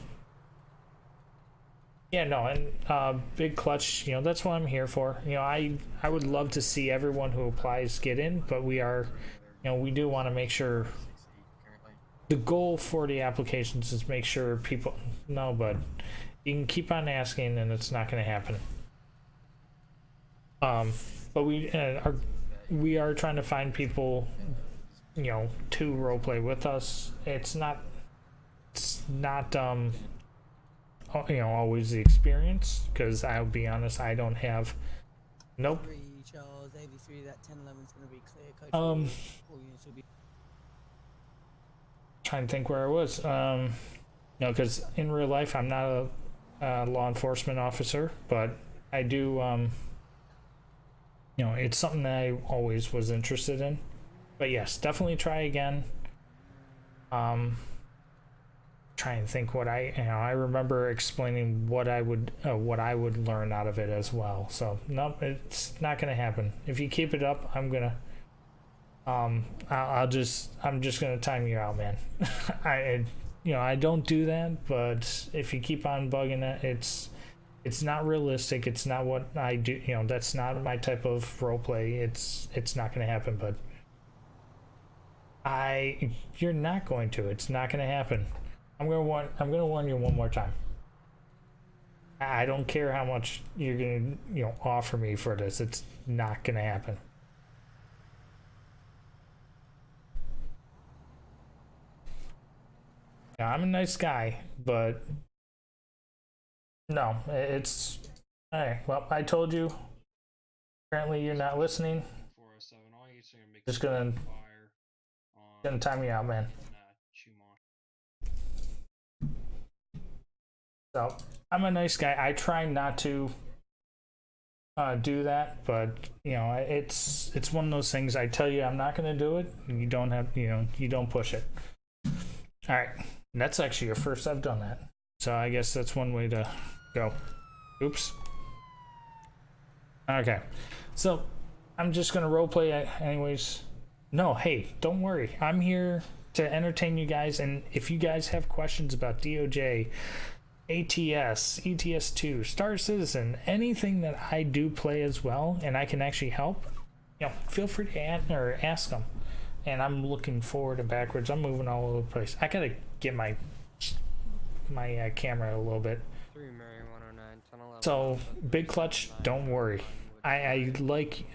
Yeah, no, and Big Clutch, you know, that's what I'm here for. You know, I would love to see everyone who applies get in, but we are, you know, we do want to make sure the goal for the applications is make sure people know, but you can keep on asking and it's not going to happen. But we are trying to find people, you know, to roleplay with us. It's not you know, always the experience, because I'll be honest, I don't have. Nope. Charles, 83, that 1011 is going to be clear. Coach, Trying to think where I was. You know, because in real life I'm not a law enforcement officer, but I do. You know, it's something that I always was interested in. But yes, definitely try again. Try and think what I remember explaining what I would learn out of it as well. So nope, it's not gonna happen. If you keep it up, I'm gonna I'm just gonna time you out, man. You know, I don't do that, but if you keep on bugging it, it's not realistic. It's not what I do. You know, that's not my type of role play. It's not gonna happen, but you're not going to. It's not gonna happen. I'm gonna warn you one more time. I don't care how much you're gonna, you know, offer me for this. It's not gonna happen. Now, I'm a nice guy, but no, it's. Hey, well, I told you. Apparently, you're not listening. Just gonna time you out, man. So I'm a nice guy. I try not to do that, but you know, it's one of those things. I tell you I'm not going to do it, and you don't have, you know, you don't push it. All right, And that's actually your first I've done that. So I guess that's one way to go. Oops. Okay. So I'm just gonna roleplay anyways. No, hey, don't worry. I'm here to entertain you guys, and if you guys have questions about DOJ, ATS, ETS2, Star Citizen, anything that I do play as well, and I can actually help, feel free to ask them. And I'm looking forward and backwards. I'm moving all over the place. I gotta get my camera a little bit. 3 Mary 109, 10 11. So Big Clutch, don't worry. I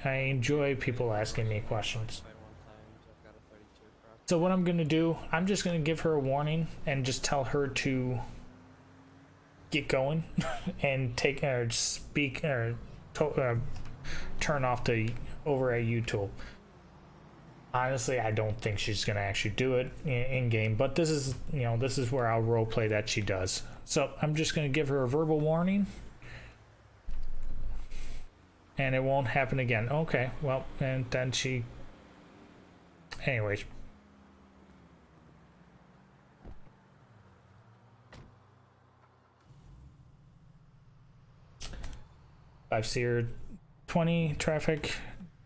enjoy people asking me questions. So what I'm gonna do, I'm just gonna give her a warning and just tell her to get going and take or speak or turn off the override util. Honestly, I don't think she's gonna actually do it in game, but this is where I'll roleplay that she does. So I'm just gonna give her a verbal warning, and it won't happen again. Okay, well, and then she, anyways. I've seared 20 traffic,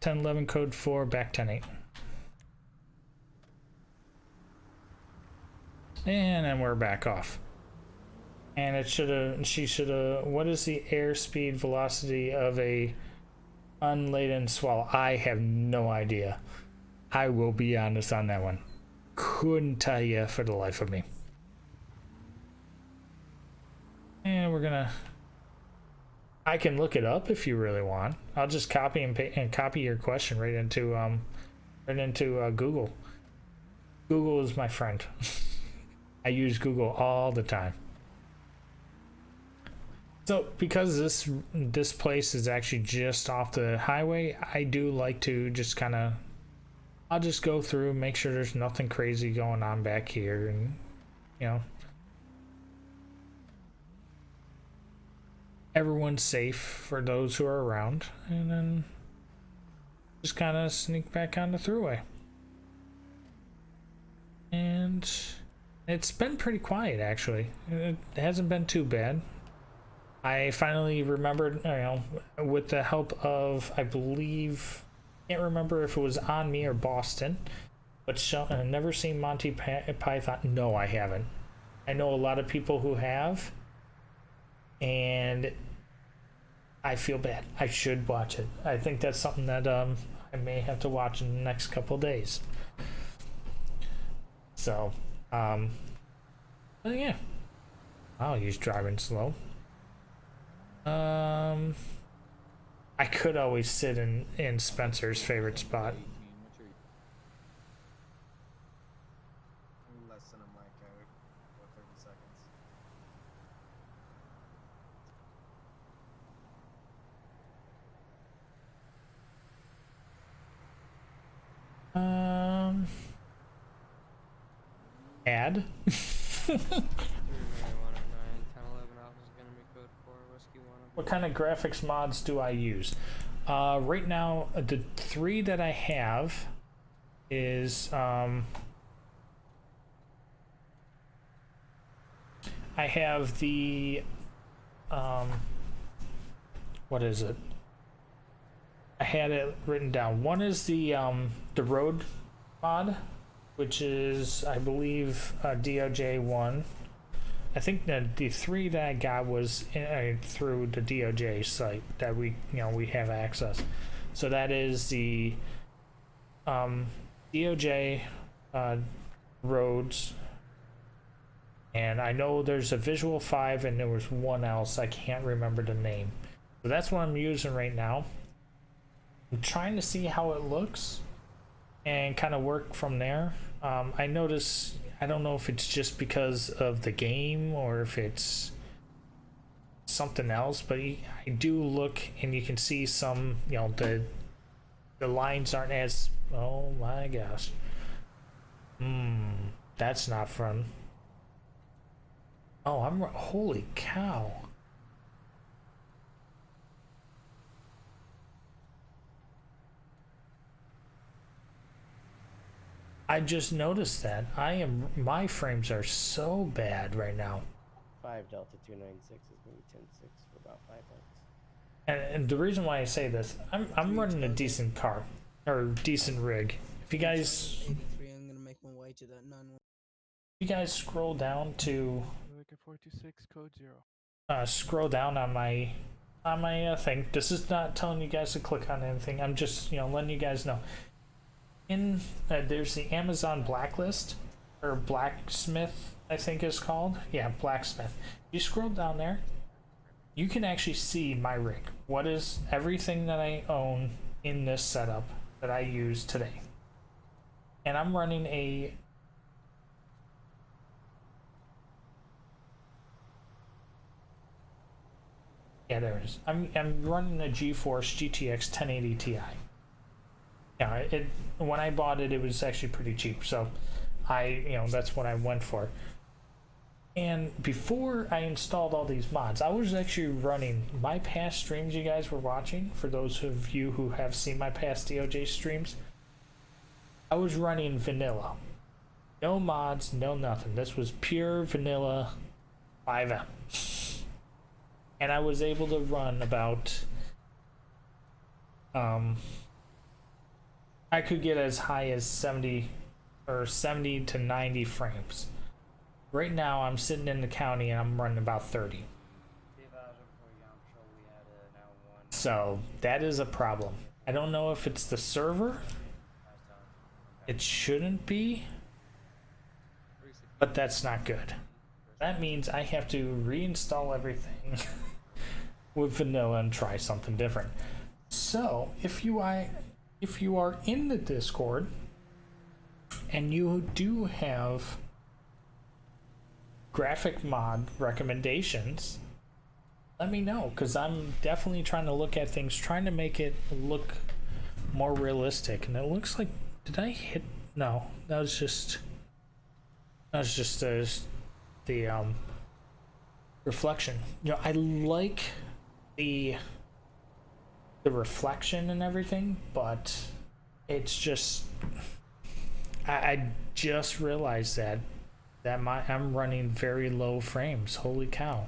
1011 code 4 back 10-8. And then we're back off. And she should have, what is the airspeed velocity of a unladen swallow? I have no idea. I will be honest on that one. Couldn't tell you for the life of me. And we're gonna, I can look it up if you really want. I'll just copy and copy your question right into Google. Google is my friend. I use Google all the time. So because this place is actually just off the highway, I do like to just kind of, I'll just go through, make sure there's nothing crazy going on back here, and everyone's safe for those who are around, and then just kind of sneak back on the thruway. And it's been pretty quiet, actually. It hasn't been too bad. I finally remembered, with the help of, I believe, can't remember if it was on me or Boston, but I've never seen Monty Python. No, I haven't. I know a lot of people who have, and I feel bad. I should watch it. I think that's something that I may have to watch in the next couple days. So, but yeah. Oh, he's driving slow. I could always sit in Spencer's favorite spot. Less than a mic out, about 30 seconds. Add. What kind of graphics mods do I use? Right now, the 3 that I have is I have the what is it? I had it written down. One is the road mod, which is, I believe, DOJ1. I think that the 3 that I got was through the DOJ site that we have access. So that is the DOJ roads, and I know there's a Visual 5 and there was one else, I can't remember the name. So that's what I'm using right now. I'm trying to see how it looks and kind of work from there. I notice, I don't know if it's just because of the game or if it's something else, but I do look and you can see some, the lines aren't as, oh my gosh. That's not fun. Oh, holy cow. I just noticed that. My frames are so bad right now. 5 Delta 296 is going to be 10-6 for about 5 bucks. And the reason why I say this, I'm running a decent car or decent rig. If you guys, 83, I'm gonna make my way to that 911. you guys scroll down to Looking 426 code 0. scroll down on my thing. This is not telling you guys to click on anything. I'm just letting you guys know. In there's the Amazon blacklist or blacksmith, I think it's called. Yeah, blacksmith. You scroll down there, you can actually see my rig. What is everything that I own in this setup that I use today. And I'm running a yeah, there it is. I'm running a GeForce GTX 1080 Ti. Yeah, when I bought it, it was actually pretty cheap, so that's what I went for. And before I installed all these mods, I was actually running my past streams you guys were watching. For those of you who have seen my past DOJ streams, I was running vanilla. No mods, no nothing. This was pure vanilla 5M. And I was able to run about I could get as high as 70 to 90 frames. Right now I'm sitting in the county and I'm running about 30. So that is a problem. I don't know if it's the server. It shouldn't be, but that's not good. That means I have to reinstall everything with vanilla and try something different. So if you are in the Discord and you do have graphic mod recommendations, let me know, because I'm definitely trying to look at things, trying to make it look more realistic. And it looks like, did I hit? No, that was just the reflection. I like the reflection and everything, but it's just I just realized that I'm running very low frames. Holy cow.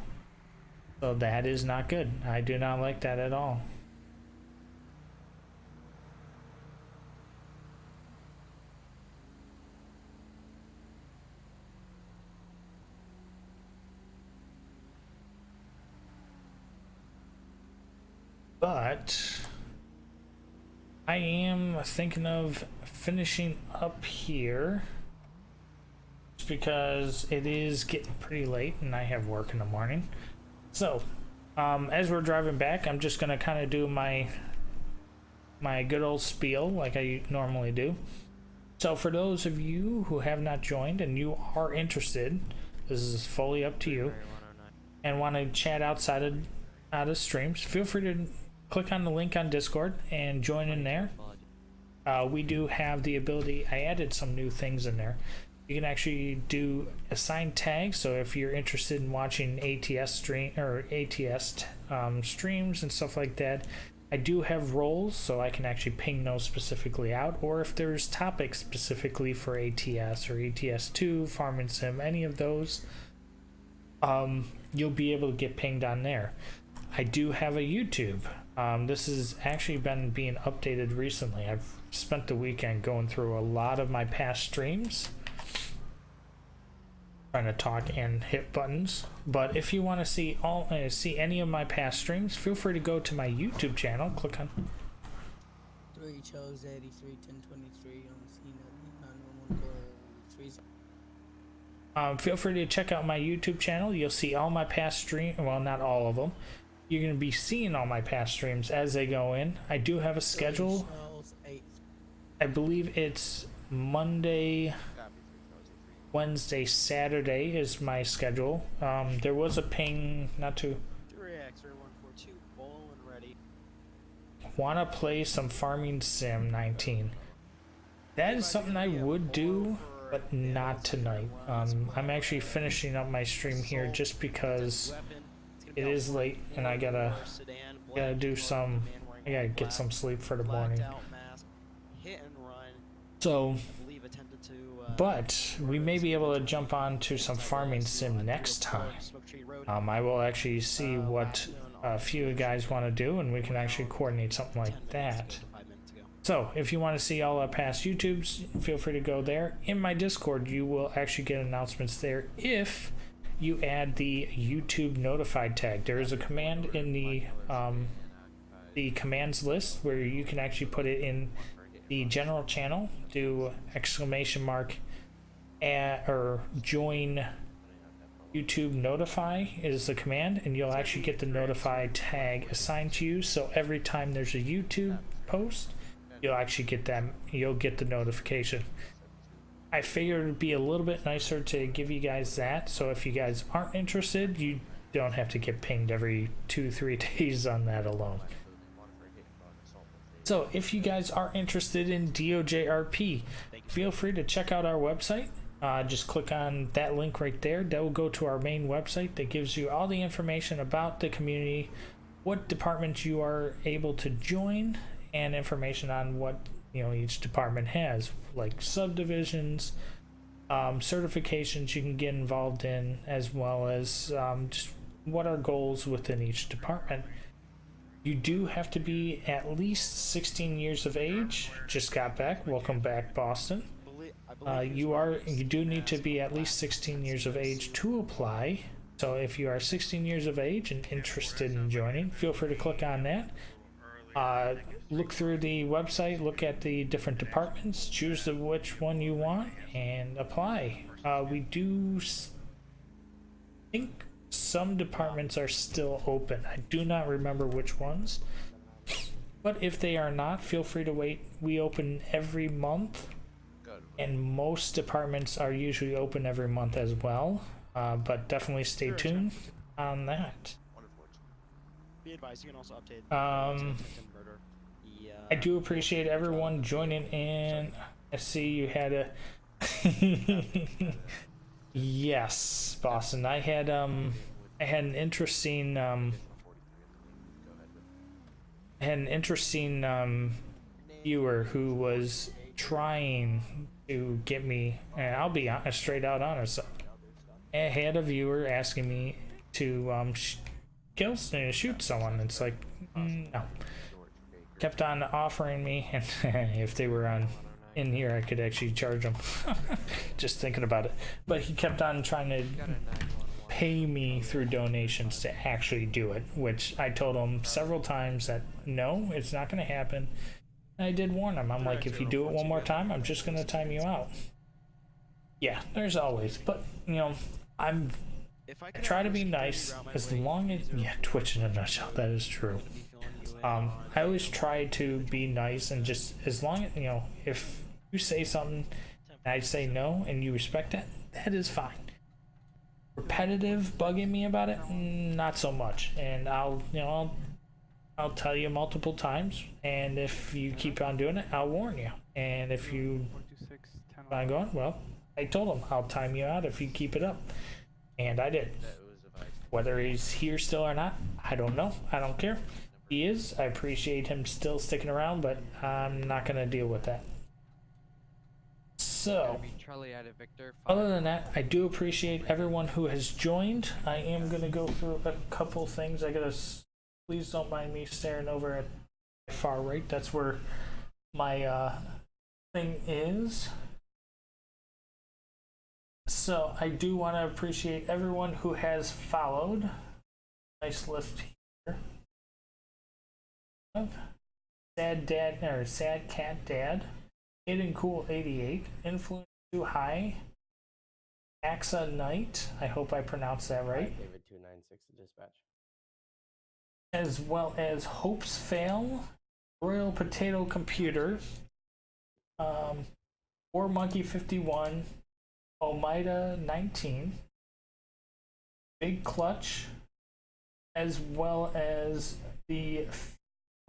So that is not good. I do not like that at all. But I am thinking of finishing up here just because it is getting pretty late and I have work in the morning. So as we're driving back, I'm just gonna kind of do my good old spiel like I normally do. So for those of you who have not joined and you are interested, this is fully up to you, and want to chat outside of streams, feel free to click on the link on Discord and join in there. We do have the ability, I added some new things in there. You can actually do assigned tags, so if you're interested in watching ATS streams and stuff like that, I do have roles, so I can actually ping those specifically out, or if there's topics specifically for ATS or ATS2, Farming Sim, any of those, you'll be able to get pinged on there. I do have a YouTube. This has actually been being updated recently. I've spent the weekend going through a lot of my past streams, trying to talk and hit buttons. But if you want to see any of my past streams, feel free to go to my YouTube channel. Click on 3 Charles 83 1023 on C911 30. Feel free to check out my YouTube channel. You'll see all my past streams. Well, not all of them. You're going to be seeing all my past streams as they go in. I do have a schedule. I believe it's Monday, Wednesday, Saturday is my schedule. There was a ping not to 3X142 bowling ready. Want to play some Farming Sim 19. That is something I would do, but not tonight. I'm actually finishing up my stream here just because it is late and I gotta do some. I gotta get some sleep for the morning. So but we may be able to jump on to some farming sim next time. I will actually see what a few guys want to do, and we can actually coordinate something like that. So if you want to see all our past YouTubes, feel free to go there. In my Discord, you will actually get announcements there if you add the YouTube notified tag. There is a command in the commands list where you can actually put it in the general channel, do !@ or join YouTube notify is the command, and you'll actually get the notify tag assigned to you. So every time there's a YouTube post, you'll actually get them. You'll get the notification. I figured it'd be a little bit nicer to give you guys that, so if you guys aren't interested, you don't have to get pinged every 2-3 days on that alone. So if you guys are interested in DOJRP, feel free to check out our website. Just click on that link right there. That will go to our main website that gives you all the information about the community, what departments you are able to join, and information on what each department has, like subdivisions, certifications you can get involved in, as well as just what are goals within each department. You do have to be at least 16 years of age. Just got back. Welcome back, Boston. You do need to be at least 16 years of age to apply. So if you are 16 years of age and interested in joining, feel free to click on that. Look through the website, look at the different departments, choose which one you want, and apply. We do think some departments are still open. I do not remember which ones, but if they are not, feel free to wait. We open every month, and most departments are usually open every month as well, but definitely stay tuned on that. Be advised, you can also update I do appreciate everyone joining in. I see you had a yes, Boston. I had an interesting viewer who was trying to get me, and I'll be honest, straight out honest. I had a viewer asking me to shoot someone. It's like, no. Kept on offering me, and if they were in here, I could actually charge them. Just thinking about it. But he kept on trying to pay me through donations to actually do it, which I told him several times that no, it's not going to happen. And I did warn him. I'm like, if you do it one more time, I'm just going to time you out. Yeah, there's always, but I try to be nice as long as Twitch in a nutshell. That is true. I always try to be nice, and just as long as if you say something and I say no and you respect that, that is fine. Repetitive bugging me about it, not so much. And I'll tell you multiple times, and if you keep on doing it, I'll warn you. And if you keep on going, well, I told him I'll time you out if you keep it up, and I did. Whether he's here still or not, I don't know. I don't care. He is. I appreciate him still sticking around, but I'm not going to deal with that. So, other than that, I do appreciate everyone who has joined. I am going to go through a couple things. Please don't mind me staring over at the far right. That's where my thing is. So, I do want to appreciate everyone who has followed. Nice list here. Sad Cat Dad, Hidden Cool 88, Influence Too High, Axa Knight, I hope I pronounced that right. David 296 to dispatch. As well as Hope's Fail, Royal Potato Computer, War Monkey 51, Omida 19, Big Clutch, as well as the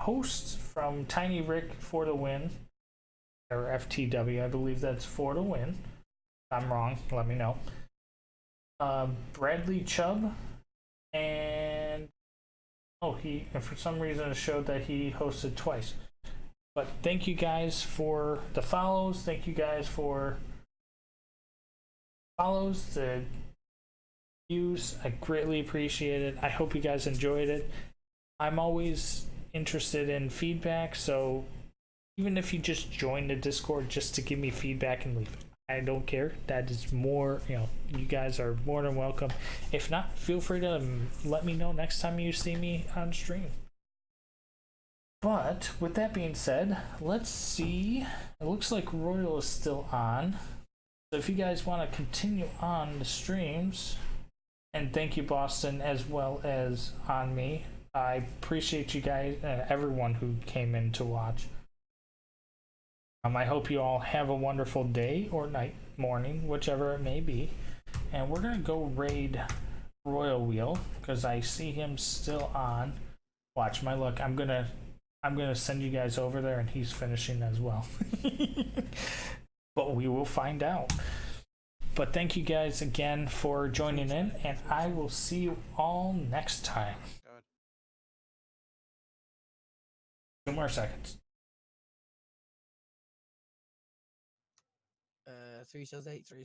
hosts from Tiny Rick for the Win, or FTW, I believe that's for the Win. If I'm wrong, let me know. Bradley Chubb, and for some reason it showed that he hosted twice. But thank you guys for the follows. Thank you guys for follows, the views. I greatly appreciate it. I hope you guys enjoyed it. I'm always interested in feedback, so even if you just join the Discord just to give me feedback and leave it, I don't care. That is more, you guys are more than welcome. If not, feel free to let me know next time you see me on stream. But with that being said, let's see. It looks like Royal is still on. So if you guys want to continue on the streams, and thank you, Boston, as well as on me. I appreciate you guys, everyone who came in to watch. I hope you all have a wonderful day or night, morning, whichever it may be. And we're gonna go raid Royal Wheel because I see him still on. Watch my luck. I'm gonna send you guys over there, and he's finishing as well. But we will find out. But thank you guys again for joining in, and I will see you all next time. 2 more seconds. 3 shows 8, 3.